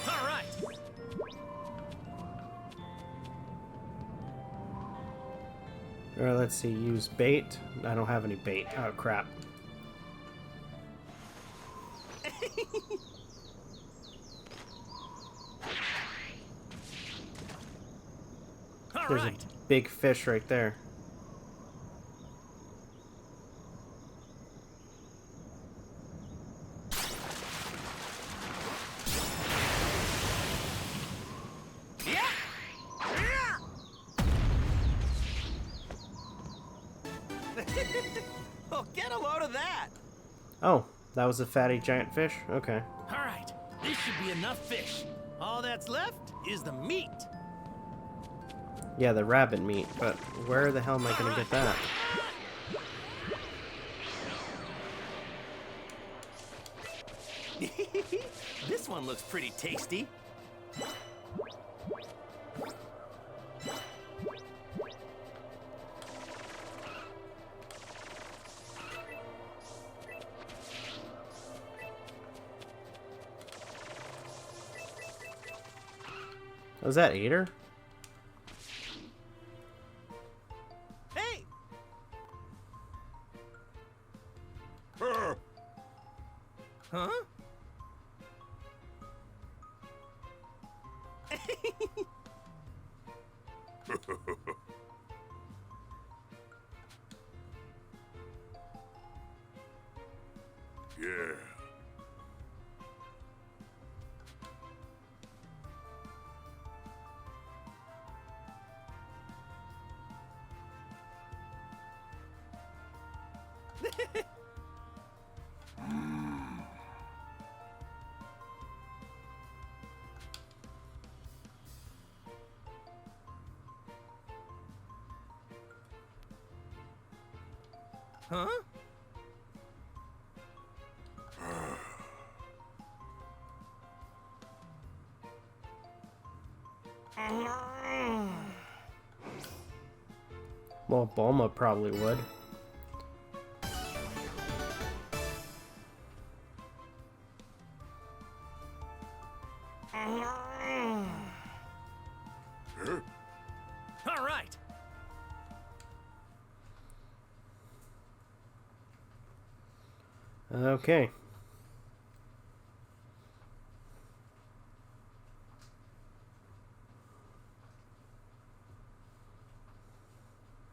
Speaker 18: All right.
Speaker 1: Alright, let's see. Use bait. I don't have any bait. Oh, crap. There's a big fish right there.
Speaker 2: Oh, get a load of that!
Speaker 1: Oh, that was a fatty giant fish? Okay.
Speaker 18: All right, this should be enough fish. All that's left is the meat.
Speaker 1: Yeah, the rabbit meat, but where the hell am I gonna get that?
Speaker 2: This one looks pretty tasty.
Speaker 1: Was that Ader?
Speaker 2: Hey! Huh?
Speaker 3: Yeah.
Speaker 2: Huh?
Speaker 1: Well, Bulma probably would.
Speaker 18: All right.
Speaker 1: Okay.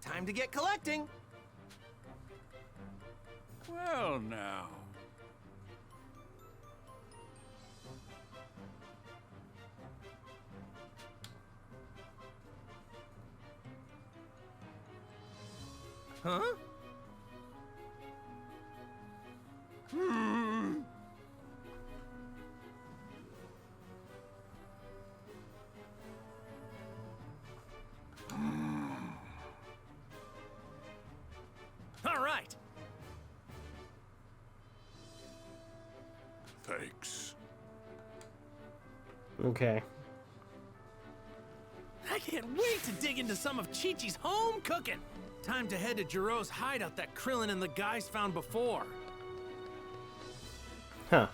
Speaker 2: Time to get collecting.
Speaker 9: Well, now.
Speaker 2: Huh?
Speaker 18: All right.
Speaker 3: Thanks.
Speaker 1: Okay.
Speaker 18: I can't wait to dig into some of Chi-Chi's home cooking. Time to head to Jiro's hideout that Krillin and the guys found before.
Speaker 1: Huh.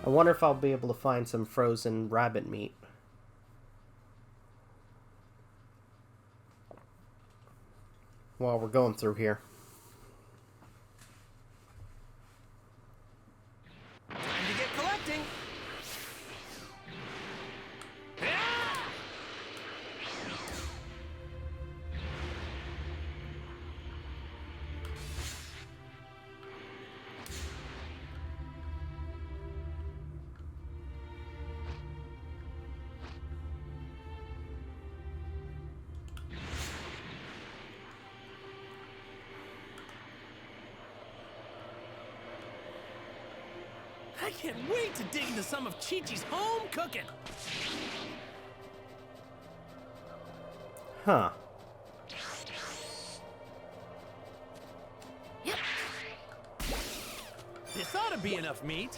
Speaker 1: I wonder if I'll be able to find some frozen rabbit meat. While we're going through here.
Speaker 2: Time to
Speaker 18: I can't wait to dig into some of Chi-Chi's home cooking.
Speaker 1: Huh.
Speaker 18: This ought to be enough meat.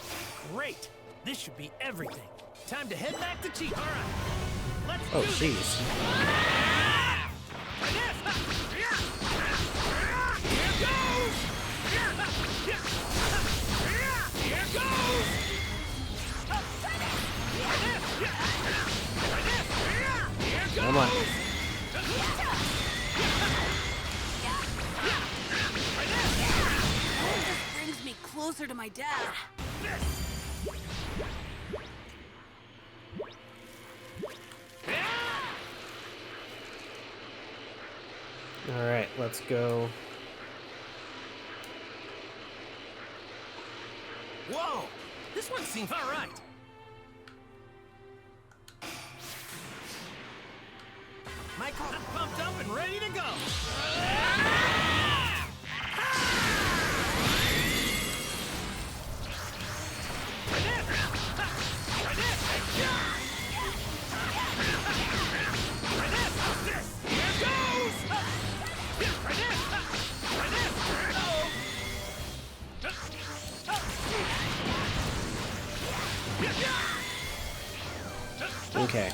Speaker 18: Great. This should be everything. Time to head back to Chi. All right. Let's
Speaker 1: Oh,
Speaker 18: do
Speaker 1: jeez.
Speaker 18: this. Here goes!
Speaker 1: Come on.
Speaker 10: This brings me closer to my dad.
Speaker 1: All right, let's go.
Speaker 18: Whoa! This one seems all right. My car's pumped up and ready to go.
Speaker 1: Okay.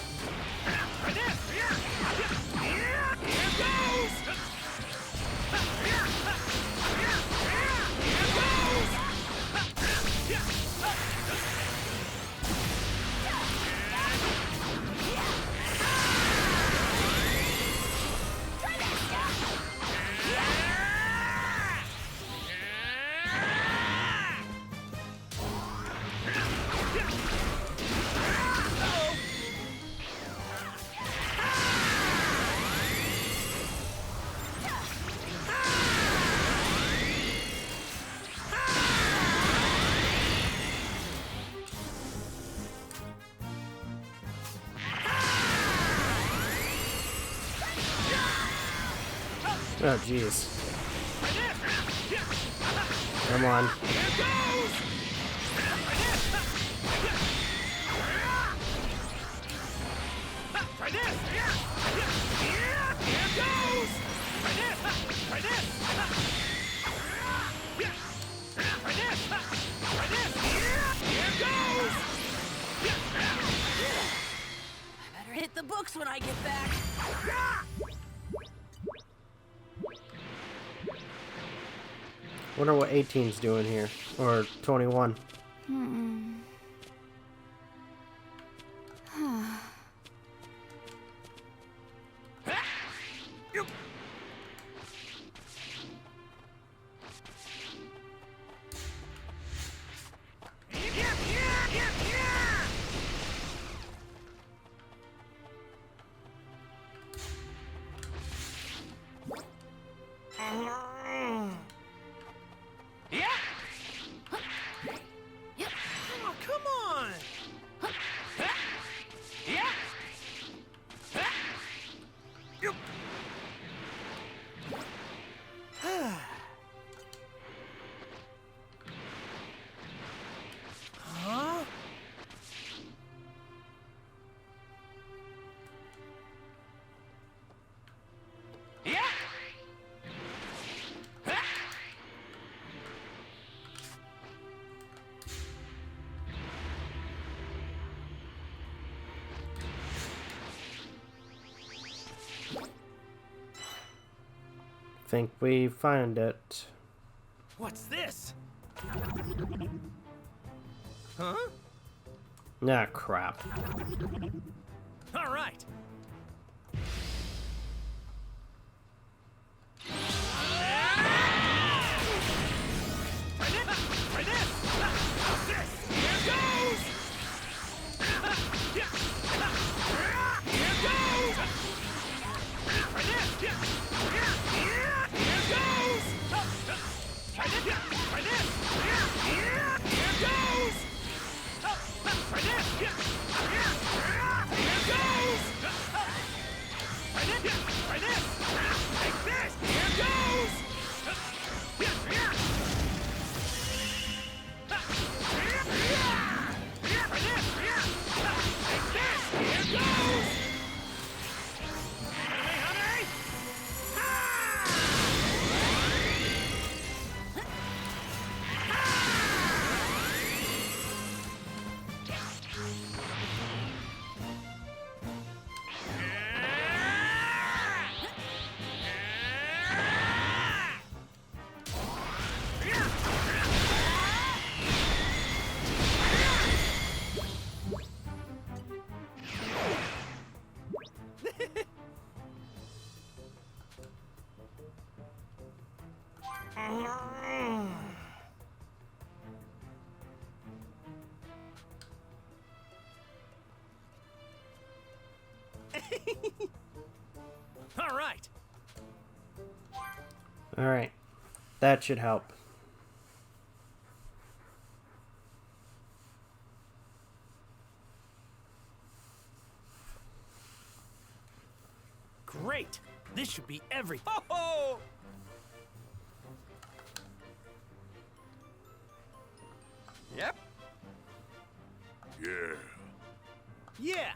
Speaker 1: Oh, jeez. Come on.
Speaker 10: I better hit the books when I get back.
Speaker 1: Wonder what 18's doing here, or 21.
Speaker 18: Oh, come on! Huh?
Speaker 1: Think we find it.
Speaker 18: What's this? Huh?
Speaker 1: Nah, crap.
Speaker 18: All right. All right.
Speaker 1: All right. That should help.
Speaker 18: Great. This should be everything. Oh!
Speaker 17: Yep.
Speaker 3: Yeah.
Speaker 18: Yeah.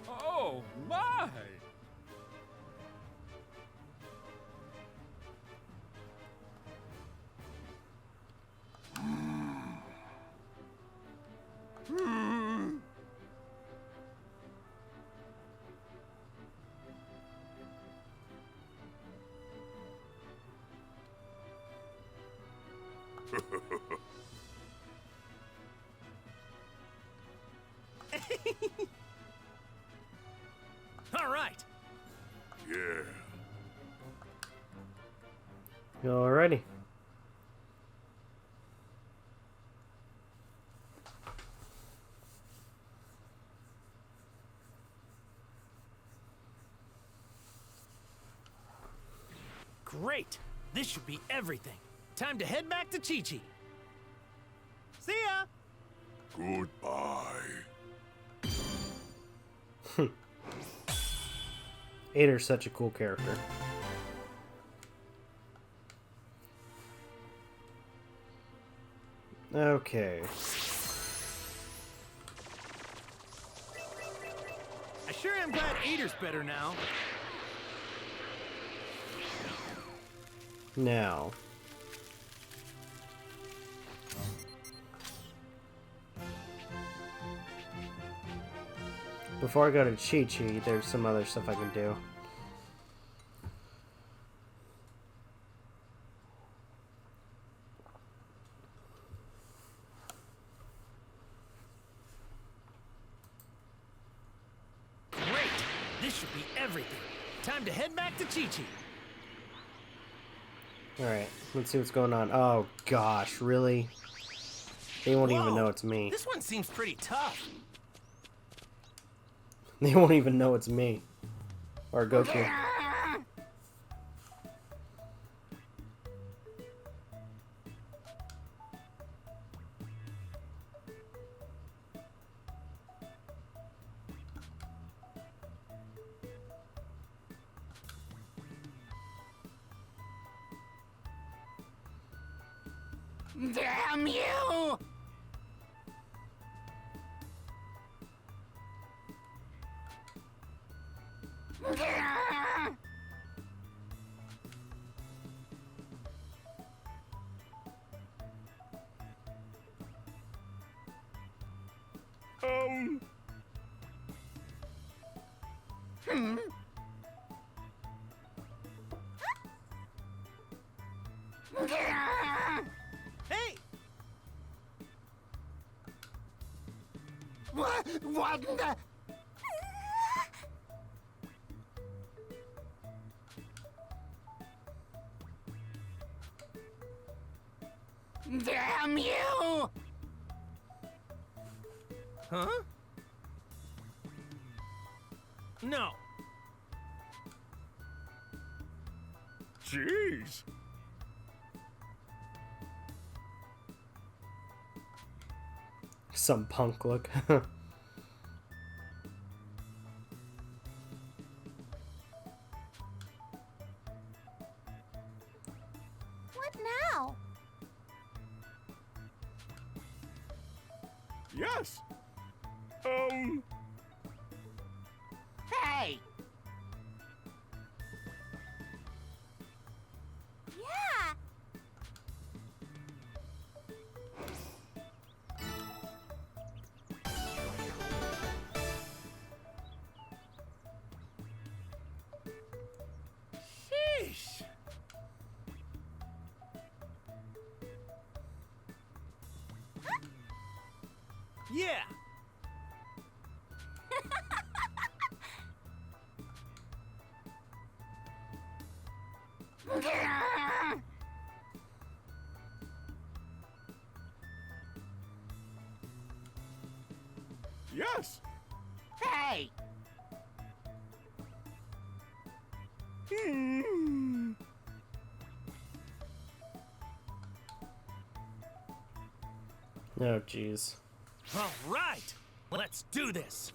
Speaker 21: Oh, my!
Speaker 18: All right.
Speaker 3: Yeah.
Speaker 1: Alrighty.
Speaker 18: Great. This should be everything. Time to head back to Chi-Chi. See ya.
Speaker 3: Goodbye.
Speaker 1: Ader's such a cool character. Okay.
Speaker 18: I sure am glad Ader's better now.
Speaker 1: Now. Before I go to Chi-Chi, there's some other stuff I can do.
Speaker 18: Great! This should be everything. Time to head back to Chi-Chi.
Speaker 1: Alright, let's see what's going on. Oh gosh, really? They won't even know it's me.
Speaker 18: This one seems pretty tough.
Speaker 1: They won't even know it's me. Or Goku.
Speaker 17: Damn you!
Speaker 18: Hey!
Speaker 17: What the? Damn you!
Speaker 18: Huh? No.
Speaker 3: Jeez.
Speaker 1: Some punk look.
Speaker 6: What now?
Speaker 3: Yes.
Speaker 17: Hey!
Speaker 6: Yeah.
Speaker 18: Sheesh. Yeah!
Speaker 9: Yes!
Speaker 17: Hey!
Speaker 1: Oh, jeez.
Speaker 18: All right! Let's do this!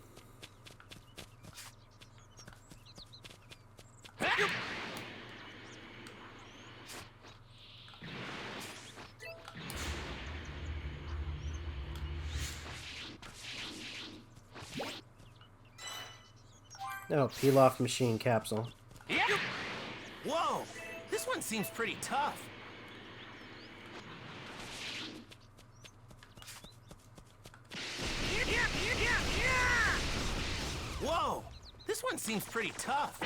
Speaker 1: Oh, peel off machine capsule.
Speaker 2: Whoa! This one seems pretty tough. Whoa! This one seems pretty tough.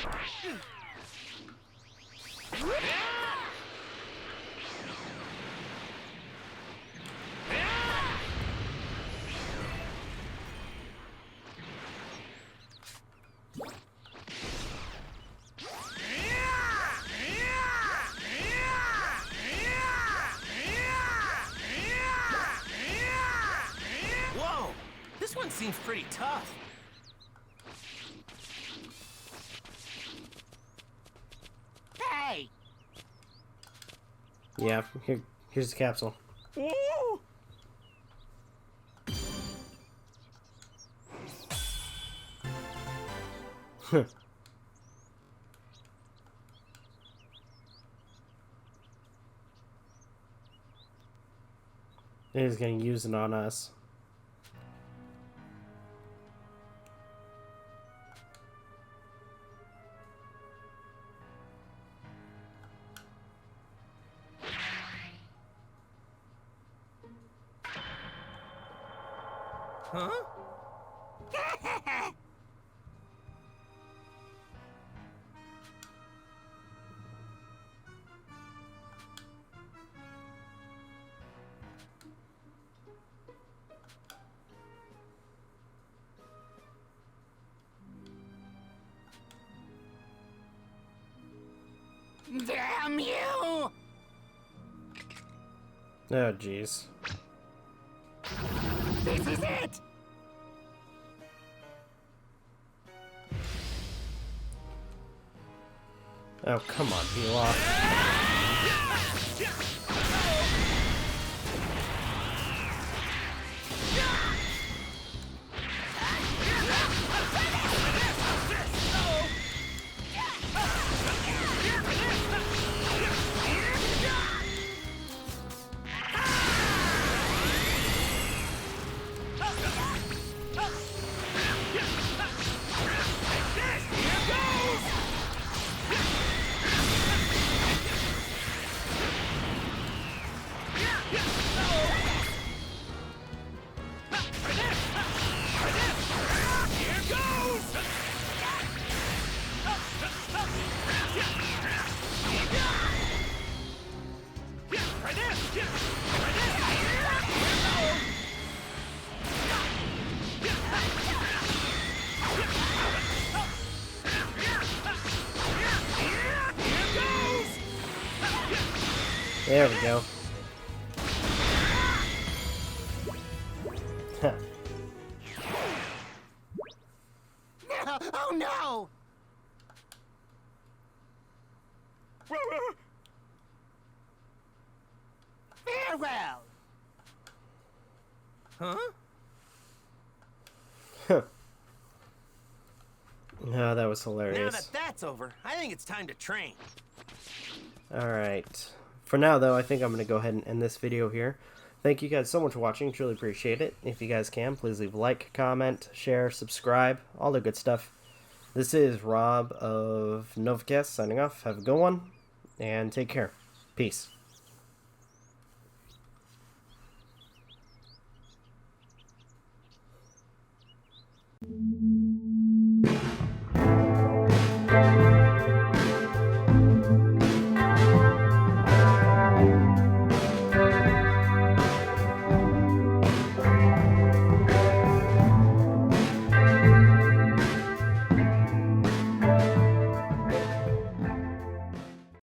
Speaker 2: Whoa! This one seems pretty tough.
Speaker 17: Hey!
Speaker 1: Yeah, here's the capsule.
Speaker 17: Woo!
Speaker 1: He's gonna use it on us.
Speaker 2: Huh?
Speaker 17: Damn you!
Speaker 1: Oh, jeez.
Speaker 17: This is it!
Speaker 1: Oh, come on, peel off. There we go.
Speaker 17: No! Oh no! Farewell!
Speaker 2: Huh?
Speaker 1: Oh, that was
Speaker 2: Now
Speaker 1: hilarious.
Speaker 2: that that's over, I think it's time to train.
Speaker 1: Alright. For now, though, I think I'm going to go ahead and end this video here. Thank you guys so much for watching. Truly appreciate it. If you guys can, please leave a like, comment, share, subscribe, all the good stuff. This is Rob of Novakast signing off. Have a good one, and take care. Peace.
Speaker 6: Thank you.